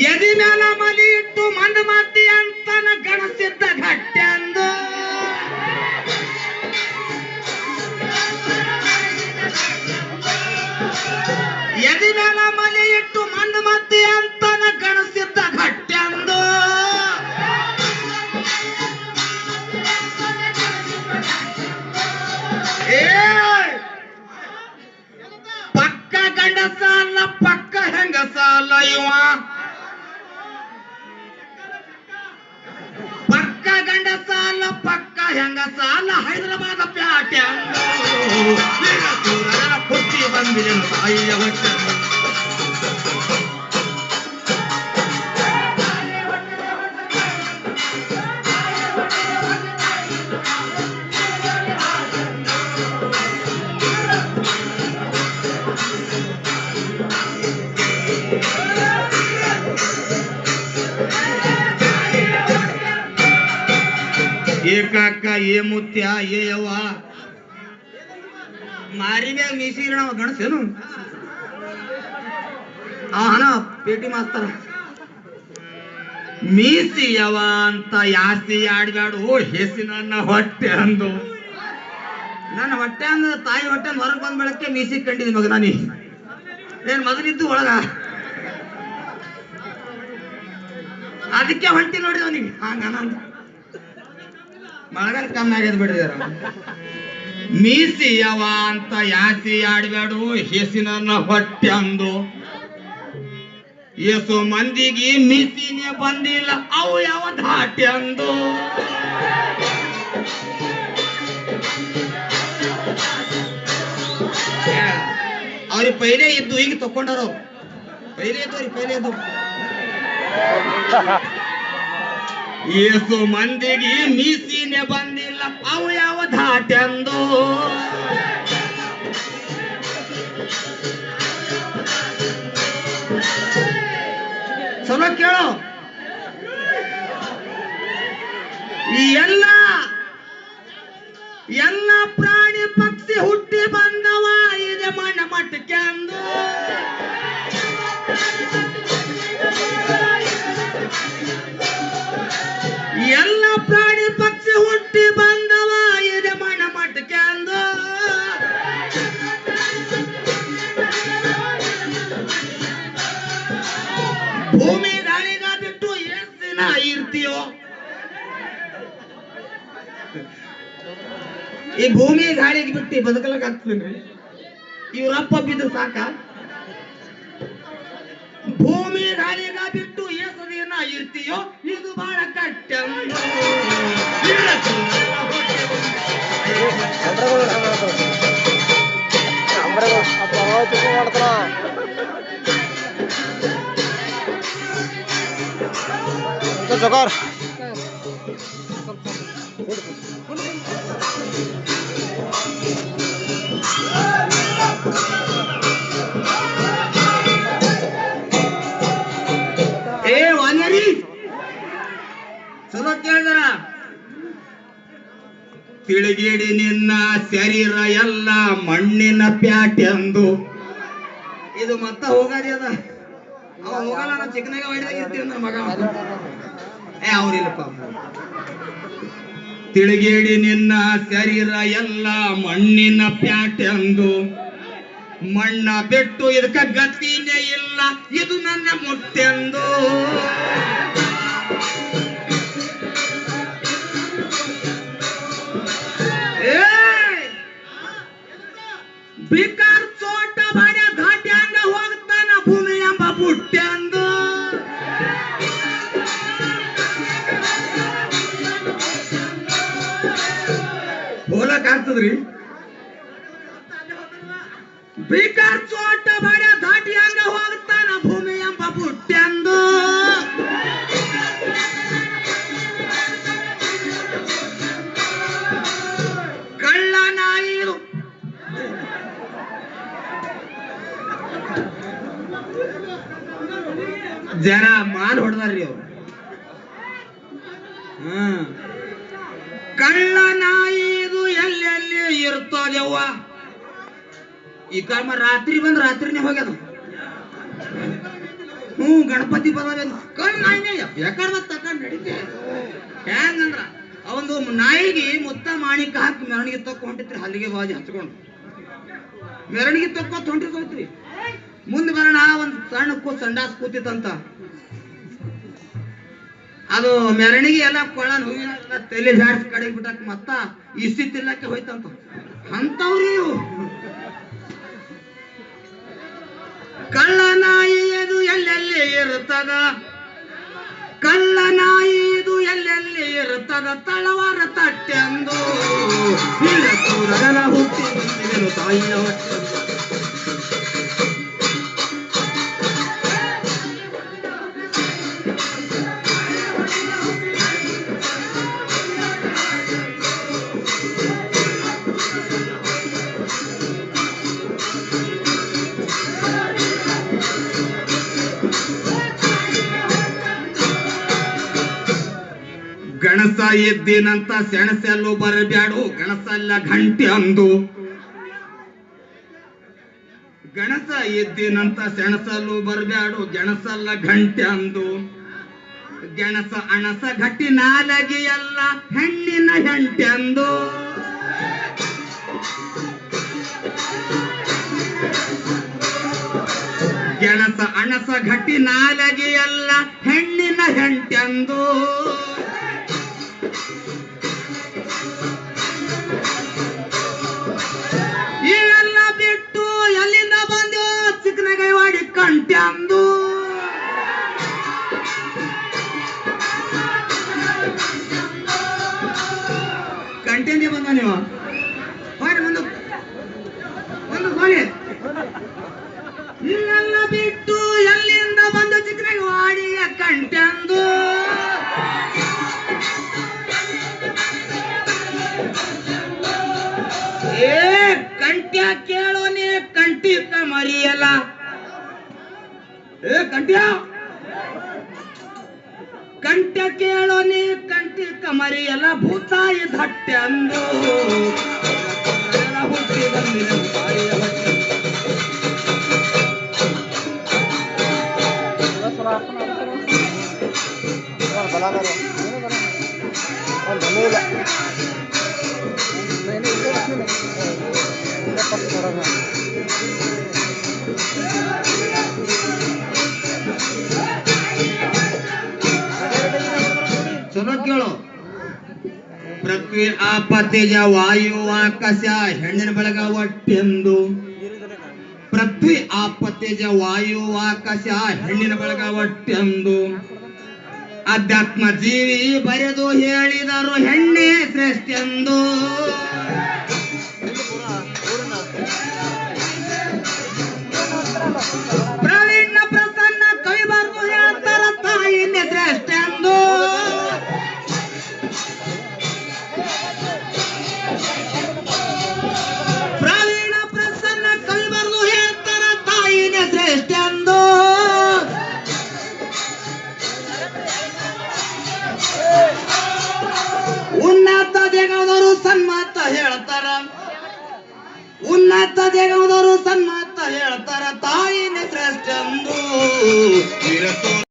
ಎದಿ ಮ್ಯಾಲ ಮಲಿ ಇಟ್ಟು ಮಂದ ಮದ್ದಿ ಅಂತನ ಗಣಸಿದ್ದ ಘಟ್ಟೆಂದು ಎದಿ ಮ್ಯಾಲ ಮಲಿ ಇಟ್ಟು ಮಂದ ಮದ್ದಿ ಅಂತನ ಗಣಸಿದ್ದ ಘಟ್ಟೆಂದು ಪಕ್ಕ ಗಂಡಸ ಅಲ್ಲ ಪಕ್ಕ ಹೆಂಗಸ ಅಲ್ಲ ಇವ ಪಕ್ಕ ಗಂಡಸ ಅಲ್ಲ ಪಕ್ಕ ಹೆಂಗಸ ಅಲ್ಲ ಹೈದರಾಬಾದ ಪ್ಯಾಟೆ ಹುಟ್ಟಿ ಬಂದಿದೆ ತಾಯಿಯ ಹೊಟ್ಟೆ ಏಕಾಕ ಏ ಮುತ್ಯ ಏ ಯವ್ವ ಮಾರಿನ್ಯಾಗ ಮೀಸಿರ ನಾವು ಗಣಸೇನು ಹಣ ಪೇಟಿ ಮಾಸ್ತರ ಮೀಸಿ ಯವ ಅಂತ ಯಾಸಿ ಆಡ್ಬ್ಯಾಡು ಹೆಸಿ ನನ್ನ ಹೊಟ್ಟೆ ಅಂದು ನನ್ನ ಹೊಟ್ಟೆ ಅಂದ ತಾಯಿ ಹೊಟ್ಟೆ ಹೊರಗೆ ಬಂದ್ ಬೆಳಕ್ಕೆ ಮೀಸಿ ಕಂಡಿದ್ದೆ ಮಗ ನಾನಿ ಏನ್ ಮೊದಲಿದ್ದು ಒಳಗ ಅದಕ್ಕೆ ಹೊಂಟಿ ನೋಡಿದ ಅವನಿಗೆ ಹಂಗ ಮಳೆಗಾಲ ಕಮ್ಮಿ ಆಗ್ಯದ ಬಿಡಿದಾರ ಮೀಸಿ ಯವ ಅಂತ ಯಾಸಿ ಆಡ್ಬ್ಯಾಡು ಹೆಸಿ ನನ್ನ ಹೊಟ್ಟೆ ಅಂದು ಏಸು ಮಂದಿಗೆ ಮೀಸಿನೇ ಬಂದಿಲ್ಲ ಅವು ಯಾವ ಧಾಟೆ ಅಂದು ಅವ್ರಿಗೆ ಪೈಲೆ ಇದ್ದು ಈಗ ತಕೊಂಡಾರ ಅವ್ರು ಪೈಲೆ ಇದ್ದು ಅವ್ರಿಗೆ ಪೈಲೆ ಇದ್ದು ಏಸು ಮಂದಿಗೆ ಮೀಸಿನೇ ಬಂದಿಲ್ಲ ಅವು ಯಾವ ಧಾಟೆ ಅಂದು ಚಲೋ ಕೇಳೋ ಎಲ್ಲ ಪ್ರಾಣಿ ಪಕ್ಷಿ ಹುಟ್ಟಿ ಬಂದವ ಇದೆ ಮಣ್ಣ ಮಟ್ಟಕ್ಕೆ ಅಂದು ಎಲ್ಲ ಪ್ರಾಣಿ ಪಕ್ಷಿ ಹುಟ್ಟಿ ಬಂದವ ಇದೆ ಮಣ್ಣ ಮಟ್ಟಕ್ಕೆ ಅಂದು ಭೂಮಿ ಗಾಳಿಗ ಬಿಟ್ಟು ಎಷ್ಟು ದಿನ ಇರ್ತೀಯೋ ಈ ಭೂಮಿ ಗಾಳಿಗೆ ಬಿಟ್ಟು ಬದುಕಲಕ್ ಆಗ್ತದೇನ್ರಿ ಇವ್ರಪ್ಪ ಬಿದ್ದು ಸಾಕ ಭೂಮಿ ಗಾಳಿಗ ಬಿಟ್ಟು ಎಷ್ಟು ದಿನ ಇರ್ತೀಯೋ ಇದು ಬಹಳ ಕಟ್ಟ Sokor. ಏ ವಾನರಿ ಚಲೋ ಕೇಳಿದಾರ ತಿಳಿಗೇಡಿ ನಿನ್ನ ಶರೀರ ಎಲ್ಲ ಮಣ್ಣಿನ ಪ್ಯಾಟೆ ಅಂದು ಇದು ಮತ್ತ ಹೋಗದೆ ಅದ ಅವ ಹೋಗಲ್ಲ, ನಾನು ಚಿಕ್ಕನಾಗ ಹೊಡೆದಾಗ ಇರ್ತೀವಿ ನನ್ನ ಮಗ. ಅವ್ರಿಲ್ಲಪ್ಪ. ತಿಳಿಗೇಡಿ ನಿನ್ನ ಶರೀರ ಎಲ್ಲ ಮಣ್ಣಿನ ಪ್ಯಾಟೆಂದು, ಮಣ್ಣ ಬಿಟ್ಟು ಇದಕ್ಕ ಗತಿನೇ ಇಲ್ಲ, ಇದು ನನ್ನ ಮುಟ್ಟೆಂದು. ಬಿಕಾರ್ ಚೋಟ ಬಾಡ ಘಾಟ್ಯಾಂಗ ಹೋಗ್ತಾನ ಭೂಮಿ ಎಂಬ ಬುಟ್ಟೆಂದು. ಹೋಲಕ್ ಆಗ್ತದ್ರಿ. ಬಿಕಾರ್ ಚೋಟ ಬಾಡ ಘಾಟ್ಯಾಂಗ ಹೋಗ್ತಾನ ಭೂಮಿ ಎಂಬ ಬುಟ್ಟೆಂದು. ಕಳ್ಳ ನಾಯಿರು ಜರ ಮಾಲ್ ಹೊಡೆದಾರ್ರಿ ಅವ್ರು. ಕಳ್ಳ ನಾಯಿದು ಎಲ್ಲೆಲ್ಲಿ ಇರ್ತದವ್ವ. ಈ ಕರ್ಮ ರಾತ್ರಿ ಬಂದ್ ರಾತ್ರಿನೇ ಹೋಗ್ಯದ. ಗಣಪತಿ ಬರೋದು ಕಳ್ಳ ನಾಯಿನೇ ಯಾಕಂದ್ರ ತಕೊಂಡ್ ನಡೀತೆ. ಹೆಂಗಂದ್ರ ಅವಂದು ನಾಯಿಗೆ ಮುತ್ತ ಮಾಣಿಕ ಹಾಕಿ ಮೆರವಣಿಗೆ ತಕ್ಕ ಹೊಂಟಿತ್ರಿ, ಹಲ್ಲಿಗೆ ಬಾಜಿ ಹಚ್ಕೊಂಡು ಮೆರವಣಿಗೆ ತಕ್ಕೋತ್ ಹೊಂಟಿರ್ತೈತ್ರಿ. ಮುಂದೆ ಬರೋಣ ಒಂದ್ ಸಣ್ಣ ಸಂಡಾಸ್ ಕೂತಿತ್ತಂತ. ಅದು ಮೆರವಣಿಗೆ ಎಲ್ಲ ಕೊಳ್ಳನ್ ಹೂವಿನ ತಲೆ ಜಾಡ್ಸ್ ಕಡೆ ಬಿಟ್ಟಕ್ ಮತ್ತ ಇಸಿ ತಿಲ್ಲಕ್ಕೆ ಹೋಯ್ತಂತ. ಅಂತವ್ರಿ ಕಳ್ಳ ನಾಯಿ ಇದು ಎಲ್ಲೆಲ್ಲಿ ಇರ್ತದ, ಕಳ್ಳ ನಾಯಿ ಇದು ಎಲ್ಲೆಲ್ಲಿ ಇರ್ತದ, ತಳವಾರ ತಟ್ಟೆಂದು ಹುಟ್ಟಿ ಬಂದಿರು ತಾಯಿಯ ಹೊಟ್ಟೆ. ಗಣಸ ಎದ್ದಿನಂತ ಸೆಣಸೆಲ್ಲು ಬರಬ್ಯಾಡು, ಗಣಸಲ್ಲ ಗಂಟೆ ಅಂದು. ಗಣಸ ಎದ್ದಿನಂತ ಸೆಣಸಲ್ಲು ಬರಬ್ಯಾಡು, ಗೆಣಸಲ್ಲ ಗಂಟೆ ಅಂದು. ಗೆಣಸ ಅಣಸ ಗಟ್ಟಿ ನಾಲಗಿ ಎಲ್ಲ ಹೆಣ್ಣಿನ ಹೆಂಟೆ ಅಂದು. ಗೆಣಸ ಅಣಸ ಗಟ್ಟಿ ನಾಲಗಿ ಎಲ್ಲ ಹೆಣ್ಣಿನ ಹೆಂಟೆ ಅಂದು. ಇವೆಲ್ಲ ಬಿಟ್ಟು ಎಲ್ಲಿಂದ ಬಂದು ಚಿಕ್ಕನಗೈವಾಡಿ ಕಂಟೆ ಅಂದು. ಕಂಟೆಂದೇ ಬಂದ ನೀವು ಹೊಡಿ ಒಂದು ಹೊಡಿ. ಇವೆಲ್ಲ ಬಿಟ್ಟು ಎಲ್ಲಿಂದ ಬಂದು ಚಿಕ್ಕನಗೈವಾಡಿಯ ಕಂಟೆ ಅಂದು. ಕಂಟ್ಯ ಕೇಳೋನೆ ಕಂಟಿಕ ಮರಿಯಲ್ಲ. ಕಂಟ್ಯ ಕಂಟ್ಯ ಕೇಳೋನೆ ಕಂಟಿಕ ಮರಿಯಲ್ಲ, ಭೂತಾಯಿ ಧಟ್ಟೆ ಅಂದು ಹುಟ್ಟಿ ಬಂದಿದೆ ತಾಯಿಯ ಹೊಟ್ಟೆ. ಚಲೋ ಕೇಳು. ಪೃಥ್ವಿ ಆಪತ್ತೆಜ ವಾಯು ಆಕಾಶ ಹೆಣ್ಣಿನ ಬೆಳಗ ಒಟ್ಟೆಂದು. ಪೃಥ್ವಿ ಆಪತ್ತೆಜ ವಾಯು ಆಕಾಶ ಹೆಣ್ಣಿನ ಬೆಳಗ ಒಟ್ಟೆಂದು. ಅಧ್ಯಾತ್ಮ ಜೀವಿ ಬರೆದು ಹೇಳಿದರು ಹೆಣ್ಣೆ ಶ್ರೇಷ್ಠೆಂದು. ಪ್ರವೀಣ ಪ್ರಸನ್ನ ಕವಿ ಬರೆದು ಹೇಳ್ತಾರ ತಾಯಿನೇ ಶ್ರೇಷ್ಠೆಂದು. ಪ್ರವೀಣ ಪ್ರಸನ್ನ ಕವಿ ಬರೆದು ಹೇಳ್ತಾರ ತಾಯಿನೇ ಶ್ರೇಷ್ಠೆಂದು. ಉನ್ನತ ದೇಗದವರು ಸನ್ಮತ ಹೇಳ್ತಾರ, ಉನ್ನತ ದೇಗದವರು ಸನ್ಮತ ಹೇಳ್ತಾರ ತಾಯಿನೇ ಶ್ರೇಷ್ಠ. ವಿರಸೋ